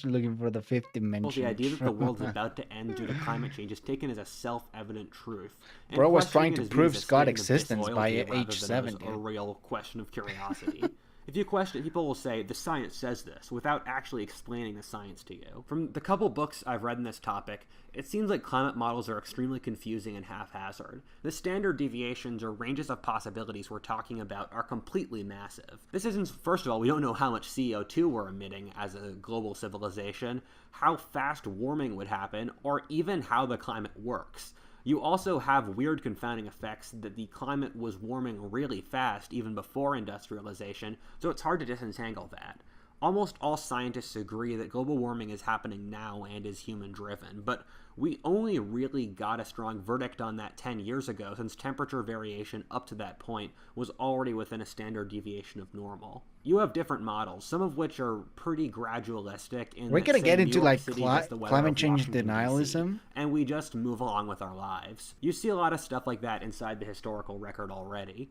looking for the fifth dimension. the idea that the world is about to end due to climate change is taken as a self-evident truth. And Bro was questioning trying it to is viewed prove as a God's statement of existence by disloyalty rather age than 7, as a dude. real question of curiosity. If you question, people will say, the science says this, without actually explaining the science to you. From the couple books I've read in this topic, it seems like climate models are extremely confusing and haphazard. The standard deviations or ranges of possibilities we're talking about are completely massive. This isn't, first of all, we don't know how much CO2 we're emitting as a global civilization, how fast warming would happen, or even how the climate works. You also have weird confounding effects that the climate was warming really fast even before industrialization, so it's hard to disentangle that. Almost all scientists agree that global warming is happening now and is human-driven, but we only really got a strong verdict on that 10 years ago, since temperature variation up to that point was already within a standard deviation of normal. You have different models, some of which are pretty gradualistic. We're gonna get into like climate climate change denialism, and we just move along with our lives. You see a lot of stuff like that inside the historical record already.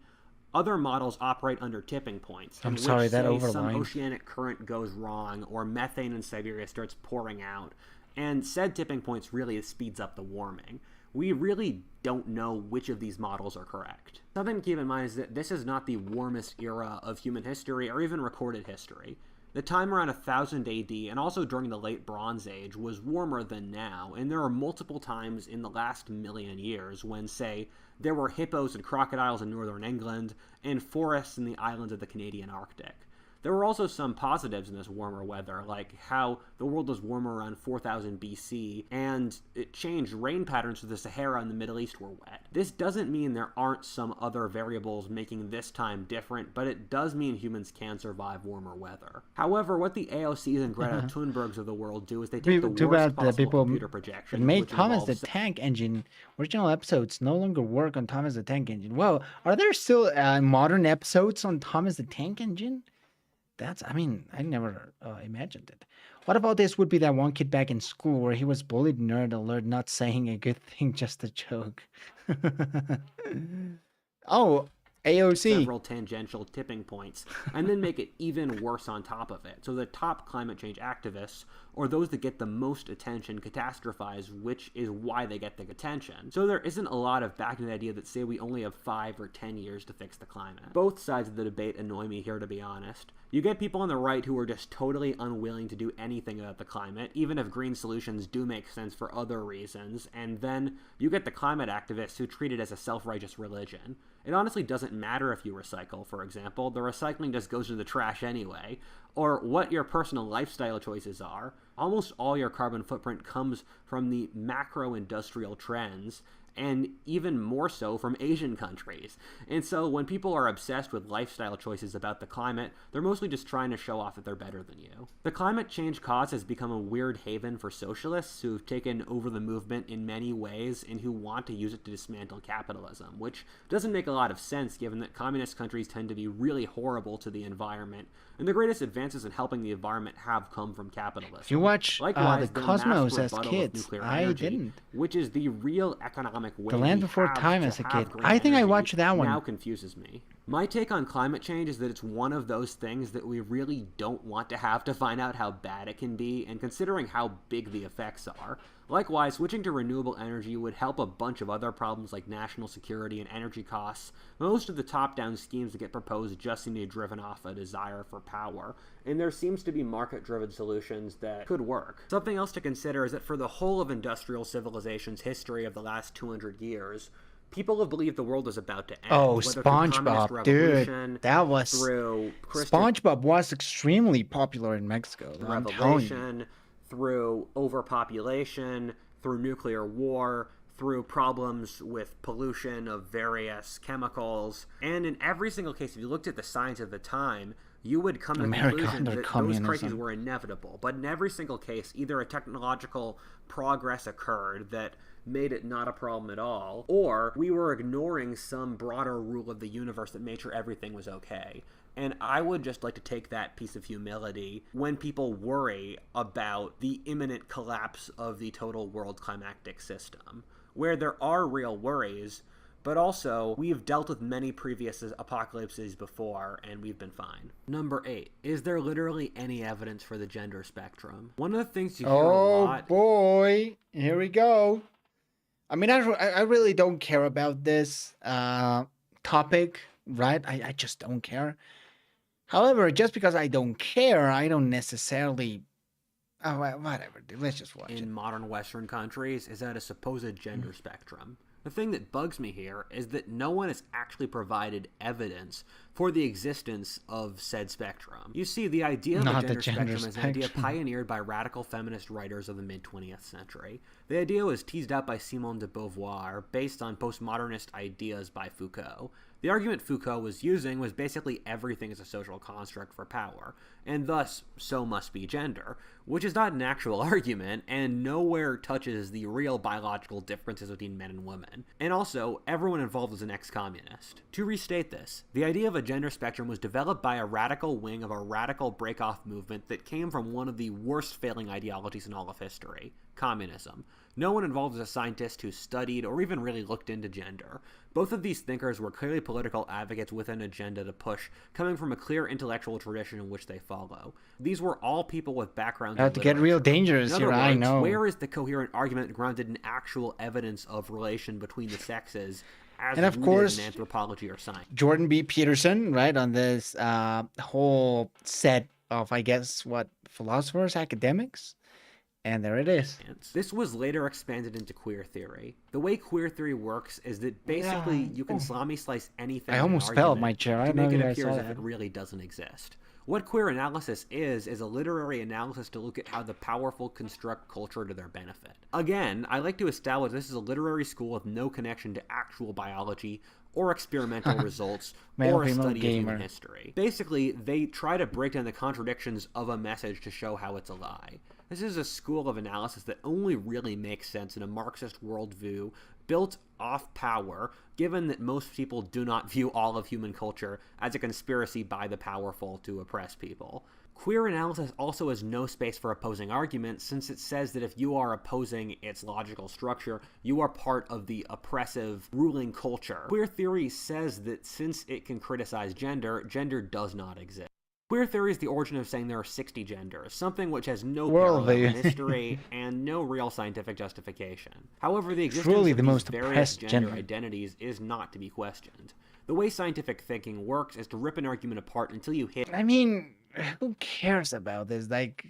Other models operate under tipping points. I'm in which, sorry, that say, overlined. some oceanic current goes wrong, or methane in Siberia starts pouring out, and said tipping points really speeds up the warming. We really don't know which of these models are correct. Something to keep in mind is that this is not the warmest era of human history or even recorded history. The time around 1000 AD and also during the late Bronze Age was warmer than now, and there are multiple times in the last million years when, say, there were hippos and crocodiles in northern England and forests in the islands of the Canadian Arctic. There were also some positives in this warmer weather, like how the world was warmer around 4000 BC, and it changed rain patterns to the Sahara and the Middle East were wet. This doesn't mean there aren't some other variables making this time different, but it does mean humans can survive warmer weather. However, what the AOCs and Greta Thunbergs of the world do is they take the Too worst bad the possible people computer that projection, made which Thomas the involves Tank Engine original episodes no longer work on Thomas the Tank Engine. Well, are there still modern episodes on Thomas the Tank Engine? I never imagined it. What about this would be that one kid back in school where he was bullied, nerd alert, not saying a good thing, just a joke. Oh, AOC. several tangential tipping points, and then make it even worse on top of it. So the top climate change activists, or those that get the most attention, catastrophize, which is why they get the attention. So there isn't a lot of backing the idea that say we only have 5 or 10 years to fix the climate. Both sides of the debate annoy me here, to be honest. You get people on the right who are just totally unwilling to do anything about the climate, even if green solutions do make sense for other reasons, and then you get the climate activists who treat it as a self-righteous religion. It honestly doesn't matter if you recycle, for example. The recycling just goes to the trash anyway. Or what your personal lifestyle choices are. Almost all your carbon footprint comes from the macro-industrial trends, and even more so from Asian countries. And so when people are obsessed with lifestyle choices about the climate, they're mostly just trying to show off that they're better than you. The climate change cause has become a weird haven for socialists who've taken over the movement in many ways and who want to use it to dismantle capitalism, which doesn't make a lot of sense given that communist countries tend to be really horrible to the environment, and the greatest advances in helping the environment have come from capitalism. You watch Likewise, the their Cosmos mass as rebuttal of kids. nuclear I energy, didn't. which is the real economic way The Land we Before have Time to as a have kid. green I think I energy watched that one. now confuses me. My take on climate change is that it's one of those things that we really don't want to have to find out how bad it can be, and considering how big the effects are. Likewise, switching to renewable energy would help a bunch of other problems like national security and energy costs. Most of the top-down schemes that get proposed just seem to be driven off a desire for power, and there seems to be market-driven solutions that could work. Something else to consider is that for the whole of industrial civilization's history of the last 200 years, People have believed the world was about to end. Oh, whether through SpongeBob, communist dude, revolution, that was through Christian SpongeBob was extremely popular in Mexico. I'm telling you. revelation, through overpopulation, through nuclear war, through problems with pollution of various chemicals. And in every single case, if you looked at the science of the time, you would come to the conclusion that those crises were inevitable. But in every single case, either a technological progress occurred that made it not a problem at all, or we were ignoring some broader rule of the universe that made sure everything was okay. And I would just like to take that piece of humility when people worry about the imminent collapse of the total world climactic system, where there are real worries, but also we've dealt with many previous apocalypses before and we've been fine. Number 8, is there literally any evidence for the gender spectrum? One of the things you hear a lot... Oh boy, here we go. I mean, I really don't care about this topic, right? I just don't care. However, just because I don't care, I don't necessarily... Oh, whatever, dude. Let's just watch it. In modern Western countries is that a supposed gender spectrum. The thing that bugs me here is that no one has actually provided evidence for the existence of said spectrum. You see, the idea of a gender spectrum is an idea pioneered by radical feminist writers of the mid-20th century. The idea was teased out by Simone de Beauvoir based on postmodernist ideas by Foucault. The argument Foucault was using was basically everything is a social construct for power, and thus, so must be gender, which is not an actual argument, and nowhere touches the real biological differences between men and women. And also, everyone involved was an ex-communist. To restate this, the idea of a gender spectrum was developed by a radical wing of a radical break-off movement that came from one of the worst failing ideologies in all of history, communism. No one involved was a scientist who studied or even really looked into gender. Both of these thinkers were clearly political advocates with an agenda to push, coming from a clear intellectual tradition in which they follow. These were all people with backgrounds in About to get real dangerous here, I know. Where is the coherent argument grounded in actual evidence of relation between the sexes, as and of course, in anthropology or science? Jordan B. Peterson, right, on this whole set of, I guess, philosophers, academics? And there it is. This was later expanded into queer theory. The way queer theory works is that basically you can salami slice anything. I almost fell out my chair. To make it appear as if it really doesn't exist. What queer analysis is a literary analysis to look at how the powerful construct culture to their benefit. Again, I like to establish this is a literary school with no connection to actual biology or experimental results or a study of human history. Basically, they try to break down the contradictions of a message to show how it's a lie. This is a school of analysis that only really makes sense in a Marxist worldview built off power, given that most people do not view all of human culture as a conspiracy by the powerful to oppress people. Queer analysis also has no space for opposing arguments, since it says that if you are opposing its logical structure, you are part of the oppressive ruling culture. Queer theory says that since it can criticize gender, gender does not exist. Queer theory is the origin of saying there are 60 genders, something which has no parallel in history and no real scientific justification. However, the existence of these various gender identities is not to be questioned. The way scientific thinking works is to rip an argument apart until you hit... I mean, who cares about this? Like,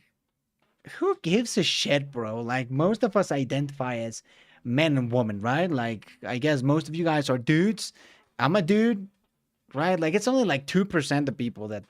who gives a shit, bro? Like, most of us identify as men and women, right? Like, I guess most of you guys are dudes. I'm a dude, right? Like, it's only like 2% of people that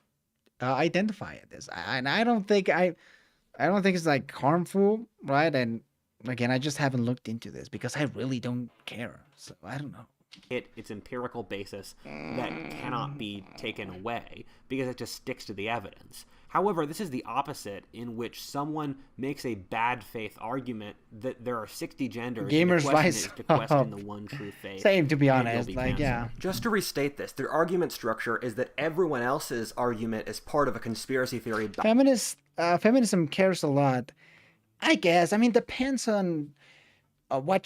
identify it as, and I don't think it's like harmful, right? And again, I just haven't looked into this because I really don't care, so I don't know. Its empirical basis that cannot be taken away because it just sticks to the evidence. However, this is the opposite, in which someone makes a bad faith argument that there are 60 genders. Gamers' rights to question the one true faith. Same, to be honest. Like, yeah. Just to restate this, their argument structure is that everyone else's argument is part of a conspiracy theory. Feminism cares a lot, I guess. I mean, depends on what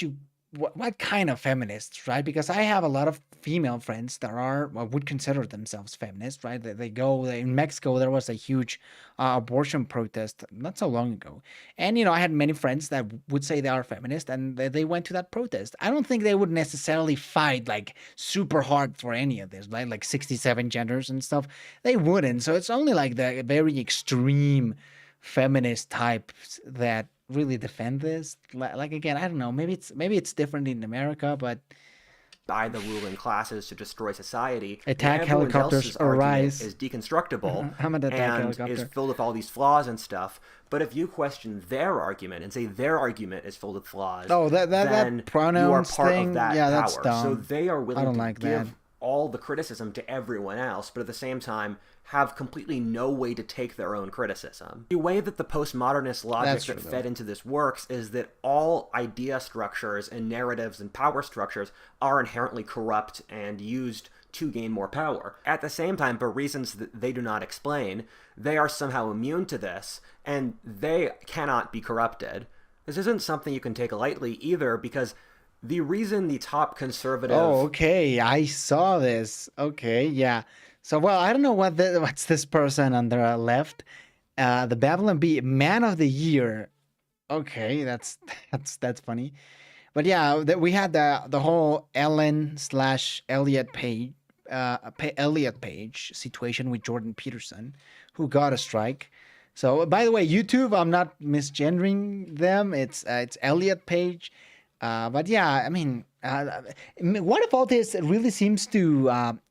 kind of feminists, right? Because I have a lot of female friends that would consider themselves feminists, right? They go in Mexico. There was a huge abortion protest not so long ago, and I had many friends that would say they are feminist, and they went to that protest. I don't think they would necessarily fight like super hard for any of this, right? Like 67 genders and stuff. They wouldn't. So it's only like the very extreme feminist types that really defend this. Like, again, I don't know, maybe it's different in America, but by the ruling classes to destroy society. Attack and everyone helicopters else's argument arise. is deconstructible I'm an attack and helicopter. is filled with all these flaws and stuff. But if you question their argument and say their argument is filled with flaws, then pronouns you are part thing, of that yeah, that's power. dumb. So they are willing to like give that. all the criticism to everyone else, but at the same time have completely no way to take their own criticism. The way that the postmodernist logic that fed into this works is that all idea structures and narratives and power structures are inherently corrupt and used to gain more power. At the same time, for reasons that they do not explain, they are somehow immune to this, and they cannot be corrupted. This isn't something you can take lightly either, because the reason the top conservative... Oh, okay. I saw this. Okay, yeah. So, well, I don't know what's this person on the left. The Babylon Bee, Man of the Year. Okay, that's funny. But yeah, we had the whole Ellen/Elliot Page, Elliot Page situation with Jordan Peterson, who got a strike. So, by the way, YouTube, I'm not misgendering them. It's Elliot Page. But yeah, I mean, what about this really seems to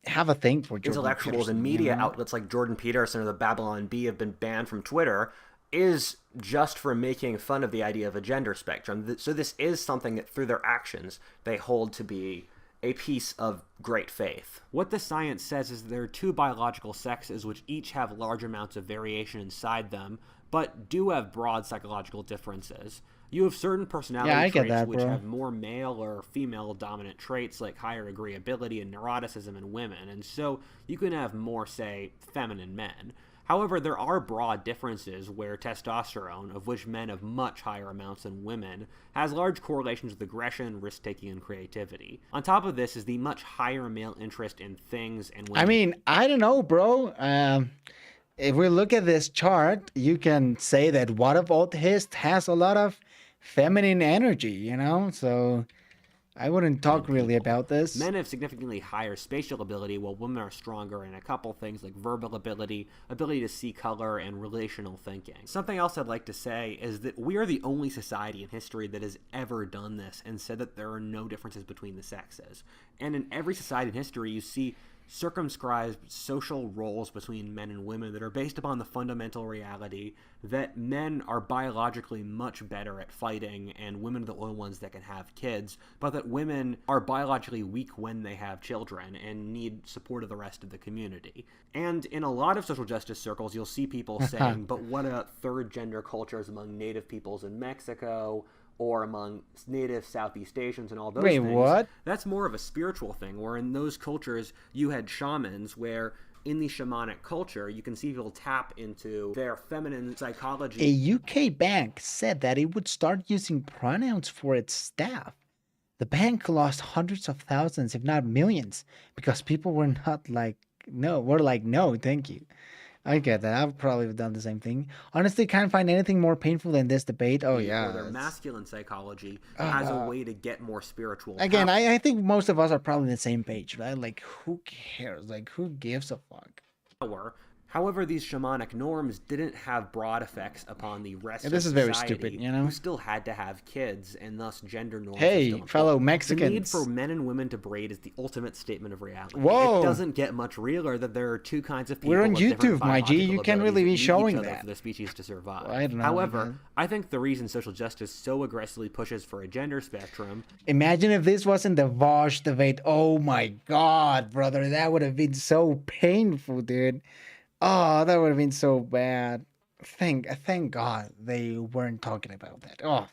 have a thing for Jordan intellectuals Peterson, and media outlets like Jordan Peterson or the Babylon Bee have been banned from Twitter is just for making fun of the idea of a gender spectrum. So this is something that through their actions they hold to be a piece of great faith. What the science says is that there are two biological sexes which each have large amounts of variation inside them, but do have broad psychological differences. You have certain personality traits which have more male or female dominant traits like higher agreeability and neuroticism in women, and so you can have more, say, feminine men. However, there are broad differences where testosterone, of which men have much higher amounts than women, has large correlations with aggression, risk-taking, and creativity. On top of this is the much higher male interest in things and women. I mean, I don't know, bro. If we look at this chart, you can say that Whaitifalthist has a lot of feminine energy, you know? So I wouldn't talk really about this. Men have significantly higher spatial ability, while women are stronger in a couple things like verbal ability, ability to see color, and relational thinking. Something else I'd like to say is that we are the only society in history that has ever done this and said that there are no differences between the sexes. And in every society in history, you see circumscribed social roles between men and women that are based upon the fundamental reality that men are biologically much better at fighting and women are the only ones that can have kids, but that women are biologically weak when they have children and need support of the rest of the community. And in a lot of social justice circles, you'll see people saying, but what about third gender cultures among native peoples in Mexico, or among native Southeast Asians and all those things. Wait, what? That's more of a spiritual thing, where in those cultures you had shamans, where in the shamanic culture you can see people tap into their feminine psychology. A UK bank said that it would start using pronouns for its staff. The bank lost hundreds of thousands, if not millions, because people were not like, no, thank you. I get that. I've probably done the same thing. Honestly, can't find anything more painful than this debate. Oh, yeah. Or their masculine psychology as a way to get more spiritual Again, power. I think most of us are probably on the same page, right? Like, who cares? Like, who gives a fuck? However, these shamanic norms didn't have broad effects upon the rest of This is society, very stupid, you know? who still had to have kids, and thus gender norms. Hey, were still fellow important. Mexicans. The need for men and women to breed is the ultimate statement of reality. Whoa. It doesn't get much realer that there are two kinds of people. We're on with different YouTube, my G. biological You can't abilities really be that need showing each other that. for the species to survive. Well, I don't know, However, man. I think the reason social justice so aggressively pushes for a gender spectrum Imagine if this wasn't the Vosh debate. Oh my God, brother. That would have been so painful, dude. Oh, that would have been so bad. Thank God they weren't talking about that. Oh,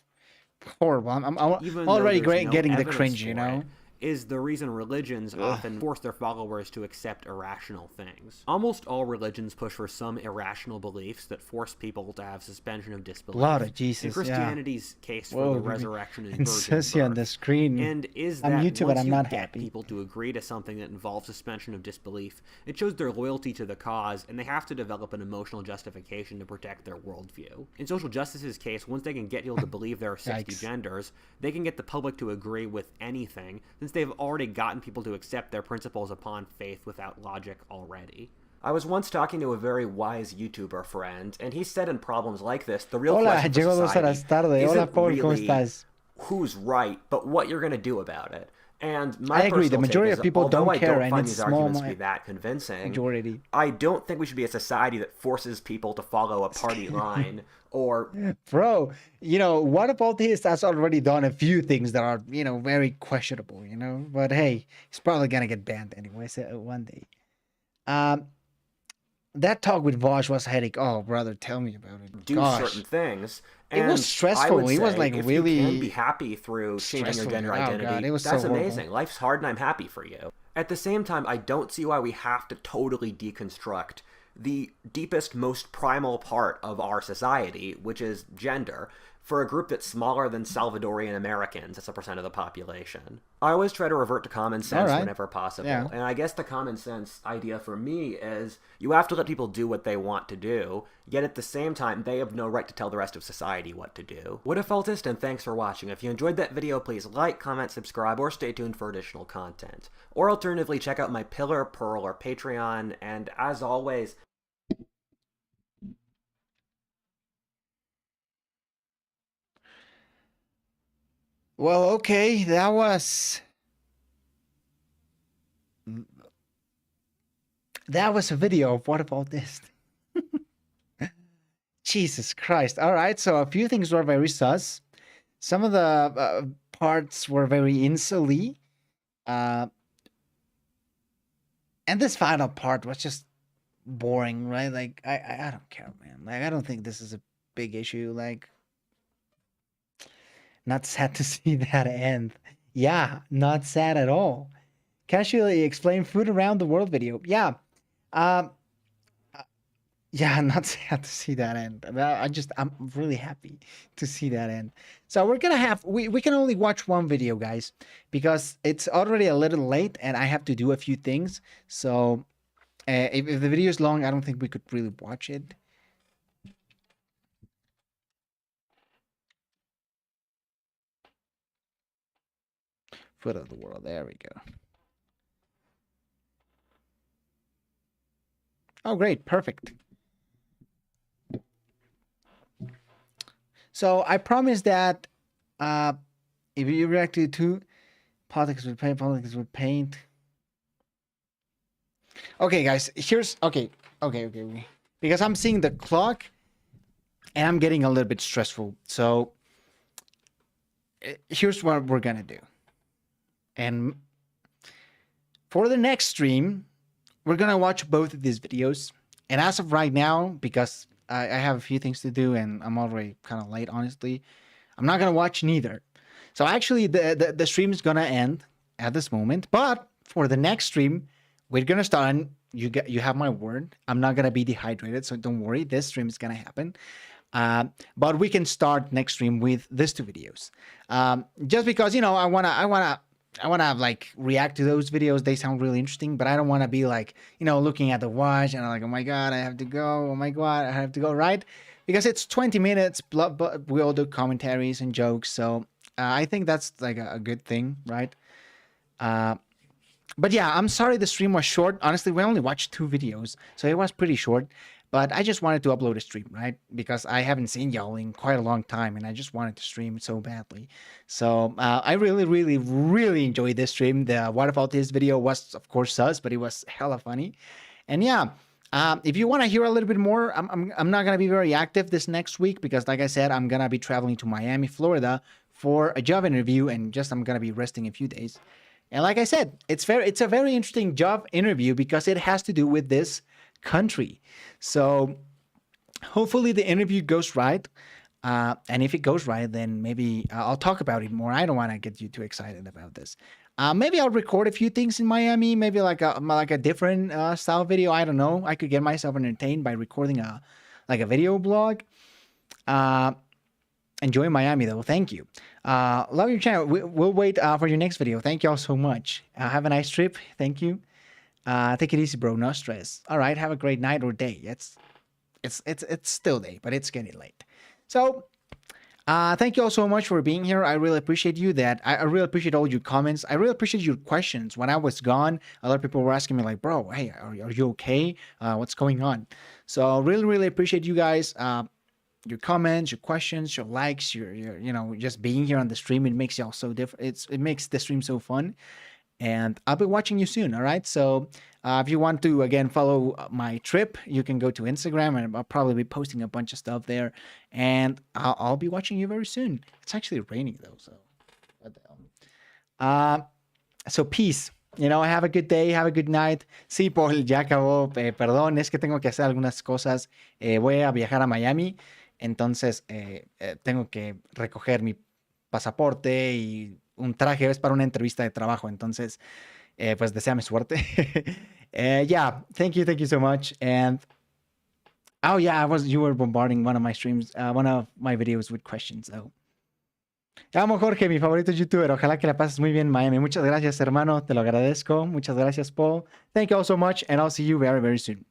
horrible. I'm even already though there's no getting the evidence cringe, you for know? it, is the reason religions often force their followers to accept irrational things. Almost all religions push for some irrational beliefs that force people to have suspension of disbelief. Blood of Jesus, In yeah. Christianity's case Whoa, for the baby. resurrection and It virgin says here on the birth. screen. And is On that YouTube, once but I'm you not get happy. people to agree to something that involves suspension of disbelief, it shows their loyalty to the cause, and they have to develop an emotional justification to protect their worldview. In social justice's case, once they can get people to believe there are 60 Yikes. genders, they can get the public to agree with anything, since they've already gotten people to accept their principles upon faith without logic already. I was once talking to a very wise YouTuber friend, and he said in problems like this, the real Hola, question for llegó 2 society horas tarde. Hola, isn't Paul, ¿cómo really estás? who's right, but what you're going to do about it. And my I agree. The personal take majority is, of people although don't I care, don't and find it's these small arguments to be that convincing, majority. I don't think we should be a society that forces people to follow a party line or Bro, Whaitifalthist has already done a few things that are, very questionable, But hey, he's probably gonna get banned anyway, so one day. Um, that talk with Vosh was a headache. Oh, brother, tell me about it. do Gosh, certain things. it was And stressful. I would It was say like if you can be really happy through changing your stressful. gender Oh God, identity, it was that's so horrible. amazing. Life's hard and I'm happy for you. At the same time, I don't see why we have to totally deconstruct the deepest, most primal part of our society, which is gender, for a group that's smaller than Salvadorian Americans as a percent of the population. I always try to revert to common sense whenever possible. Yeah. And I guess the common sense idea for me is you have to let people do what they want to do, yet at the same time, they have no right to tell the rest of society what to do. Whaitifalthist, and thanks for watching. If you enjoyed that video, please like, comment, subscribe, or stay tuned for additional content. Or alternatively, check out my Pillar, Pearl, or Patreon, and as always, Well, okay, that was a video of Whaitifalthist. Jesus Christ. All right, so a few things were very sus. Some of the parts were very insully. And this final part was just boring, right? Like, I don't care, man. Like, I don't think this is a big issue. Like, not sad to see that end. Yeah, not sad at all. Casually explain food around the world video. Yeah. Yeah, not sad to see that end. I'm really happy to see that end. So we're gonna have we can only watch one video, guys, because it's already a little late and I have to do a few things. So if the video is long, I don't think we could really watch it. Foot of the world. There we go. Oh, great. Perfect. So I promise that if you reacted to politics with paint. Okay, guys. Here's okay. Because I'm seeing the clock and I'm getting a little bit stressful. So here's what we're gonna do. And for the next stream, we're gonna watch both of these videos. And as of right now, because I have a few things to do and I'm already kind of late, honestly, I'm not gonna watch neither. So actually, the stream is gonna end at this moment. But for the next stream, we're gonna start. And you have my word. I'm not gonna be dehydrated, so don't worry. This stream is gonna happen. But we can start next stream with these two videos. Just because I wanna like react to those videos. They sound really interesting, but I don't want to be like, looking at the watch and I'm like, oh my God, I have to go. Oh my God, I have to go. Right. Because it's 20 minutes, but we all do commentaries and jokes. So I think that's like a good thing. Right. But yeah, I'm sorry the stream was short. Honestly, we only watched 2 videos, so it was pretty short. But I just wanted to upload a stream, right? Because I haven't seen y'all in quite a long time, and I just wanted to stream so badly. So I really, really, really enjoyed this stream. The Whaitifalthist video was, of course, sus, but it was hella funny. And yeah, if you want to hear a little bit more, I'm not gonna be very active this next week because, like I said, I'm gonna be traveling to Miami, Florida, for a job interview, and I'm gonna be resting a few days. And like I said, it's a very interesting job interview because it has to do with this country. So hopefully the interview goes right. And if it goes right, then maybe I'll talk about it more. I don't want to get you too excited about this. Maybe I'll record a few things in Miami, maybe like a different style video. I don't know. I could get myself entertained by recording a video blog. Enjoy Miami though. Thank you. Love your channel. We'll wait for your next video. Thank you all so much. Have a nice trip. Thank you. Take it easy, bro. No stress. All right. Have a great night or day. It's still day, but it's getting late. So, thank you all so much for being here. I really appreciate you. I really appreciate all your comments. I really appreciate your questions. When I was gone, a lot of people were asking me like, bro, hey, are you okay? What's going on? So really, really appreciate you guys. your comments, your questions, your likes, your you know, just being here on the stream. It makes y'all so different. It makes the stream so fun. And I'll be watching you soon. All right. So if you want to, again, follow my trip, you can go to Instagram, and I'll probably be posting a bunch of stuff there. And I'll be watching you very soon. It's actually raining though. So what the hell? So peace. You know, have a good day, have a good night. Sí, Paul, ya acabó. Perdón, es que tengo que hacer algunas cosas. Voy a viajar a Miami. Entonces, tengo que recoger mi pasaporte y un traje, es para una entrevista de trabajo, entonces, pues deséame suerte. Yeah, thank you so much. And oh yeah, you were bombarding one of my streams, one of my videos with questions. So, te amo, Jorge, mi favorito youtuber. Ojalá que la pases muy bien en Miami. Muchas gracias, hermano. Te lo agradezco. Muchas gracias, Paul. Thank you all so much, and I'll see you very, very soon.